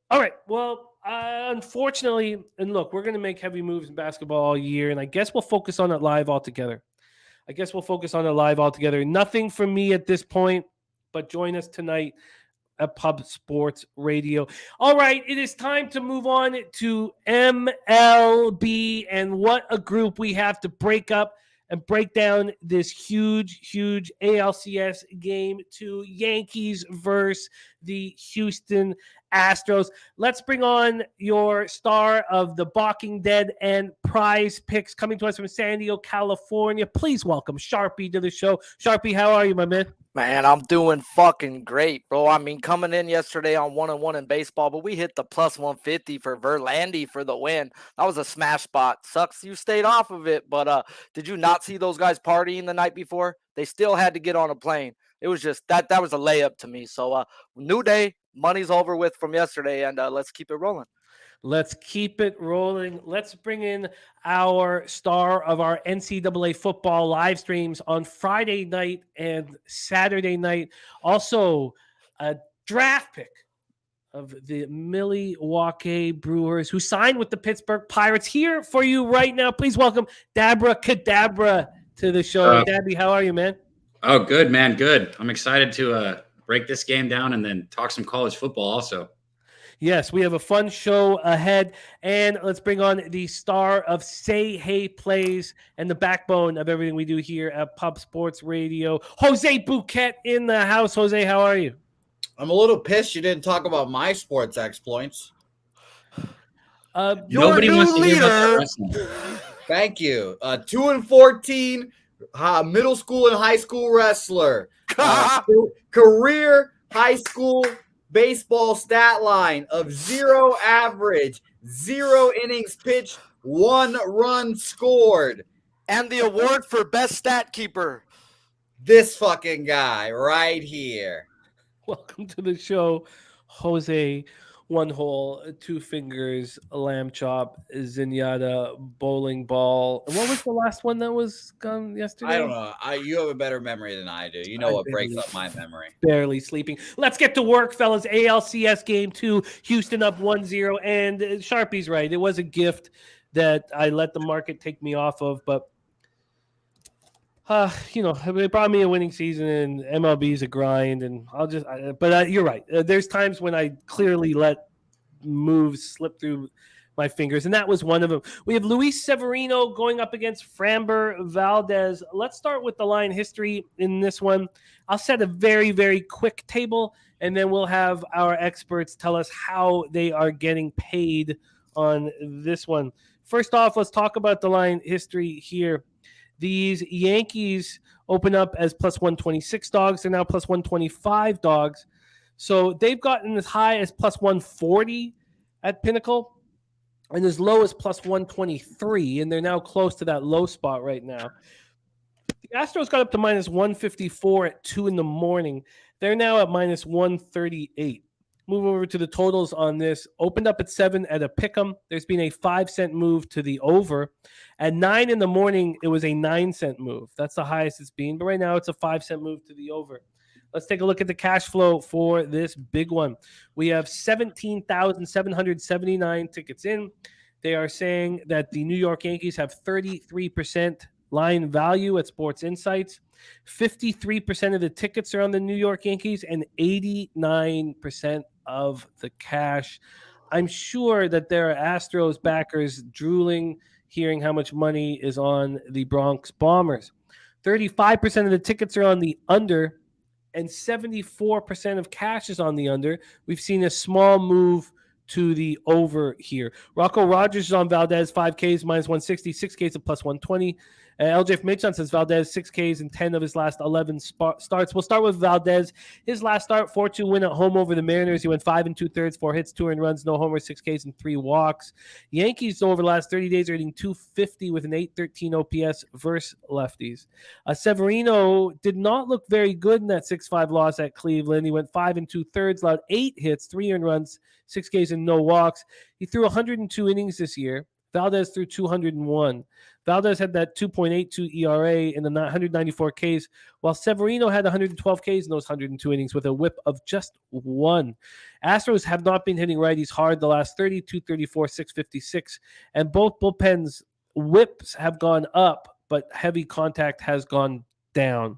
All right. Well, unfortunately, and look, we're going to make heavy moves in basketball all year, and I guess we'll focus on it live altogether. Nothing from me at this point, but join us tonight at Pub Sports Radio. All right, it is time to move on to MLB, and what a group we have to break up and break down this huge ALCS game 2, Yankees versus the Houston Astros. Let's bring on your star of the Walking Dead and Prize Picks, coming to us from San Diego, California. Please welcome Sharpie to the show. Sharpie, how are you, my man? Man, I'm doing fucking great, bro. I mean, coming in yesterday on 1-1 in baseball, but we hit the plus 150 for Verlander for the win. That was a smash spot. Sucks you stayed off of it, but did you not see those guys partying the night before? They still had to get on a plane. It was just that was a layup to me. So new day, money's over with from yesterday, and let's keep it rolling. Let's keep it rolling. Let's bring in our star of our NCAA football live streams on Friday night and Saturday night. Also, a draft pick of the Milwaukee Brewers, who signed with the Pittsburgh Pirates, here for you right now. Please welcome Dabra Cadabra to the show. Dabby, how are you, man? Oh, good, man. Good. I'm excited to break this game down and then talk some college football also. Yes, we have a fun show ahead, and let's bring on the star of Say Hey Plays and the backbone of everything we do here at Pub Sports Radio, Jose Bouquet in the house. Jose, how are you? I'm a little pissed you didn't talk about my sports exploits. Nobody wants to hear about that wrestling. Thank you. 2-14, middle school and high school wrestler. Career high school baseball stat line of 0 average, 0 innings pitched, 1 run scored. And the award for best stat keeper. This fucking guy right here. Welcome to the show, Jose. 1 hole, 2 fingers, lamb chop, zenyatta, bowling ball. And what was the last one that was gone yesterday? I don't know. You have a better memory than I do. You know what breaks up my memory. Barely sleeping. Let's get to work, fellas. ALCS game 2, Houston up 1-0. And Sharpie's right. It was a gift that I let the market take me off of. But, they brought me a winning season, and MLB is a grind. And you're right. There's times when I clearly let moves slip through my fingers, and that was one of them. We have Luis Severino going up against Framber Valdez. Let's start with the line history in this one. I'll set a very, very quick table, and then we'll have our experts tell us how they are getting paid on this one. First off, let's talk about the line history here. These Yankees open up as plus 126 dogs. They're now plus 125 dogs. So they've gotten as high as plus 140 at Pinnacle and as low as plus 123. And they're now close to that low spot right now. The Astros got up to minus 154 at 2 in the morning. They're now at minus 138. Move over to the totals on this. Opened up at 7 at a pick'em. There's been a 5-cent move to the over. At 9 in the morning, it was a 9-cent move. That's the highest it's been. But right now, it's a 5-cent move to the over. Let's take a look at the cash flow for this big one. We have 17,779 tickets in. They are saying that the New York Yankees have 33% line value at Sports Insights. 53% of the tickets are on the New York Yankees and 89% of the cash. I'm sure that there are Astros backers drooling, hearing how much money is on the Bronx Bombers. 35% of the tickets are on the under, and 74% of cash is on the under. We've seen a small move to the over here. Rocco Rogers is on Valdez, 5Ks, minus 160, 6Ks at plus 120. LJ from Mitchon says Valdez, 6Ks in 10 of his last 11 starts. We'll start with Valdez. His last start, 4-2 win at home over the Mariners. He went 5 2/3, 4 hits, 2 earned runs, no homers, 6Ks, and 3 walks. Yankees over the last 30 days are hitting .250 with an .813 OPS versus lefties. Severino did not look very good in that 6-5 loss at Cleveland. He went 5 2/3, allowed 8 hits, 3 earned runs, 6 Ks, and no walks. He threw 102 innings this year. Valdez threw 201. Valdez had that 2.82 ERA in the 194 Ks, while Severino had 112 Ks in those 102 innings with a whip of just 1. Astros have not been hitting righties hard the last 30, 234, 656, and both bullpens' whips have gone up, but heavy contact has gone down.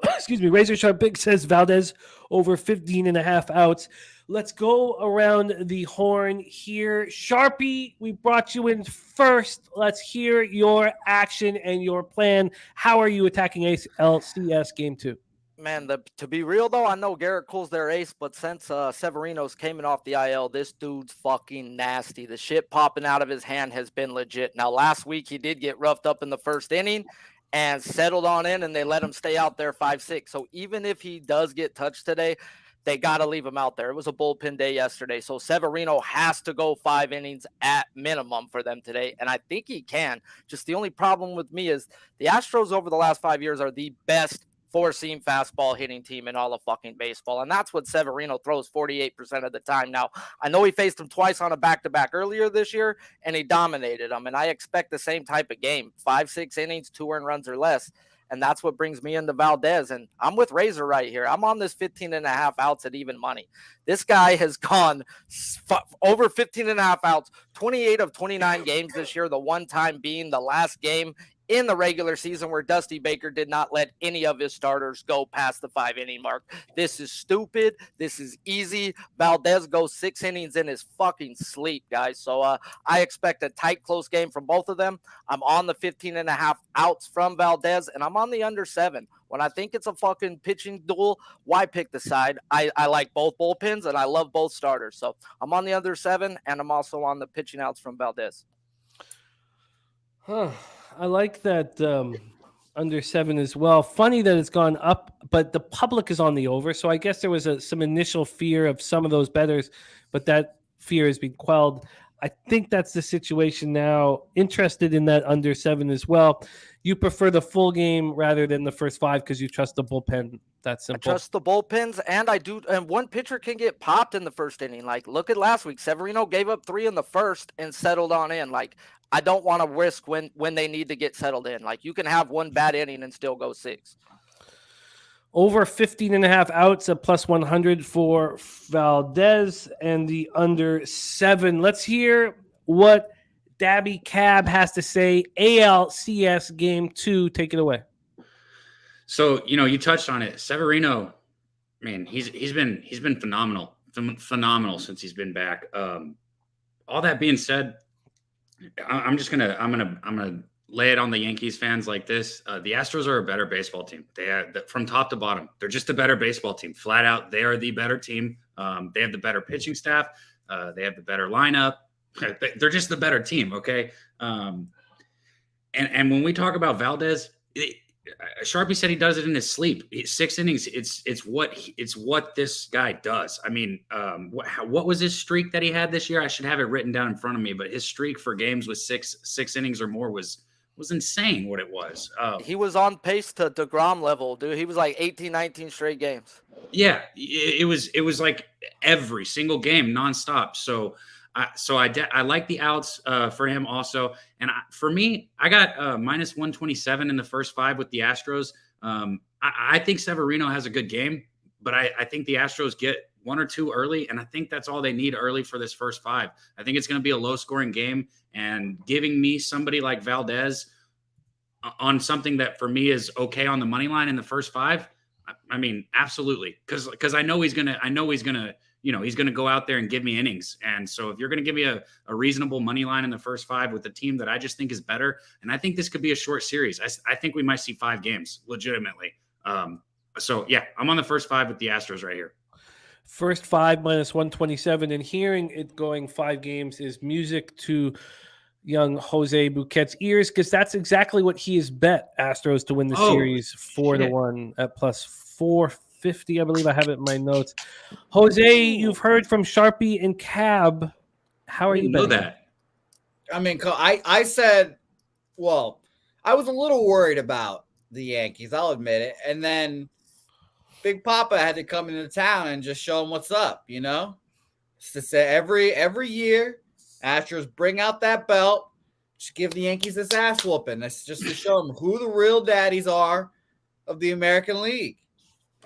Excuse me. Razor Sharp Big says Valdez over 15.5 outs. Let's go around the horn here. Sharpie, we brought you in first. Let's hear your action and your plan. How are you attacking ALCS Game 2? Man, to be real, though, I know Garrett Cole's their ace, but since Severino's came in off the IL, this dude's fucking nasty. The shit popping out of his hand has been legit. Now, last week, he did get roughed up in the first inning and settled on in, and they let him stay out there 5-6. So even if he does get touched today, they got to leave him out there. It was a bullpen day yesterday, so Severino has to go 5 innings at minimum for them today, and I think he can. Just the only problem with me is the Astros over the last 5 years are the best four-seam fastball hitting team in all of fucking baseball, and that's what Severino throws 48% of the time. Now, I know he faced him twice on a back-to-back earlier this year, and he dominated them, and I expect the same type of game, 5-6 innings, 2 earned runs or less. And that's what brings me into Valdez. And I'm with Razor right here. I'm on this 15.5 outs at even money. This guy has gone over 15.5 outs, 28 of 29 games this year, the one time being the last game in the regular season where Dusty Baker did not let any of his starters go past the 5-inning mark. This is stupid. This is easy. Valdez goes 6 innings in his fucking sleep, guys. So I expect a tight, close game from both of them. I'm on the 15.5 outs from Valdez, and I'm on the under 7. When I think it's a fucking pitching duel, why pick the side? I like both bullpens, and I love both starters. So I'm on the under 7, and I'm also on the pitching outs from Valdez. I like that under 7 as well. Funny that it's gone up, but the public is on the over. So I guess there was some initial fear of some of those bettors, but that fear has been quelled. I think that's the situation now. Interested in that under 7 as well. You prefer the full game rather than the first 5 because you trust the bullpen. That's simple. I trust the bullpens, and I do. And one pitcher can get popped in the first inning. Like, look at last week. Severino gave up 3 in the first and settled on in. Like, I don't want to risk when they need to get settled in. Like, you can have one bad inning and still go 6. Over 15.5 outs at plus 100 for Valdez and the under 7. Let's hear what Daby Cab has to say. ALCS Game 2. Take it away. So, you touched on it. Severino, man, he's been phenomenal since he's been back. All that being said, I'm gonna lay it on the Yankees fans like this. The Astros are a better baseball team. They are from top to bottom. They're just a better baseball team. Flat out, they are the better team. They have the better pitching staff. They have the better lineup. They're just the better team. Okay. And when we talk about Valdez, Sharpie said he does it in his sleep. 6 innings. It's what this guy does. I mean, what was his streak that he had this year? I should have it written down in front of me, but his streak for games with six innings or more was insane. What it was. He was on pace to DeGrom level, dude. He was like 18, 19 straight games. Yeah, it was like every single game nonstop. So I like the outs for him also. And for me, I got minus 127 in the first 5 with the Astros. I think Severino has a good game, but I think the Astros get 1 or 2 early, and I think that's all they need early for this first 5. I think it's going to be a low-scoring game, and giving me somebody like Valdez on something that for me is okay on the money line in the first 5, I mean, absolutely, because I know he's gonna he's going to go out there and give me innings. And so if you're going to give me a reasonable money line in the first 5 with a team that I just think is better, and I think this could be a short series. I think we might see 5 games legitimately. So yeah, I'm on the first 5 with the Astros right here. First 5 minus 127, and hearing it going 5 games is music to young Jose Bouquet's ears, because that's exactly what he has bet Astros to win the series 4-1 at plus 450. I believe I have it in my notes. Jose, you've heard from Sharpie and Cab. How are you betting? Know that. I mean, I said, well, I was a little worried about the Yankees, I'll admit it, and then Big Papa had to come into town and just show him what's up, Just to say every year, Astros bring out that belt, just give the Yankees this ass whooping. That's just to show them who the real daddies are of the American League.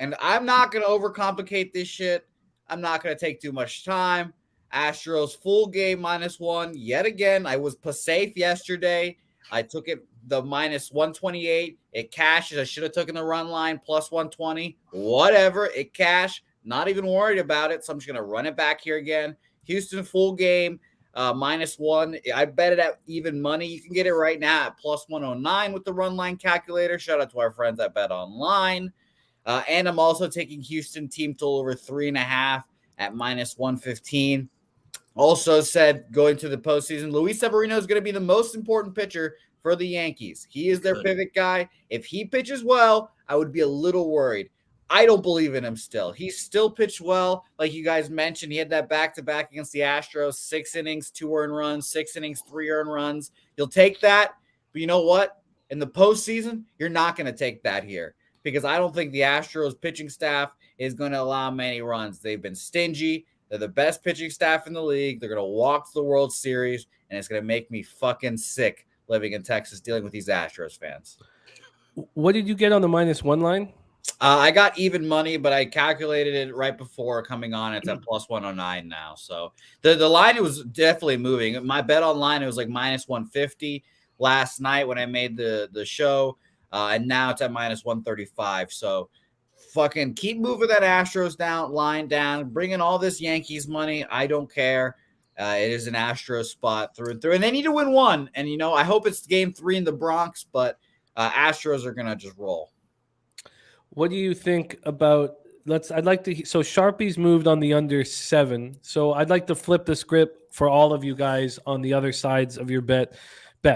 And I'm not going to overcomplicate this shit. I'm not going to take too much time. Astros full game -1 yet again. I was safe yesterday. I took it the minus 128. It cashes. I should have taken the run line plus 120. Whatever. It cashed. Not even worried about it. So I'm just going to run it back here again. Houston full game -1. I bet it at even money. You can get it right now at plus 109 with the run line calculator. Shout out to our friends at Bet Online. And I'm also taking Houston team total over 3.5 at minus 115. Also said going to the postseason, Luis Severino is going to be the most important pitcher for the Yankees. He is their pivot guy. If he pitches well, I would be a little worried. I don't believe in him still. He still pitched well. Like you guys mentioned, he had that back-to-back against the Astros, 6 innings, 2 earned runs, 6 innings, 3 earned runs. You'll take that. But you know what? In the postseason, you're not going to take that here because I don't think the Astros pitching staff is going to allow many runs. They've been stingy. They're the best pitching staff in the league. They're going to walk to the World Series, and it's going to make me fucking sick living in Texas dealing with these Astros fans. What did you get on the -1 line? I got even money, but I calculated it right before coming on. It's at plus 109 now. So the line was definitely moving. My bet online, it was like minus 150 last night when I made the show, and now it's at minus 135. So fucking keep moving that Astros line down, bringing all this Yankees money. I don't care. It is an Astros spot through and through, and they need to win one. And I hope it's game 3 in the Bronx, but Astros are gonna just roll. What do you think about? I'd like to. So Sharpie's moved on the under 7. So I'd like to flip the script for all of you guys on the other sides of your bet.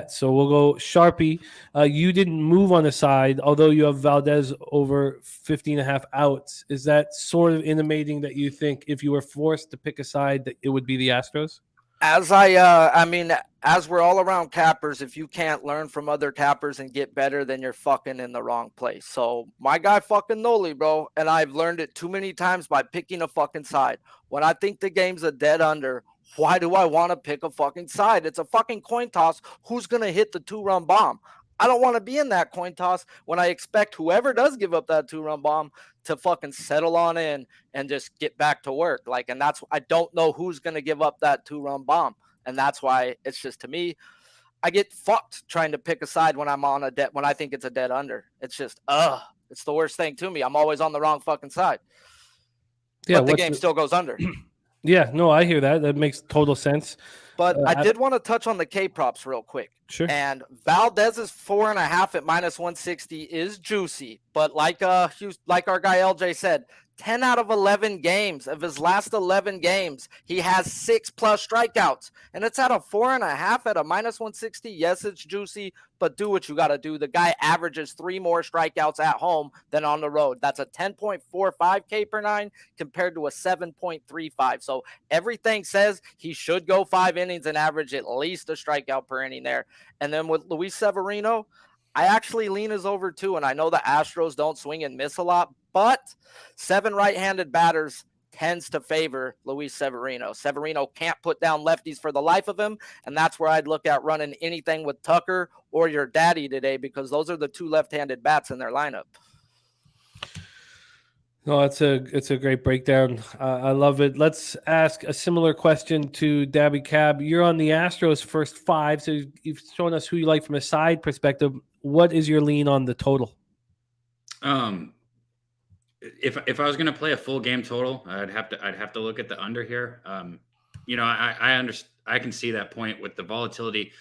So we'll go Sharpie. You didn't move on the side, although you have Valdez over 50.5 outs. Is that sort of intimating that you think if you were forced to pick a side that it would be the Astros? As we're all around cappers, if you can't learn from other cappers and get better, then you're fucking in the wrong place. So my guy fucking Noli, bro, and I've learned it too many times by picking a fucking side. When I think the game's a dead under, why do I want to pick a fucking side? It's a fucking coin toss. Who's going to hit the 2-run bomb? I don't want to be in that coin toss when I expect whoever does give up that 2-run bomb to fucking settle on in and just get back to work. And I don't know who's going to give up that 2-run bomb. And that's why it's just, to me, I get fucked trying to pick a side when I'm on when I think it's a dead under. It's just, it's the worst thing to me. I'm always on the wrong fucking side. Yeah, but the game still goes under. Yeah, no, I hear that. That makes total sense. But I did want to touch on the K props real quick. Sure. And Valdez's 4.5 at minus 160 is juicy. But like our guy LJ said, 10 out of 11 games of his last 11 games, he has 6+ strikeouts. And it's at a 4.5 at a minus 160. Yes, it's juicy, but do what you got to do. The guy averages 3 more strikeouts at home than on the road. That's a 10.45 K per 9 compared to a 7.35. So everything says he should go 5 innings and average at least a strikeout per inning there. And then with Luis Severino, I actually lean his over too, and I know the Astros don't swing and miss a lot, but 7 right-handed batters tends to favor Luis Severino. Severino can't put down lefties for the life of him, and that's where I'd look at running anything with Tucker or your daddy today because those are the 2 left-handed bats in their lineup. No, it's a great breakdown. I love it. Let's ask a similar question to Daby Cab. You're on the Astros first 5, so you've shown us who you like from a side perspective. What is your lean on the total? if I was going to play a full game total, I'd have to look at the under here. I understand. I can see that point with the volatility.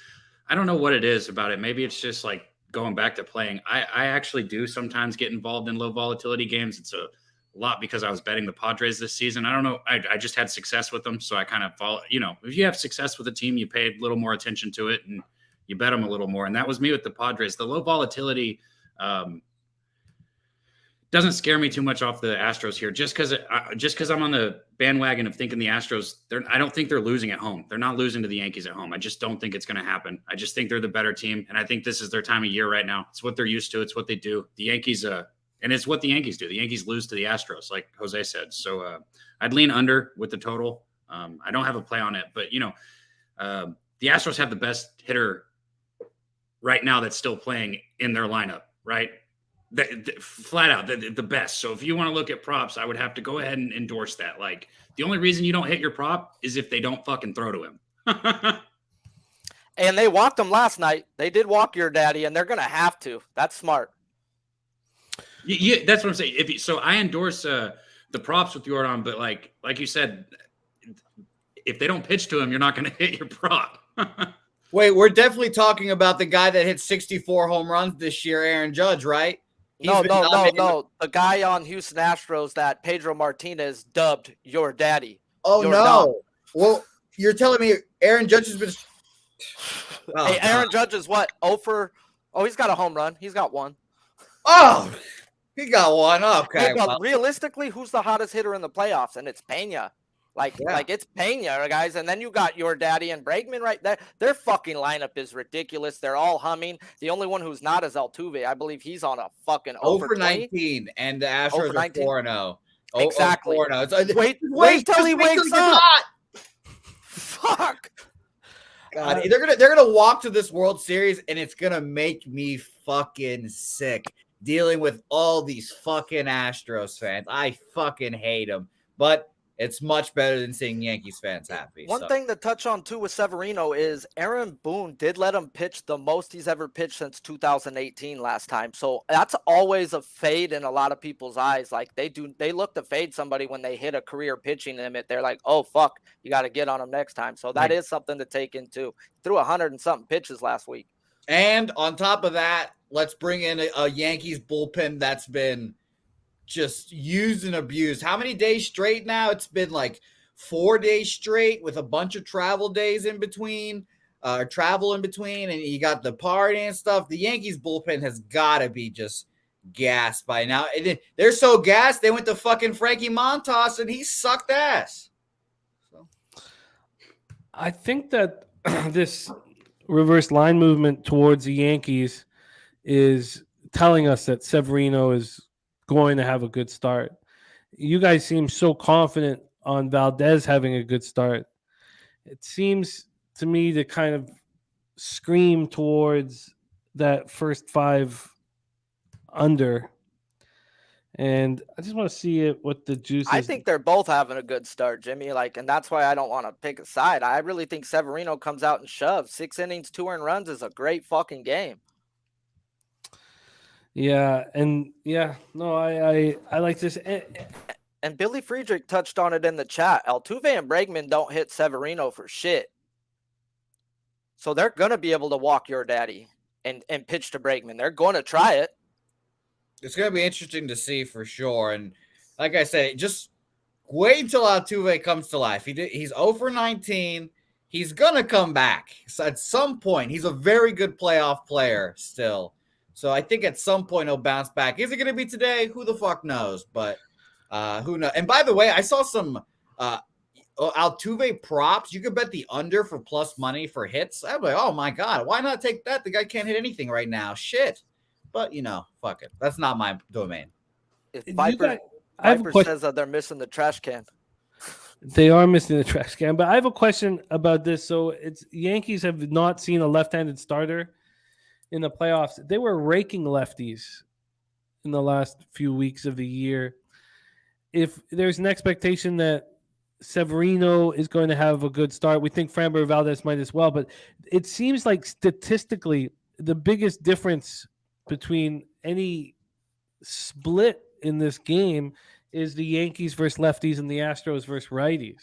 I don't know what it is about it. Maybe it's just like going back to playing. I actually do sometimes get involved in low volatility games. It's a lot because I was betting the Padres this season. I don't know. I just had success with them. So I kind of follow, if you have success with a team, you pay a little more attention to it and you bet them a little more. And that was me with the Padres. The low volatility doesn't scare me too much off the Astros here. Just because I'm on the bandwagon of thinking the Astros, I don't think they're losing at home. They're not losing to the Yankees at home. I just don't think it's going to happen. I just think they're the better team, and I think this is their time of year right now. It's what they're used to. It's what they do. The Yankees, and it's what the Yankees do. The Yankees lose to the Astros, like Jose said. So I'd lean under with the total. I don't have a play on it, but the Astros have the best hitter right now that's still playing in their lineup, right? Flat out the best. So if you want to look at props, I would have to go ahead and endorse that. Like, the only reason you don't hit your prop is if they don't fucking throw to him. And they walked him last night. They did walk your daddy, and they're going to have to. That's smart. Yeah, that's what I'm saying. So I endorse the props with Jordan, but like you said, if they don't pitch to him, you're not going to hit your prop. Wait, we're definitely talking about the guy that hit 64 home runs this year, Aaron Judge, right? No. The guy on Houston Astros that Pedro Martinez dubbed your daddy. Oh, no. Dog. Well, you're telling me Aaron Judge has been. Oh, hey, Aaron Judge is what? He's got a home run. He's got one. Oh, he got one. Okay. Hey, but realistically, who's the hottest hitter in the playoffs? And it's Pena. Like it's Pena, guys. And then you got your daddy and Bregman right there. Their fucking lineup is ridiculous. They're all humming. The only one who's not is Altuve. I believe he's on a fucking over 19, and the Astros are 4-0. Exactly. 4-0. Wait till he wakes up. Fuck. God, they're gonna walk to this World Series, and it's gonna make me fucking sick dealing with all these fucking Astros fans. I fucking hate them, but it's much better than seeing Yankees fans happy. One thing to touch on, too, with Severino is Aaron Boone did let him pitch the most he's ever pitched since 2018 last time. So that's always a fade in a lot of people's eyes. Like, they look to fade somebody when they hit a career pitching limit. They're like, oh, fuck, you got to get on him next time. So that is something to take into. Threw 100 and something pitches last week. And on top of that, let's bring in a Yankees bullpen that's been just used and abused. How many days straight now? It's been like 4 days straight with a bunch of travel days in between, and you got the party and stuff. The Yankees bullpen has got to be just gassed by now. They're so gassed, they went to fucking Frankie Montas, and he sucked ass. So I think that this reverse line movement towards the Yankees is telling us that Severino is going to have a good start. You guys seem so confident on Valdez having a good start. It seems to me to kind of scream towards that first 5 under. And I just want to see what the juice is. I think they're both having a good start, Jimmy. And that's why I don't want to pick a side. I really think Severino comes out and shoves. 6 innings, 2 earned runs is a great fucking game. Yeah, I like this. And Billy Friedrich touched on it in the chat. Altuve and Bregman don't hit Severino for shit. So they're going to be able to walk your daddy and pitch to Bregman. They're going to try it. It's going to be interesting to see for sure. And like I said, just wait until Altuve comes to life. He's 0 for 19. He's going to come back. So at some point, he's a very good playoff player still. So I think at some point he'll bounce back. Is it going to be today? Who the fuck knows? But who knows? And by the way, I saw some Altuve props. You could bet the under for plus money for hits. I'm like, oh my God, why not take that? The guy can't hit anything right now. Shit. But, fuck it. That's not my domain. If Viper says that they're missing the trash can. They are missing the trash can. But I have a question about this. So Yankees have not seen a left-handed starter in the playoffs. They were raking lefties in the last few weeks of the year. If there's an expectation that Severino is going to have a good start, we think Framber Valdez might as well. But it seems like statistically, the biggest difference between any split in this game is the Yankees versus lefties and the Astros versus righties.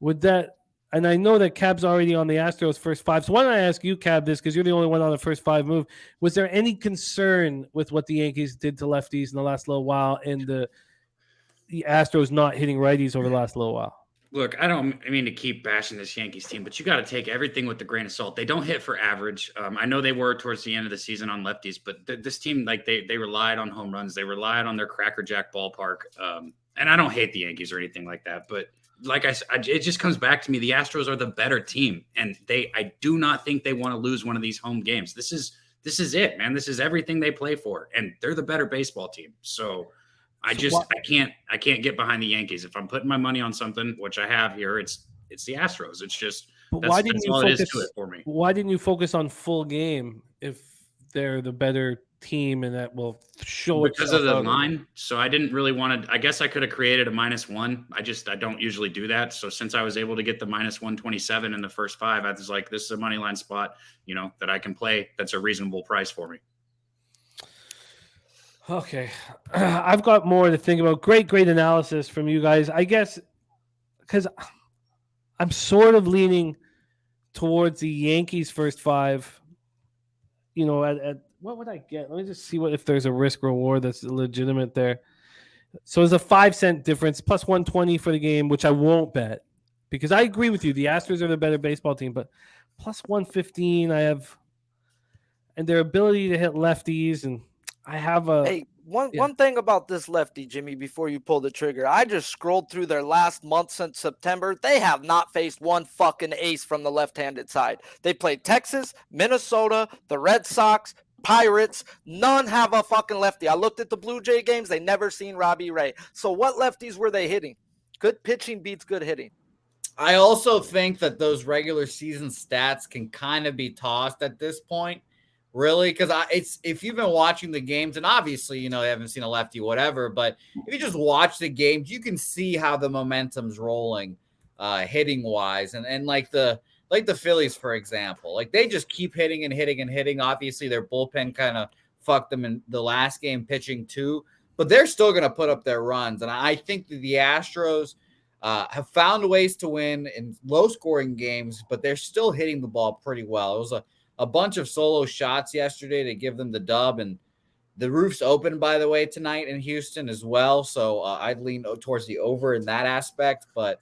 Would that, and I know that Cab's already on the Astros first 5. So why don't I ask you, Cab, this, because you're the only one on the first 5 move. Was there any concern with what the Yankees did to lefties in the last little while and the Astros not hitting righties over the last little while? Look, I mean to keep bashing this Yankees team, but you got to take everything with a grain of salt. They don't hit for average. I know they were towards the end of the season on lefties, but this team, like they relied on home runs. They relied on their crackerjack ballpark. And I don't hate the Yankees or anything like that, but like I said, it just comes back to me. The Astros are the better team, and I do not think they want to lose one of these home games. This is it, man. This is everything they play for, and they're the better baseball team. So I can't get behind the Yankees. If I'm putting my money on something, which I have here, it's the Astros. It's just that's all it is to it for me. Why didn't you focus on full game if they're the better team and that will show because of the line? So I didn't really want to. I guess I could have created a -1. I don't usually do that. So since I was able to get the -127 in the first 5, I was like, this is a money line spot, that I can play. That's a reasonable price for me. Okay. I've got more to think about. Great analysis from you guys. I guess because I'm sort of leaning towards the Yankees first 5. At what would I get? Let me just see if there's a risk reward that's legitimate there. So there's a 5-cent difference, plus 120 for the game, which I won't bet because I agree with you. The Astros are the better baseball team, but plus 115 I have, and their ability to hit lefties, and I have a. Hey, one thing about this lefty, Jimmy, before you pull the trigger, I just scrolled through their last month since September. They have not faced one fucking ace from the left-handed side. They played Texas, Minnesota, the Red Sox, Pirates. None have a fucking lefty. I looked at the Blue Jay games. They never seen Robbie Ray. So what lefties were they hitting? Good pitching beats good hitting. I also think that those regular season stats can kind of be tossed at this point. Really, because if you've been watching the games, and obviously, they haven't seen a lefty, whatever, but if you just watch the games, you can see how the momentum's rolling, hitting wise, and like the Phillies, for example, like they just keep hitting and hitting and hitting. Obviously, their bullpen kind of fucked them in the last game pitching too, but they're still going to put up their runs, and I think that the Astros have found ways to win in low-scoring games, but they're still hitting the ball pretty well. It was a bunch of solo shots yesterday to give them the dub, and the roof's open, by the way, tonight in Houston as well. So I'd lean towards the over in that aspect, but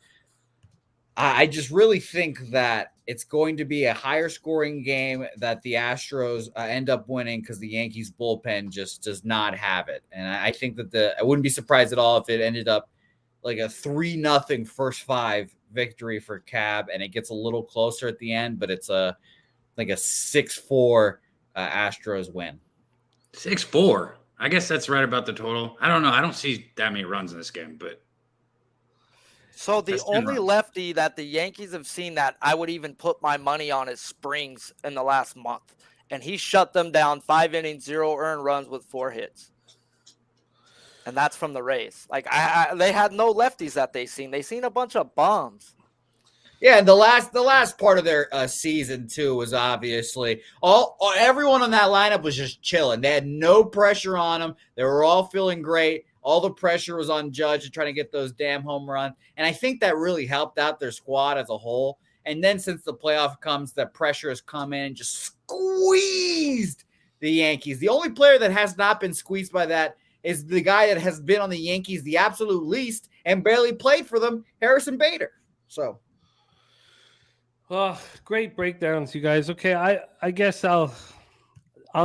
I just really think that it's going to be a higher scoring game that the Astros end up winning because the Yankees bullpen just does not have it. And I think that I wouldn't be surprised at all if it ended up like a 3-0 first 5 victory for Cab, and it gets a little closer at the end, but it's like a 6-4 Astros win. 6-4. I guess that's right about the total. I don't know. I don't see that many runs in this game, but. So the only lefty that the Yankees have seen that I would even put my money on is Springs in the last month. And he shut them down 5 innings, 0 earned runs with 4 hits. And that's from the Rays. Like they had no lefties that they seen. They seen a bunch of bombs. Yeah, and the last part of their season too was obviously everyone on that lineup was just chilling. They had no pressure on them. They were all feeling great. All the pressure was on Judge to try to get those damn home runs, and I think that really helped out their squad as a whole. And then since the playoff comes, that pressure has come in and just squeezed the Yankees. The only player that has not been squeezed by that is the guy that has been on the Yankees the absolute least and barely played for them, Harrison Bader. So. Oh, great breakdowns, you guys. Okay, I guess I'll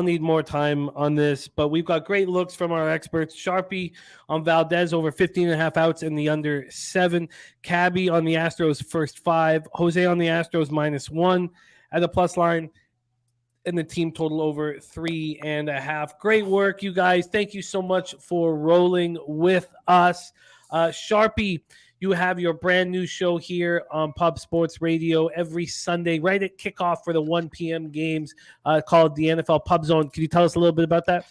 need more time on this, but we've got great looks from our experts. Sharpie on Valdez over 15.5 outs in the under 7. Cabby on the Astros first 5. Jose on the Astros -1 at the plus line, and the team total over 3.5. Great work, you guys. Thank you so much for rolling with us. Sharpie, you have your brand new show here on Pub Sports Radio every Sunday, right at kickoff for the 1 p.m. games called the NFL Pub Zone. Can you tell us a little bit about that?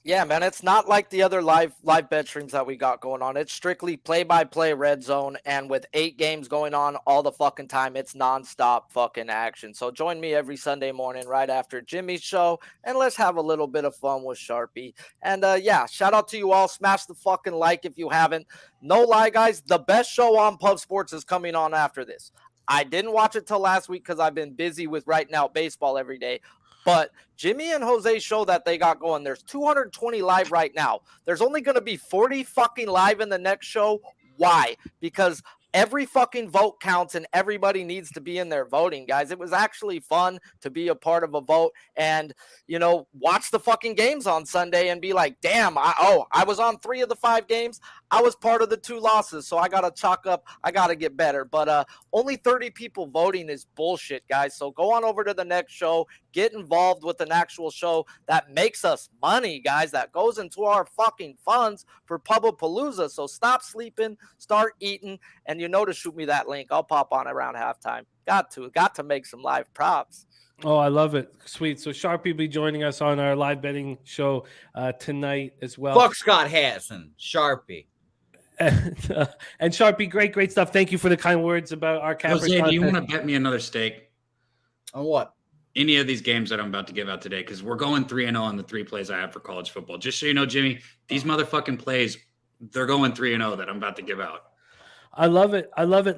Yeah, man, it's not like the other live bet streams that we got going on. It's strictly play-by-play red zone, and with 8 games going on all the fucking time, it's nonstop fucking action. So join me every Sunday morning right after Jimmy's show, and let's have a little bit of fun with Sharpie. And yeah, shout out to you all. Smash the fucking like if you haven't. No lie, guys, the best show on Pub Sports is coming on after this. I didn't watch it till last week because I've been busy with writing out baseball every day. But Jimmy and Jose's show that they got going, there's 220 live right now. There's only going to be 40 fucking live in the next show. Why? Because every fucking vote counts and everybody needs to be in there voting, guys. It was actually fun to be a part of a vote and, you know, watch the fucking games on Sunday and be like, damn, I was on 3 of the 5 games. I was part of the 2 losses, so I got to chalk up. I got to get better. But only 30 people voting is bullshit, guys. So go on over to the next show. Get involved with an actual show that makes us money, guys, that goes into our fucking funds for Pubapalooza. So stop sleeping, start eating, and you know to shoot me that link. I'll pop on around halftime. Got to make some live props. Oh, I love it. Sweet. So Sharpie will be joining us on our live betting show tonight as well. Fuck Scott Hassan, Sharpie. And Sharpie, great stuff. Thank you for the kind words about our cappers. Jose, do you want to bet me another stake? On what? Any of these games that I'm about to give out today, because we're going 3-0 on the 3 plays I have for college football. Just so you know, Jimmy, these motherfucking plays, they're going 3-0 that I'm about to give out. I love it.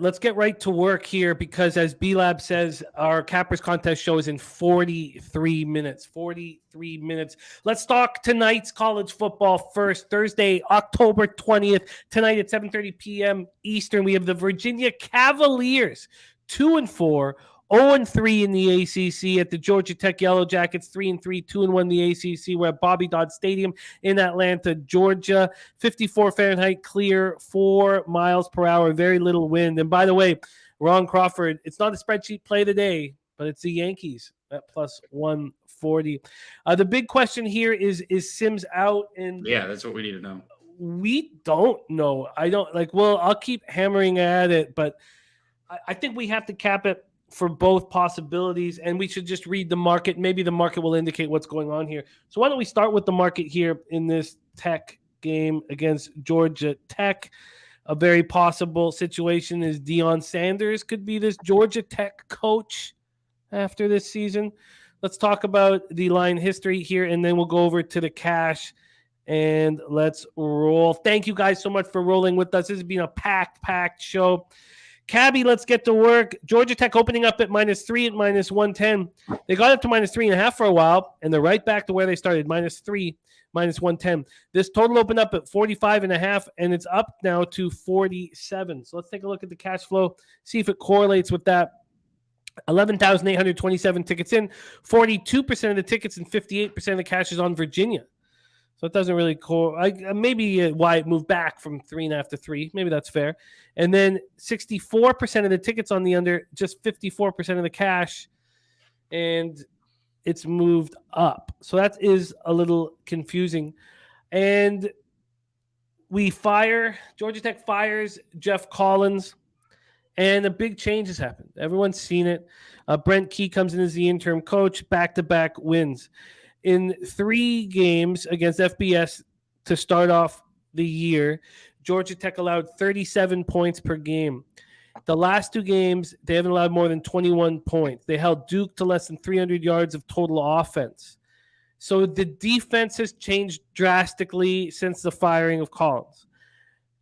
Let's get right to work here because as B-Lab says, our Cappers contest show is in 43 minutes. 43 minutes. Let's talk tonight's college football first. Thursday, October 20th. Tonight at 7:30 p.m. Eastern, we have the Virginia Cavaliers, 2-4. 0-3 in the ACC at the Georgia Tech Yellow Jackets, 3-3, 2-1 in the ACC. We're at Bobby Dodd Stadium in Atlanta, Georgia. 54 Fahrenheit, clear, 4 miles per hour, very little wind. And by the way, Ron Crawford, it's not a spreadsheet play of the day, but it's the Yankees at plus 140. The big question here is Sims out? And yeah, that's what we need to know. We don't know. I'll keep hammering at it, but I think we have to cap it for both possibilities, and we should just read the market. Maybe the market will indicate what's going on here. So why don't we start with the market here in this Tech game against Georgia Tech? A very possible situation is Deion Sanders could be this Georgia Tech coach after this season. Let's talk about the line history here, and then we'll go over to the cash, and let's roll. Thank you guys so much for rolling with us. This has been a packed show. Cabby, let's get to work. Georgia Tech opening up at -3 at -110. They got up to -3.5 for a while, and they're right back to where they started, -3, -110. This total opened up at 45.5, and it's up now to 47. So let's take a look at the cash flow, see if it correlates with that. 11,827 tickets in, 42% of the tickets and 58% of the cash is on Virginia. So it doesn't really maybe why it moved back from 3.5 to 3. Maybe that's fair. And then 64% of the tickets on the under, just 54% of the cash, and it's moved up. So that is a little confusing. And Georgia Tech fires Jeff Collins, and a big change has happened. Everyone's seen it. Brent Key comes in as the interim coach, back-to-back wins. In 3 games against FBS to start off the year, Georgia Tech allowed 37 points per game. The last 2 games, they haven't allowed more than 21 points. They held Duke to less than 300 yards of total offense. So the defense has changed drastically since the firing of Collins.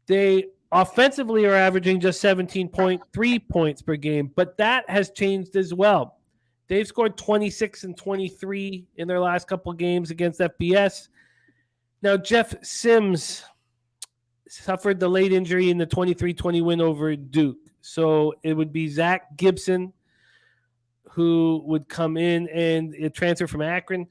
They offensively are averaging just 17.3 points per game, but that has changed as well. They've scored 26 and 23 in their last couple of games against FBS. Now, Jeff Sims suffered the late injury in the 23-20 win over Duke. So it would be Zach Gibson who would come in and transfer from Akron.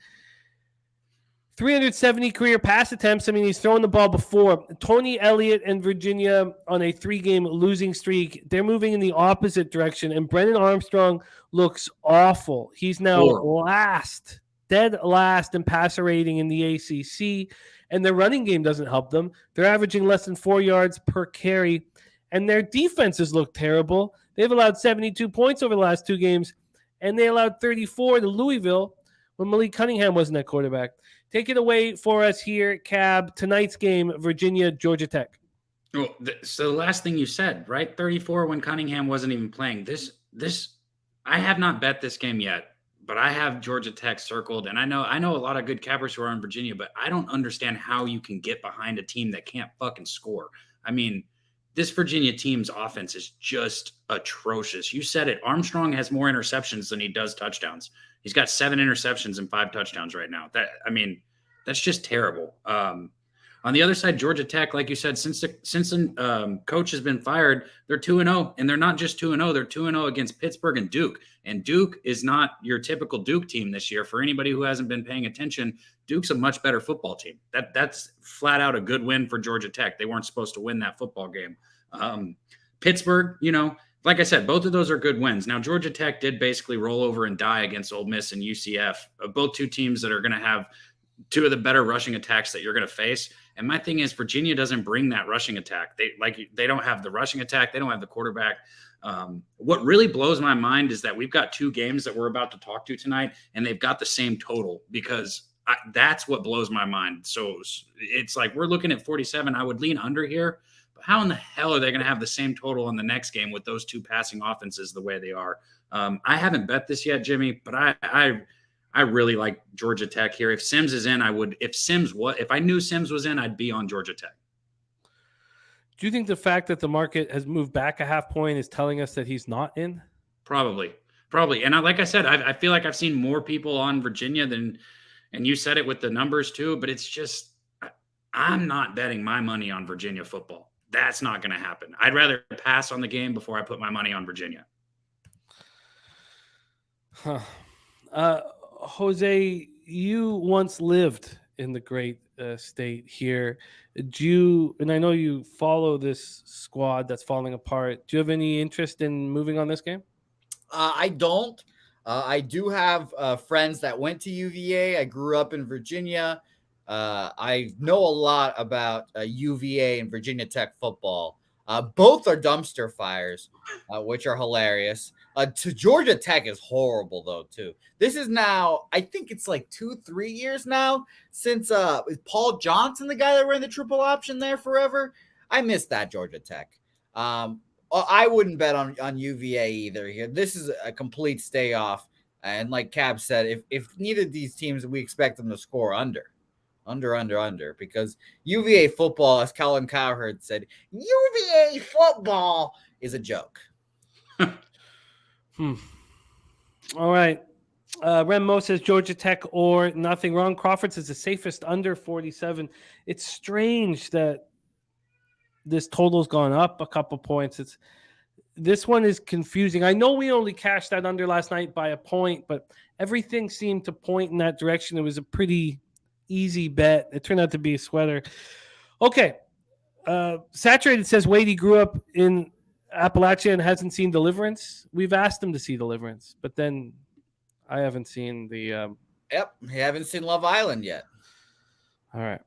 370 career pass attempts. I mean, he's thrown the ball before. Tony Elliott and Virginia on a 3-game losing streak. They're moving in the opposite direction, and Brennan Armstrong looks awful. He's now dead last in passer rating in the ACC, and their running game doesn't help them. They're averaging less than 4 yards per carry, and their defenses look terrible. They've allowed 72 points over the last 2 games, and they allowed 34 to Louisville, when Malik Cunningham wasn't at quarterback. Take it away for us here, Cab. Tonight's game, Virginia, Georgia Tech. Well, so the last thing you said, right? 34 when Cunningham wasn't even playing. This I have not bet this game yet, but I have Georgia Tech circled, and I know a lot of good cappers who are in Virginia, but I don't understand how you can get behind a team that can't fucking score. I mean, this Virginia team's offense is just atrocious. You said it. Armstrong has more interceptions than he does touchdowns. He's got 7 interceptions and 5 touchdowns right now. That's just terrible. On the other side, Georgia Tech, like you said, since the coach has been fired, they're 2-0, and they're not just 2-0. They're 2-0 against Pittsburgh and Duke. And Duke is not your typical Duke team this year. For anybody who hasn't been paying attention, Duke's a much better football team. That's flat out a good win for Georgia Tech. They weren't supposed to win that football game. Pittsburgh, like I said, both of those are good wins. Now, Georgia Tech did basically roll over and die against Ole Miss and UCF, both two teams that are going to have two of the better rushing attacks that you're going to face. And my thing is, Virginia doesn't bring that rushing attack. They don't have the rushing attack. They don't have the quarterback. What really blows my mind is that we've got 2 games that we're about to talk to tonight, and they've got the same total, because that's what blows my mind. So it's like we're looking at 47. I would lean under here. But how in the hell are they going to have the same total in the next game with those 2 passing offenses the way they are? I haven't bet this yet, Jimmy, but I really like Georgia Tech here. If Sims is in, I would. If I knew Sims was in, I'd be on Georgia Tech. Do you think the fact that the market has moved back a half point is telling us that he's not in? Probably. And like I said, I feel like I've seen more people on Virginia and you said it with the numbers too, but it's just, I'm not betting my money on Virginia football. That's not going to happen. I'd rather pass on the game before I put my money on Virginia. Jose, you once lived in the great state here. And I know you follow this squad that's falling apart. Do you have any interest in moving on this game? I don't. I do have friends that went to UVA. I grew up in Virginia. I know a lot about UVA and Virginia Tech football. Both are dumpster fires, which are hilarious. To Georgia Tech is horrible, though, too. This is now, I think it's like 2-3 years now since is Paul Johnson, the guy that ran the triple option there forever. I miss that Georgia Tech. I wouldn't bet on UVA either here. This is a complete stay off. And like Cab said, if neither of these teams, we expect them to score under, because UVA football, as Colin Cowherd said, UVA football is a joke. All right. Remo says Georgia Tech or nothing. Ron Crawford says the safest under 47. It's strange that this total's gone up a couple points. This one is confusing. I know we only cashed that under last night by a point, but everything seemed to point in that direction. It was a pretty easy bet. It turned out to be a sweater. Okay. Saturated says Wadey grew up in Appalachia and hasn't seen Deliverance. We've asked him to see Deliverance, but then I haven't seen the Yep, you haven't seen Love Island yet. All right.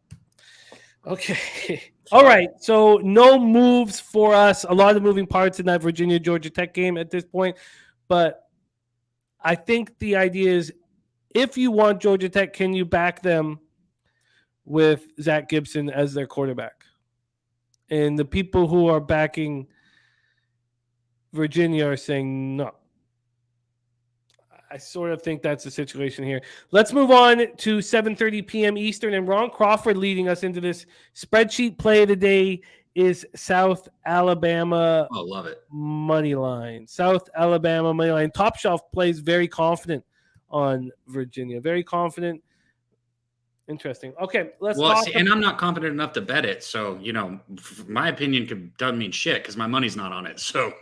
Okay. All right. So no moves for us. A lot of moving parts in that Virginia Georgia Tech game at this point, but I think the idea is, if you want Georgia Tech, can you back them with Zach Gibson as their quarterback? And the people who are backing Virginia are saying no. I sort of think that's the situation here. Let's move on to 7:30 p.m. Eastern, and Ron Crawford leading us into this spreadsheet play of the day is South Alabama. Oh, love it. Money line. South Alabama money line. Top Shelf plays very confident on Virginia. Very confident. Interesting. Okay, let's talk. And I'm not confident enough to bet it. So, my opinion doesn't mean shit because my money's not on it. So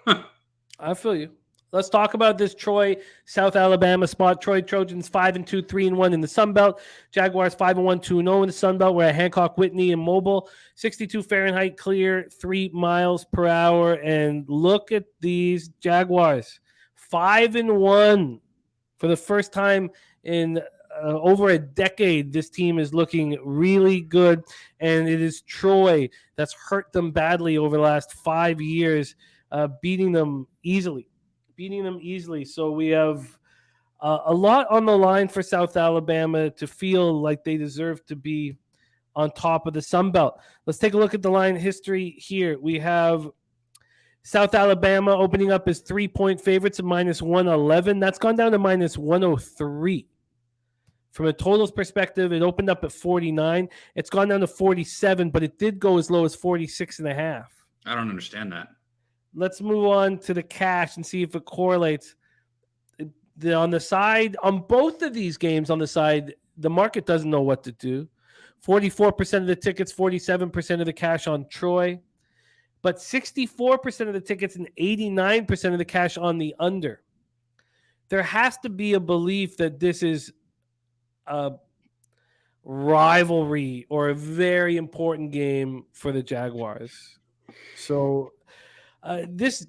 I feel you. Let's talk about this Troy, South Alabama spot. Troy Trojans 5-2, 3-1 in the Sun Belt. Jaguars 5-1, 2-0 in the Sun Belt. We're at Hancock, Whitney, and Mobile. 62 Fahrenheit, clear, 3 miles per hour. And look at these Jaguars. 5-1 for the first time in over a decade. This team is looking really good, and it is Troy that's hurt them badly over the last 5 years, beating them easily. So we have A lot on the line for South Alabama to feel like they deserve to be on top of the Sun Belt. Let's take a look at the line history here. We have South Alabama opening up as 3-point favorites at -111. That's gone down to -103. From a totals perspective, it opened up at 49. It's gone down to 47, but it did go as low as 46.5. I don't understand that. Let's move on to the cash and see if it correlates. On the side, on both of these games on the side, the market doesn't know what to do. 44% of the tickets, 47% of the cash on Troy, but 64% of the tickets and 89% of the cash on the under. There has to be a belief that this is a rivalry or a very important game for the Jaguars. So this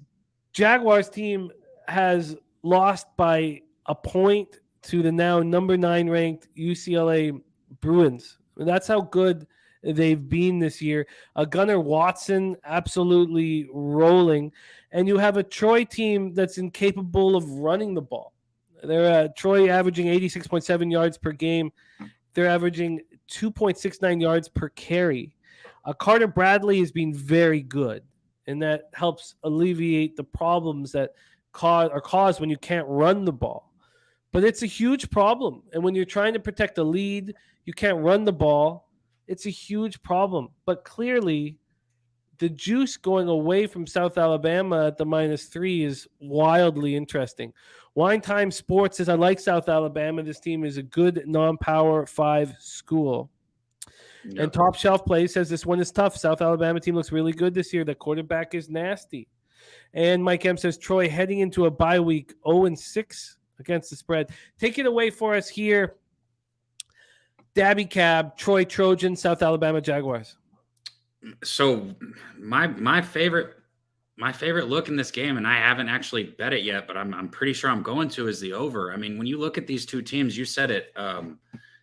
Jaguars team has lost by a point to the now number 9 ranked UCLA Bruins. That's how good they've been this year. Gunnar Watson absolutely rolling. And you have a Troy team that's incapable of running the ball. They're Troy averaging 86.7 yards per game. They're averaging 2.69 yards per carry. Carter Bradley has been very good, and that helps alleviate the problems that are caused when you can't run the ball. But it's a huge problem. And when you're trying to protect a lead, you can't run the ball. It's a huge problem. But clearly, the juice going away from South Alabama at the -3 is wildly interesting. Wine Time Sports says, I like South Alabama. This team is a good non-power 5 school. Yep. And Top Shelf Play says this one is tough. South Alabama team looks really good this year. The quarterback is nasty. And Mike M says, Troy heading into a bye week 0-6 against the spread. Take it away for us here. Daby Cab, Troy Trojans, South Alabama Jaguars. So my favorite look in this game, and I haven't actually bet it yet, but I'm pretty sure I'm going to, is the over. I mean, when you look at these two teams, you said it,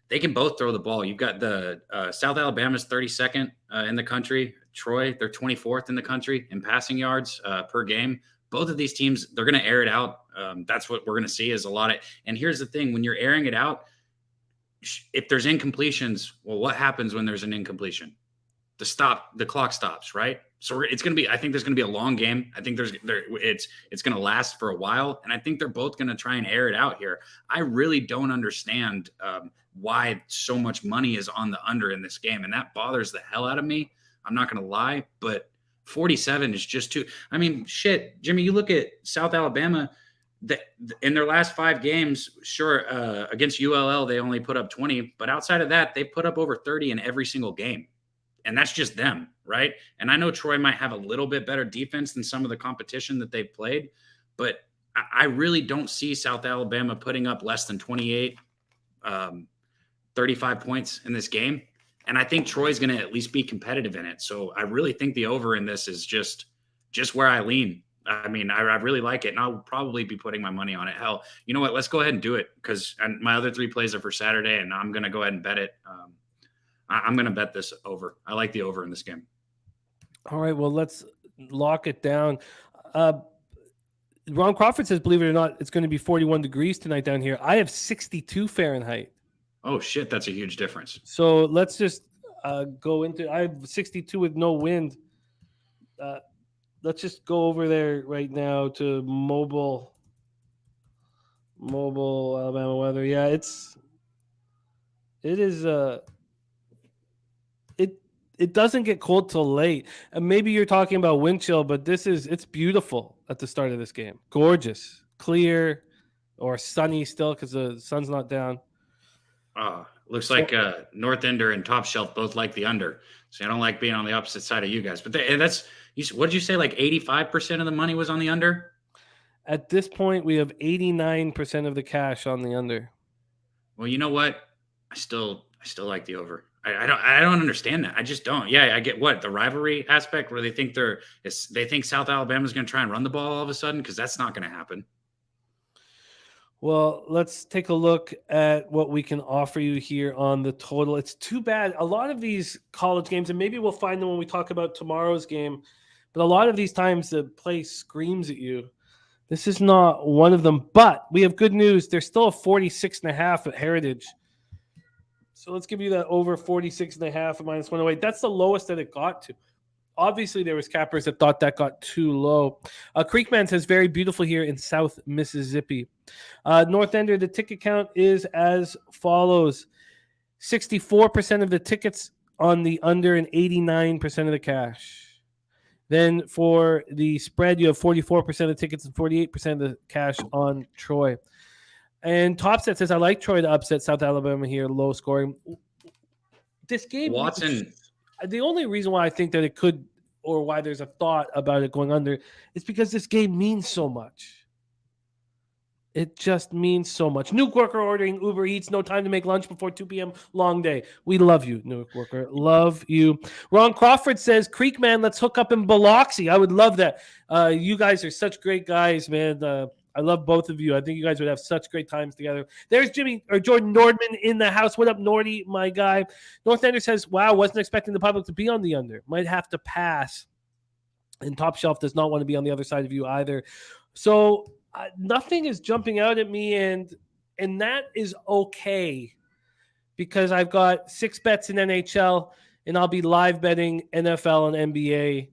they can both throw the ball. You've got the South Alabama's 32nd in the country. Troy, they're 24th in the country in passing yards per game. Both of these teams, they're going to air it out. That's what we're going to see is a lot of. And here's the thing: when you're airing it out, if there's incompletions, well, what happens when there's an incompletion? The clock stops, right? So it's going to be. I think there's going to be a long game. I think it's going to last for a while, and I think they're both going to try and air it out here. I really don't understand why so much money is on the under in this game, and that bothers the hell out of me. I'm not going to lie, but 47 is just too. I mean, shit, Jimmy. You look at South Alabama. In their last 5 games, sure, against ULL they only put up 20, but outside of that, they put up over 30 in every single game. And that's just them, right? And I know Troy might have a little bit better defense than some of the competition that they've played, but I really don't see South Alabama putting up less than 28, 35 points in this game. And I think Troy's going to at least be competitive in it. So I really think the over in this is just where I lean. I mean, I really like it, and I'll probably be putting my money on it. Hell, you know what? Let's go ahead and do it because my other 3 plays are for Saturday, and I'm going to go ahead and bet it. I'm going to bet this over. I like the over in this game. All right, well, let's lock it down. Ron Crawford says, believe it or not, it's going to be 41 degrees tonight down here. I have 62 Fahrenheit. Oh, shit, that's a huge difference. So let's just go into – I have 62 with no wind. Let's just go over there right now to mobile Alabama weather. Yeah, it doesn't get cold till late. And maybe you're talking about wind chill, but it's beautiful at the start of this game. Gorgeous, clear, or sunny still because the sun's not down. Looks like North Ender and Top Shelf both like the under. So I don't like being on the opposite side of you guys. But what did you say? Like 85% of the money was on the under? At this point, we have 89% of the cash on the under. Well, you know what? I still like the over. I don't understand that. I just don't. Yeah, I get the rivalry aspect where they think South Alabama's going to try and run the ball all of a sudden because that's not going to happen. Well, let's take a look at what we can offer you here on the total. It's too bad. A lot of these college games, and maybe we'll find them when we talk about tomorrow's game, but a lot of these times the play screams at you This is not one of them, but we have good news. There's still a 46.5 at Heritage. So let's give you that over 46.5 at -108. That's the lowest that it got to. Obviously, there was cappers that thought that got too low. Creekman says very beautiful here in South Mississippi. North Ender, the ticket count is as follows. 64% of the tickets on the under and 89% of the cash. Then for the spread, you have 44% of the tickets and 48% of the cash on Troy. And Topset says, I like Troy to upset South Alabama here, low scoring. This game, Watson. The only reason why I think that it could, or why there's a thought about it going under, is because this game means so much. It just means so much. Nuke Worker ordering Uber Eats, no time to make lunch before 2 p.m. Long day. We love you, Nuke Worker. Love you. Ron Crawford says, Creekman, let's hook up in Biloxi. I would love that. You guys are such great guys, man. I love both of you. I think you guys would have such great times together. There's Jordan Nordman in the house. What up, Nordy, my guy? North Ender says, wow, wasn't expecting the public to be on the under. Might have to pass. And Top Shelf does not want to be on the other side of you either. So nothing is jumping out at me, and that is okay because I've got 6 bets in NHL, and I'll be live betting NFL and NBA.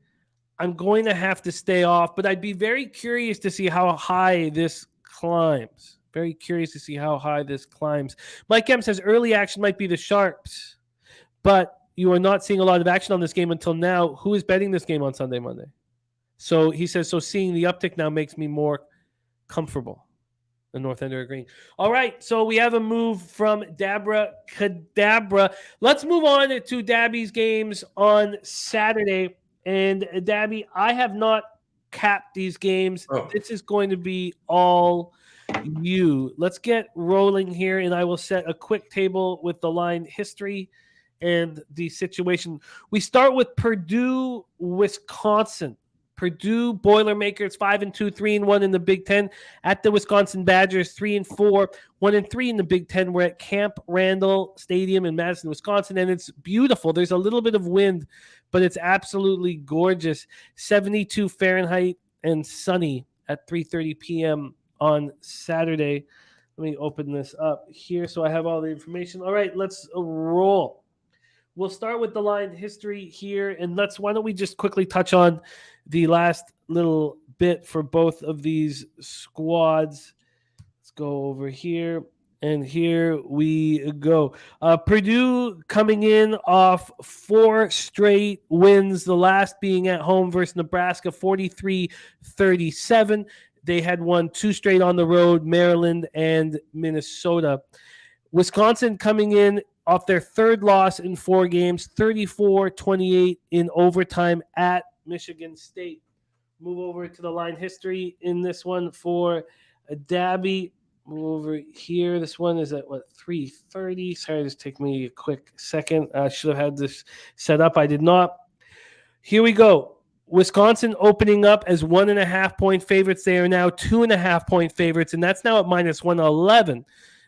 I'm going to have to stay off, but I'd be very curious to see how high this climbs. Very curious to see how high this climbs. Mike M says early action might be the Sharps, but you are not seeing a lot of action on this game until now. Who is betting this game on Sunday, Monday? So he says, so seeing the uptick now makes me more comfortable. The North Ender agreeing. All right, so we have a move from Dabra Cadabra. Let's move on to Dabby's games on Saturday. And Dabby, I have not capped these games. Oh. This is going to be all you. Let's get rolling here, and I will set a quick table with the line history and the situation. We start with Purdue, Wisconsin. Purdue Boilermakers 5-2, 3-1 in the Big Ten. At the Wisconsin Badgers 3-4, 1-3 in the Big Ten. We're at Camp Randall Stadium in Madison, Wisconsin, and it's beautiful. There's a little bit of wind, but it's absolutely gorgeous. 72 Fahrenheit and sunny at 3:30 p.m. on Saturday. Let me open this up here so I have all the information. All right, let's roll. We'll start with the line history here, and why don't we just quickly touch on the last little bit for both of these squads. Let's go over here, and here we go. Purdue coming in off 4 straight wins, the last being at home versus Nebraska, 43-37. They had won 2 straight on the road, Maryland and Minnesota. Wisconsin coming in off their 3rd loss in 4 games, 34-28 in overtime at Michigan State. Move over to the line history in this one for Dabby. Move over here. This one is at 3:30. Sorry, just take me a quick second. I should have had this set up. I did not. Here we go. Wisconsin opening up as 1.5-point favorites. They are now 2.5-point favorites, and that's now at -111.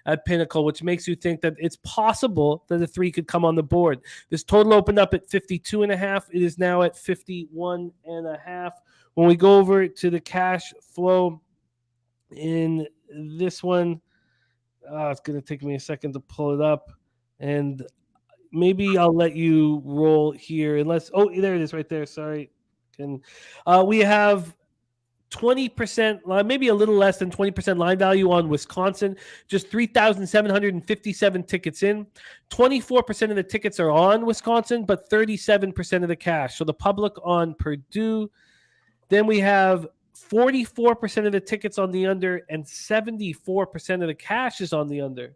At Pinnacle, which makes you think that it's possible that the 3 could come on the board. This total opened up at 52.5. It is now at 51.5. When we go over to the cash flow in this one, it's going to take me a second to pull it up, and maybe I'll let you roll here. Unless, there it is right there. Sorry. We have 20%, maybe a little less than 20% line value on Wisconsin, just 3,757 tickets in. 24% of the tickets are on Wisconsin, but 37% of the cash. So the public on Purdue. Then we have 44% of the tickets on the under, and 74% of the cash is on the under.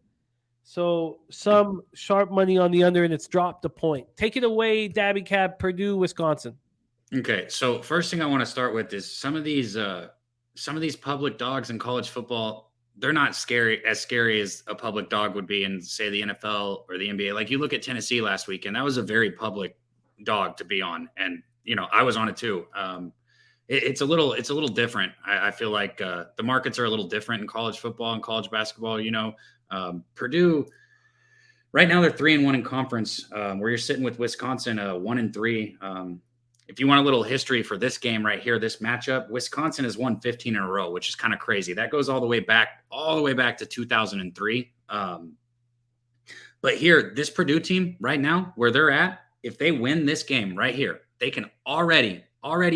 So some sharp money on the under, and it's dropped a point. Take it away, Daby Cab, Purdue, Wisconsin. Okay, so first thing I want to start with is some of these public dogs in college football. They're not as scary as a public dog would be in, say, the NFL or the NBA. Like you look at Tennessee last week, and that was a very public dog to be on, and I was on it too. It's a little different. I feel like the markets are a little different in college football and college basketball. Purdue right now they're 3-1 in conference, where you're sitting with Wisconsin 1-3. if you want a little history for this game right here, this matchup, Wisconsin has won 15 in a row, which is kind of crazy. That goes all the way back to 2003. But here, this Purdue team right now, where they're at, if they win this game right here, they can already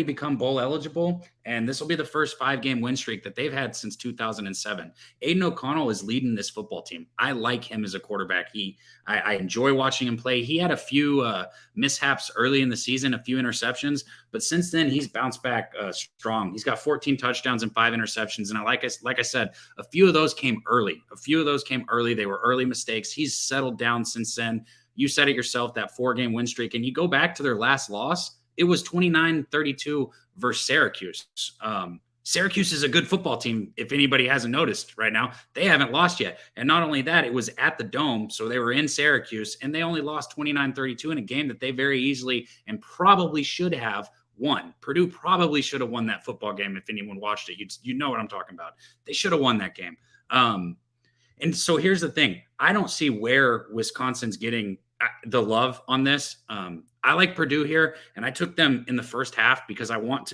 become bowl eligible, and this will be the first 5-game win streak that they've had since 2007. Aiden O'Connell is leading this football team. I like him as a quarterback. I enjoy watching him play. He had a few mishaps early in the season, a few interceptions, but since then he's bounced back strong. He's got 14 touchdowns and 5 interceptions, and like I said, a few of those came early. They were early mistakes. He's settled down since then. You said it yourself, that 4-game win streak, and you go back to their last loss, it was 29-32 versus Syracuse. Syracuse is a good football team, if anybody hasn't noticed right now. They haven't lost yet. And not only that, it was at the Dome, so they were in Syracuse, and they only lost 29-32 in a game that they very easily and probably should have won. Purdue probably should have won that football game if anyone watched it. You know what I'm talking about. They should have won that game. And so here's the thing. I don't see where Wisconsin's getting the love on this. I like Purdue here, and I took them in the first half because I like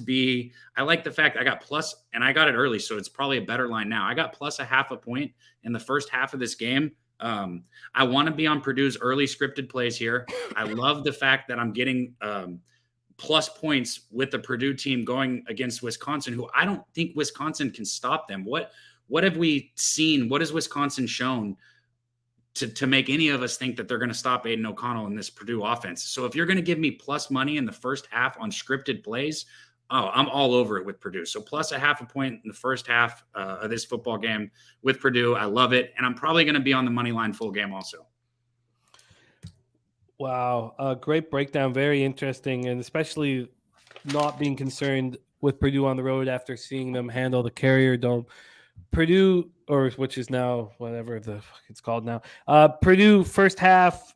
the fact I got plus, and I got it early, so it's probably a better line now. I got plus 0.5 point in the first half of this game. I want to be on Purdue's early scripted plays here. I love the fact that I'm getting plus points with the Purdue team going against Wisconsin, who I don't think Wisconsin can stop them. What have we seen? What has Wisconsin shown to make any of us think that they're going to stop Aiden O'Connell in this Purdue offense? So if you're going to give me plus money in the first half on scripted plays, I'm all over it with Purdue. So plus 0.5 point in the first half of this football game with Purdue. I love it. And I'm probably going to be on the money line full game also. Wow. Great breakdown. Very interesting. And especially not being concerned with Purdue on the road after seeing them handle the Carrier Dome. Purdue, or which is now whatever the fuck it's called now. Purdue first half.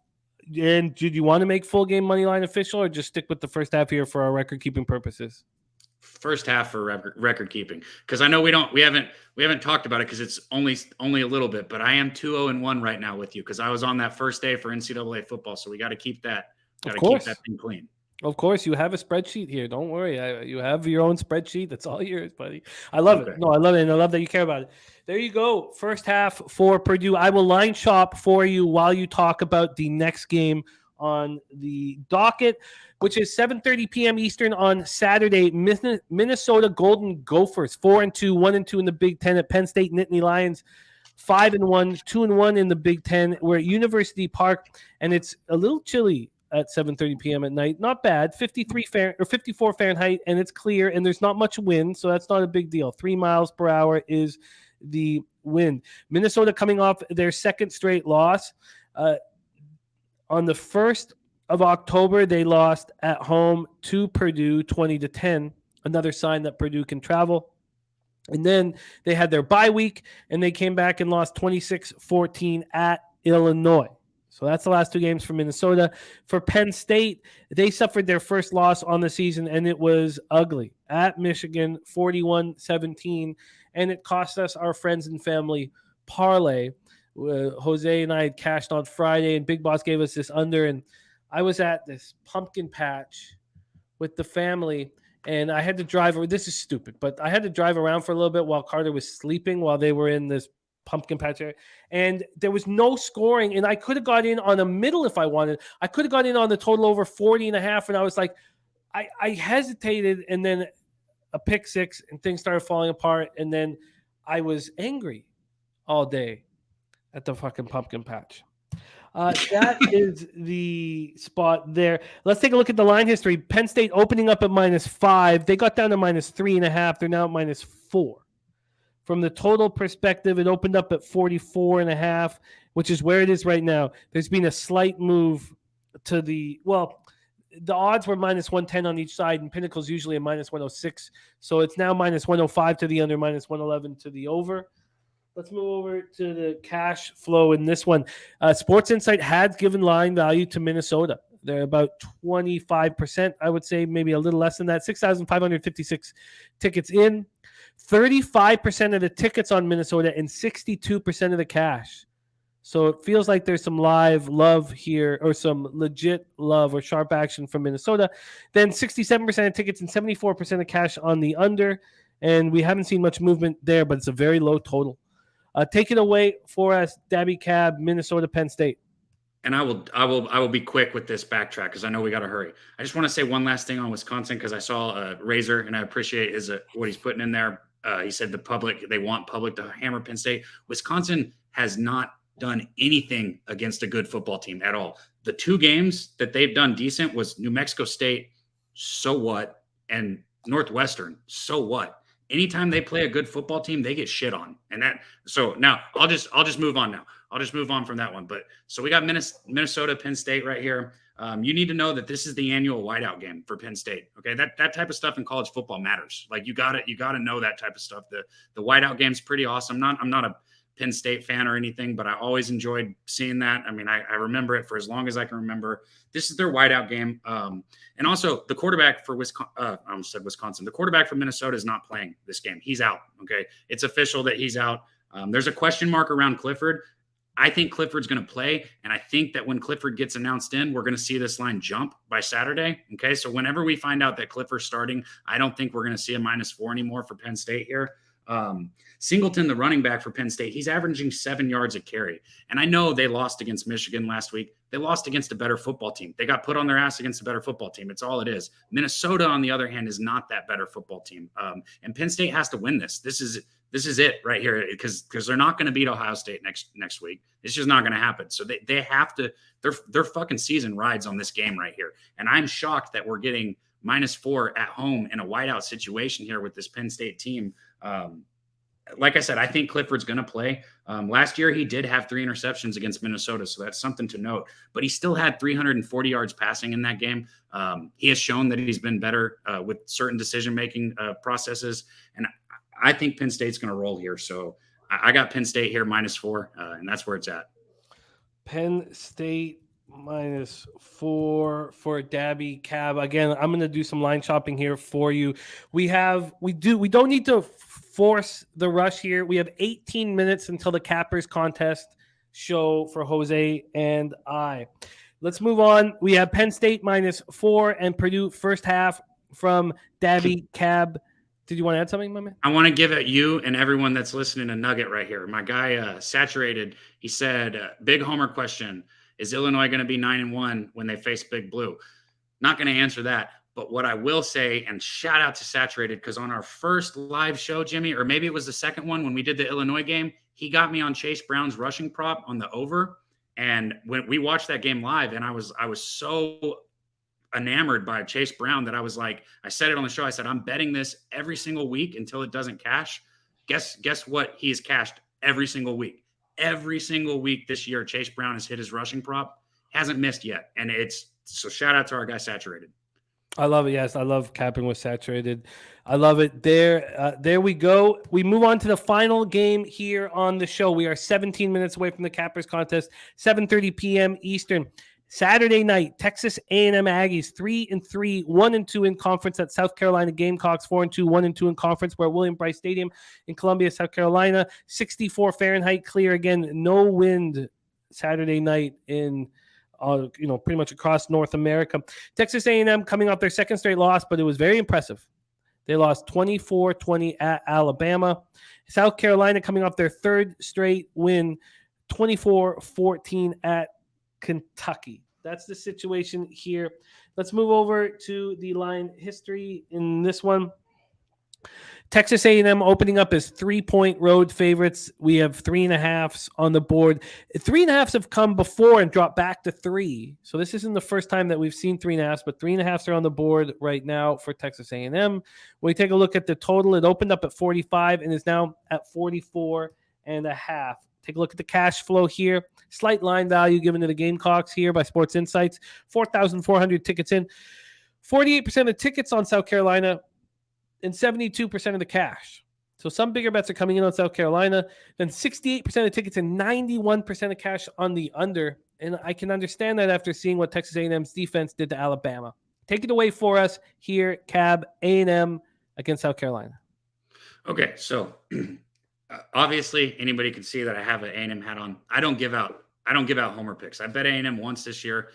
And did you want to make full game money line official, or just stick with the first half here for our record keeping purposes? First half for record keeping, because I know we haven't talked about it because it's only a little bit, but I am 2-0-1 right now with you because I was on that first day for NCAA football, so we got to keep that. Got to keep that thing clean. Of course, you have a spreadsheet here. Don't worry. You have your own spreadsheet. That's all yours, buddy. I love it. No, I love it. And I love that you care about it. There you go. First half for Purdue. I will line shop for you while you talk about the next game on the docket, which is 7:30 p.m. Eastern on Saturday. Minnesota Golden Gophers, 4-2, 1-2 in the Big Ten at Penn State. Nittany Lions, 5-1, 2-1 in the Big Ten. We're at University Park, and it's a little chilly at 7:30 p.m. at night. Not bad. 54 Fahrenheit, and it's clear, and there's not much wind, so that's not a big deal. 3 miles per hour is the wind. Minnesota coming off their second straight loss. On the 1st of October, they lost at home to Purdue 20-10. Another sign that Purdue can travel. And then they had their bye week, and they came back and lost 26-14 at Illinois. So that's the last 2 games for Minnesota. For Penn State, they suffered their first loss on the season, and it was ugly. At Michigan, 41-17, and it cost us our friends and family parlay. Jose and I had cashed on Friday, and Big Boss gave us this under, and I was at this pumpkin patch with the family, and I had to drive. This is stupid, but I had to drive around for a little bit while Carter was sleeping while they were in this pumpkin patch area, and there was no scoring, and I could have got in on a middle if I wanted. I could have got in on the total over 40.5, and I was like, I hesitated, and then a pick six, and things started falling apart, and then I was angry all day at the fucking pumpkin patch. That is the spot there. Let's take a look at the line history. Penn State opening up at -5. They got down to -3.5. They're now at -4. From the total perspective, it opened up at 44.5, which is where it is right now. There's been a slight move to the odds were -110 on each side, and Pinnacle's usually a -106. So it's now -105 to the under, -111 to the over. Let's move over to the cash flow in this one. Sports Insight has given line value to Minnesota. They're about 25%, I would say, maybe a little less than that. 6,556 tickets in. 35% of the tickets on Minnesota and 62% of the cash. So it feels like there's some live love here, or some legit love or sharp action from Minnesota. Then 67% of tickets and 74% of cash on the under. And we haven't seen much movement there, but it's a very low total. Take it away for us, Daby Cab, Minnesota, Penn State. And I will be quick with this backtrack because I know we got to hurry. I just want to say one last thing on Wisconsin because I saw Razor and I appreciate what he's putting in there. He said they want public to hammer Penn State. Wisconsin has not done anything against a good football team at all. The 2 games that they've done decent was New Mexico State, so what, and Northwestern, so what. Anytime they play a good football team, they get shit on. And so now I'll just move on now. I'll just move on from that one. But so we got Minnesota, Penn State right here. You need to know that this is the annual whiteout game for Penn State. Okay, that type of stuff in college football matters. Like you got to know that type of stuff. The whiteout game's pretty awesome. I'm not a Penn State fan or anything, but I always enjoyed seeing that. I mean, I remember it for as long as I can remember. This is their whiteout game. And also the quarterback for Wisconsin, I almost said Wisconsin. The quarterback for Minnesota is not playing this game. He's out. Okay. It's official that he's out. There's a question mark around Clifford. I think Clifford's going to play. And I think that when Clifford gets announced in, we're going to see this line jump by Saturday. Okay. So whenever we find out that Clifford's starting, I don't think we're going to see a -4 anymore for Penn State here. Singleton, the running back for Penn State, he's averaging 7 yards a carry. And I know they lost against Michigan last week. They lost against a better football team. They got put on their ass against a better football team. It's all it is. Minnesota, on the other hand, is not that better football team. And Penn State has to win this. This is it right here because they're not going to beat Ohio State next week. It's just not going to happen. So they have to. Their fucking season rides on this game right here. And I'm shocked that we're getting -4 at home in a whiteout situation here with this Penn State team. Like I said, I think Clifford's going to play. Last year, he did have 3 interceptions against Minnesota, so that's something to note. But he still had 340 yards passing in that game. He has shown that he's been better with certain decision-making processes, and I think Penn State's going to roll here. So I got Penn State here -4, and that's where it's at. Penn State -4 for Daby Cab. Again, I'm going to do some line shopping here for you. We don't need to force the rush here. We have 18 minutes until the Cappers contest show for Jose and I. Let's move on. We have Penn State -4 and Purdue first half from Daby Cab. Did you want to add something, my man? I want to give it you and everyone that's listening a nugget right here. My guy, Saturated, he said, big homer question. Is Illinois going to be 9-1 when they face Big Blue? Not going to answer that. But what I will say, and shout out to Saturated, because on our first live show, Jimmy, or maybe it was the second one when we did the Illinois game, he got me on Chase Brown's rushing prop on the over. And when we watched that game live, and I was so enamored by Chase Brown that I was like, I said it on the show. I said, I'm betting this every single week until it doesn't cash. Guess what? He has cashed every single week. Every single week this year, Chase Brown has hit his rushing prop. Hasn't missed yet. And so shout out to our guy Saturated. I love it. Yes, I love capping with Saturated. I love it. There we go. We move on to the final game here on the show. We are 17 minutes away from the Cappers contest, 7:30 p.m. Eastern. Saturday night, Texas A&M Aggies 3-3, 1-2 in conference at South Carolina Gamecocks, 4-2, 1-2 in conference. We're at William Bryce Stadium in Columbia, South Carolina. 64 Fahrenheit clear again. No wind Saturday night in pretty much across North America. Texas A&M coming off their second straight loss, but it was very impressive. They lost 24-20 at Alabama. South Carolina coming off their third straight win, 24-14 at Kentucky. That's the situation here. Let's move over to the line history in this one. Texas A&M opening up as 3-point road favorites. We have 3.5s on the board. 3.5s have come before and dropped back to 3. So this isn't the first time that we've seen 3.5s, but 3.5s are on the board right now for Texas A&M. When we take a look at the total, it opened up at 45 and is now at 44.5. Take a look at the cash flow here. Slight line value given to the Gamecocks here by Sports Insights. 4,400 tickets in. 48% of tickets on South Carolina and 72% of the cash. So some bigger bets are coming in on South Carolina. Then 68% of tickets and 91% of cash on the under. And I can understand that after seeing what Texas A&M's defense did to Alabama. Take it away for us here, Cab, A&M against South Carolina. Okay, so Obviously, anybody can see that I have an A&M hat on. I don't give out homer picks. I bet A&M once this year.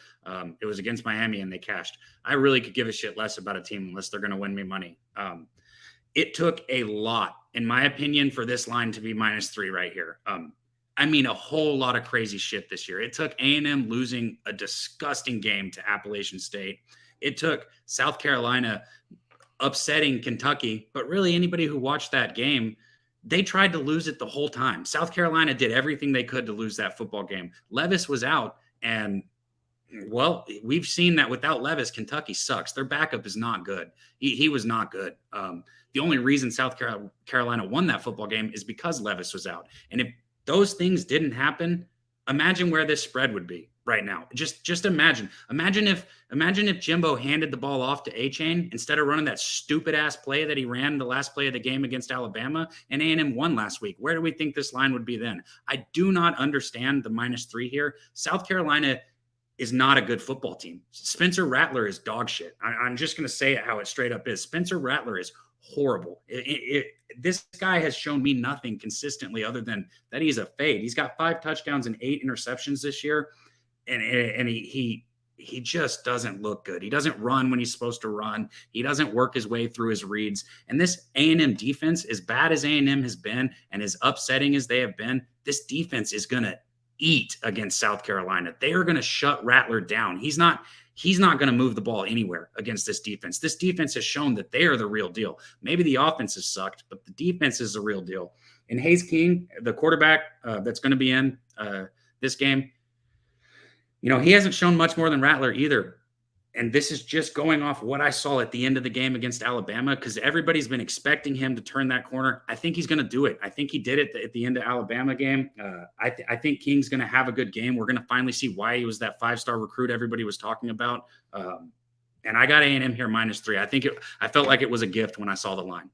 It was against Miami and they cashed. I really could give a shit less about a team unless they're going to win me money. It took a lot, in my opinion, for this line to be -3 right here. I mean, a whole lot of crazy shit this year. It took A&M losing a disgusting game to Appalachian State. It took South Carolina upsetting Kentucky, but really anybody who watched that game, they tried to lose it the whole time. South Carolina did everything they could to lose that football game. Levis was out, and, well, we've seen that without Levis, Kentucky sucks. Their backup is not good. He was not good. The only reason South Carolina won that football game is because Levis was out. And if those things didn't happen, imagine where this spread would be right now. Just imagine. Imagine if Jimbo handed the ball off to A-Chain instead of running that stupid ass play that he ran the last play of the game against Alabama, and A&M won last week. Where do we think this line would be then? I do not understand the -3 here. South Carolina is not a good football team. Spencer Rattler is dog shit. I'm just going to say it how it straight up is. Spencer Rattler is horrible. This guy has shown me nothing consistently other than that he's a fade. He's got 5 touchdowns and 8 interceptions this year, and he just doesn't look good. He doesn't run when he's supposed to run. He doesn't work his way through his reads. And this A&M defense, as bad as A&M has been and as upsetting as they have been, this defense is going to eat against South Carolina. They are going to shut Rattler down. He's not going to move the ball anywhere against this defense. This defense has shown that they are the real deal. Maybe the offense has sucked, but the defense is the real deal. And Hayes King, the quarterback that's going to be in this game, he hasn't shown much more than Rattler either. And this is just going off what I saw at the end of the game against Alabama, because everybody's been expecting him to turn that corner. I think he's going to do it. I think he did it at the end of Alabama game. I think King's going to have a good game. We're going to finally see why he was that 5-star recruit everybody was talking about. And I got A&M here -3. I felt like it was a gift when I saw the line.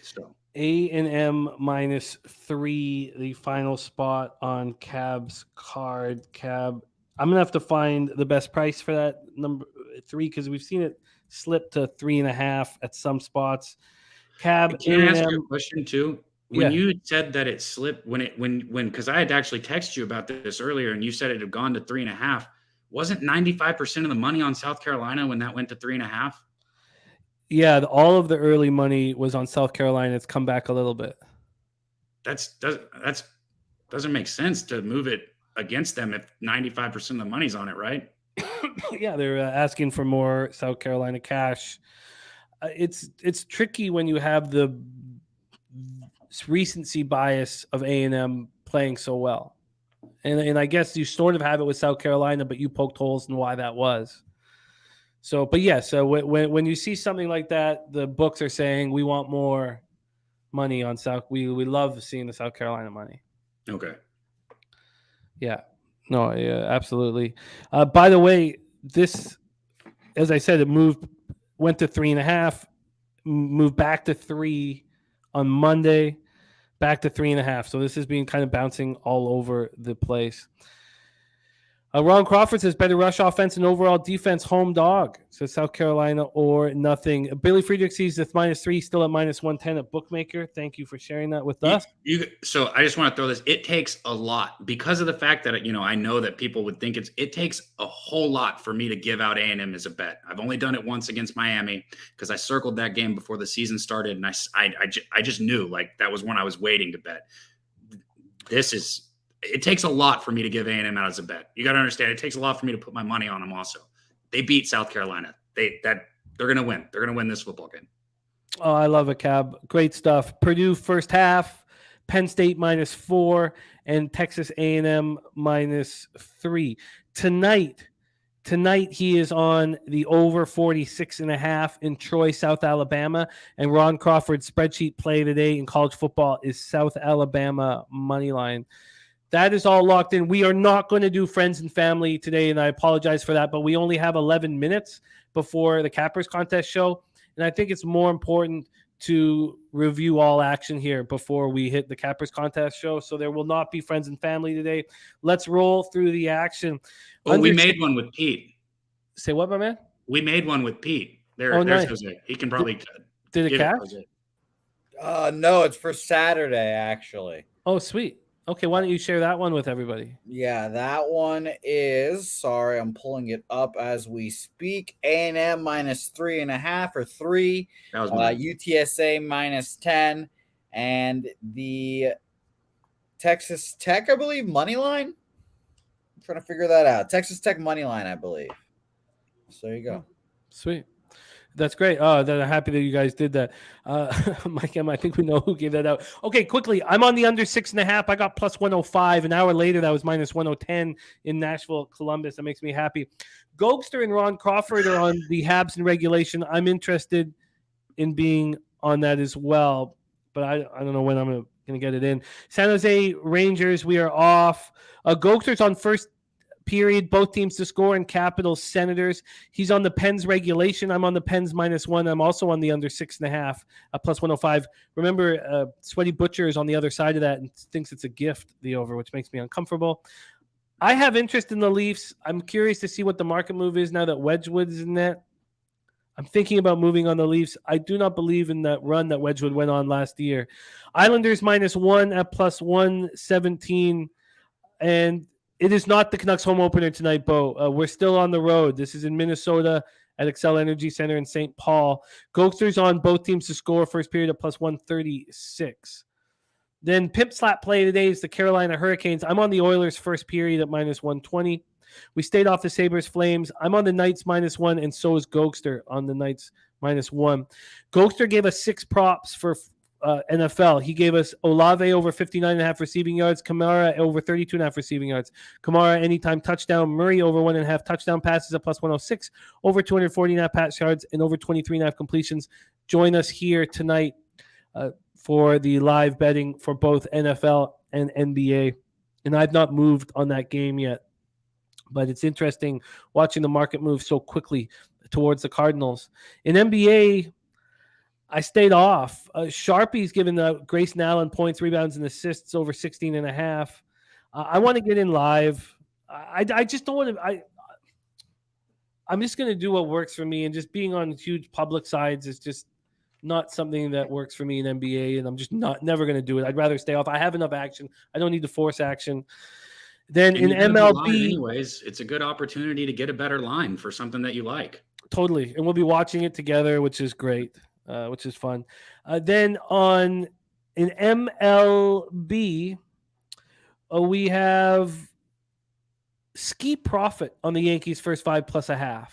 So A&M -3, the final spot on Cab's card. Cab, I'm gonna have to find the best price for that number 3 because we've seen it slip to 3.5 at some spots. Cab, can I ask you a question too? When you said that it slipped, because I had actually texted you about this earlier, and you said it had gone to 3.5. Wasn't 95% of the money on South Carolina when that went to 3.5? Yeah, all of the early money was on South Carolina. It's come back a little bit. That's doesn't make sense to move it against them if 95% of the money's on it, right? Yeah, they're asking for more South Carolina cash. It's tricky when you have the recency bias of A&M playing so well. And I guess you sort of have it with South Carolina, but you poked holes in why that was. So, but yeah, so when you see something like that, the books are saying we want more money on South. We love seeing the South Carolina money. Okay. Yeah. No, yeah, absolutely. By the way, this, as I said, went to 3.5, moved back to 3 on Monday, back to 3.5. So this has been kind of bouncing all over the place. Ron Crawford says better rush offense and overall defense, home dog. So South Carolina or nothing. Billy Friedrich sees the -3 still at -110 at Bookmaker. Thank you for sharing that with us. So I just want to throw this. It takes a lot because of the fact that, I know that people would think it takes a whole lot for me to give out A&M as a bet. I've only done it once against Miami because I circled that game before the season started. And I just knew like that was when I was waiting to bet. It takes a lot for me to give A&M out as a bet. You got to understand, it takes a lot for me to put my money on them also. They beat South Carolina. They're going to win. They're going to win this football game. Oh, I love it, Cab. Great stuff. Purdue first half, Penn State -4, and Texas A&M -3. Tonight he is on the over 46.5 in Troy, South Alabama, and Ron Crawford's spreadsheet play today in college football is South Alabama money line. That is all locked in. We are not going to do friends and family today, and I apologize for that, but we only have 11 minutes before the Cappers Contest show, and I think it's more important to review all action here before we hit the Cappers Contest show, so there will not be friends and family today. Let's roll through the action. Oh, we made one with Pete. Say what, my man? We made one with Pete. There's nice. Jose. He can probably did it cash? No, it's for Saturday, actually. Oh, sweet. Okay, why don't you share that one with everybody? Yeah, that one is, sorry, I'm pulling it up as we speak. A&M minus 3.5 or 3. That was mine. UTSA minus 10. And the Texas Tech, I believe, money line. I'm trying to figure that out. Texas Tech money line, I believe. So there you go. Sweet. That's great. Oh, I'm happy that you guys did that. Mike M, I think we know who gave that out. Okay, quickly. I'm on the under 6.5. I got plus 105. An hour later, that was minus 110 in Nashville, Columbus. That makes me happy. Gogster and Ron Crawford are on the Habs in regulation. I'm interested in being on that as well, but I don't know when I'm going to get it in. San Jose Rangers, we are off. Gogster's on first period, both teams to score, and Capitals Senators. He's on the Pens regulation. I'm on the Pens minus 1. I'm also on the under 6.5, plus 105. Remember, Sweaty Butcher is on the other side of that and thinks it's a gift, the over, which makes me uncomfortable. I have interest in the Leafs. I'm curious to see what the market move is now that Wedgwood is in that. I'm thinking about moving on the Leafs. I do not believe in that run that Wedgwood went on last year. Islanders minus 1 at plus 117. And it is not the Canucks home opener tonight, Bo. We're still on the road. This is in Minnesota at Xcel Energy Center in St. Paul. Gogster's on both teams to score first period at plus 136. Then pimp slap play today is the Carolina Hurricanes. I'm on the Oilers first period at minus 120. We stayed off the Sabres Flames. I'm on the Knights minus 1, and so is Gogster on the Knights minus 1. Gogster gave us 6 props for NFL. He gave us Olave over 59.5 receiving yards, Kamara over 32.5 receiving yards, Kamara anytime touchdown, Murray over 1.5 touchdown passes at plus 106, over 240.5 pass yards, and over 23.5 completions. Join us here tonight for the live betting for both NFL and NBA. And I've not moved on that game yet, but it's interesting watching the market move so quickly towards the Cardinals. In NBA, I stayed off. Sharpie's given Grayson Allen points, rebounds, and assists over 16.5. I want to get in live. I just don't want to. I'm just going to do what works for me, and just being on huge public sides is just not something that works for me in NBA, and I'm just never going to do it. I'd rather stay off. I have enough action. I don't need to force action. Then in MLB, anyways, it's a good opportunity to get a better line for something that you like. Totally, and we'll be watching it together, which is great. Which is fun. Then in MLB, we have Ski Profit on the Yankees first 5 plus 0.5.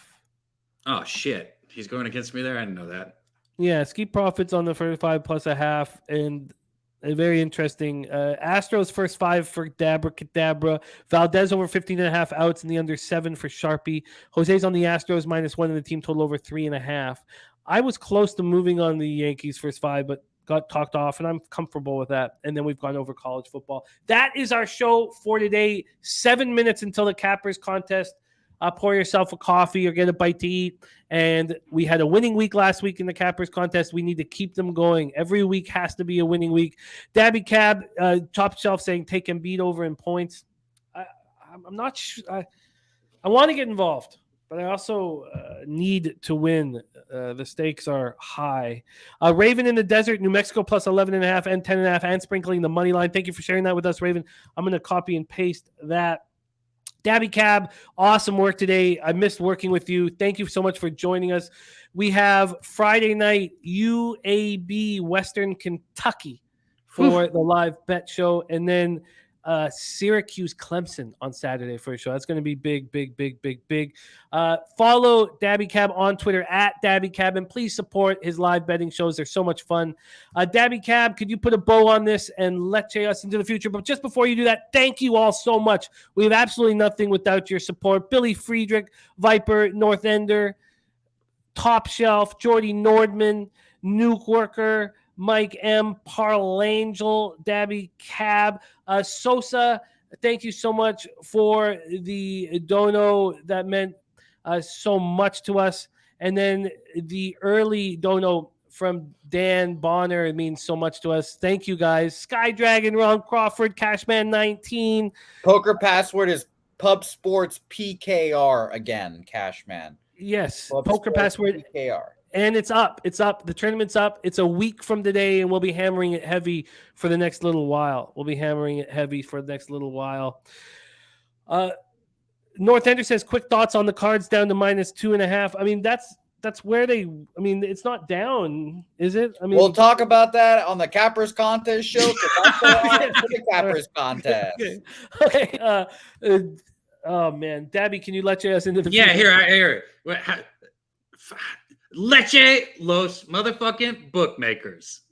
Oh, shit. He's going against me there? I didn't know that. Yeah, Ski Profit's on the first 5 plus 0.5, and very interesting. Astros first 5 for Cadabra. Valdez over 15.5 outs in the under 7 for Sharpie. Jose's on the Astros minus 1 and the team total over 3.5. I was close to moving on the Yankees first 5, but got talked off, and I'm comfortable with that. And then we've gone over college football. That is our show for today. 7 minutes until the Cappers contest. Pour yourself a coffee or get a bite to eat. And we had a winning week last week in the Cappers contest. We need to keep them going. Every week has to be a winning week. Daby Cab, top shelf saying take Embiid over in points. I'm not sure. I want to get involved, but I also need to win. The stakes are high. Raven in the Desert, New Mexico plus 11.5 and 10.5 and sprinkling the money line. Thank you for sharing that with us, Raven. I'm going to copy and paste that. Daby Cab, awesome work today. I missed working with you. Thank you so much for joining us. We have Friday night UAB Western Kentucky for the live bet show, and then Syracuse Clemson on Saturday for a show. That's going to be big. Follow Daby Cab on Twitter at Daby Cab, and please support his live betting shows. They're so much fun. Daby Cab, could you put a bow on this and let us into the future? But just before you do that, thank you all so much. We have absolutely nothing without your support. Billy Friedrich, Viper, North Ender, Top Shelf, Jordy Nordman, Nuke Worker, Mike M, Parl Angel, Daby Cab, Sosa. Thank you so much for the dono. That meant so much to us. And then the early dono from Dan Bonner, it means so much to us. Thank you guys. Sky Dragon, Ron Crawford, Cashman 19. Poker password is Pub Sports PKR again, Cashman. Yes, Pub poker Sports password PKR. And it's up. It's up. The tournament's up. It's a week from today, and we'll be hammering it heavy for the next little while. North Ender says, quick thoughts on the Cards down to -2.5. I mean, that's where they. I mean, it's not down, is it? I mean, we'll talk about that on the Cappers contest show. That's the Cappers contest. Okay. Oh man, Daby, can you let us into the? Yeah, here. Leche los motherfucking bookmakers.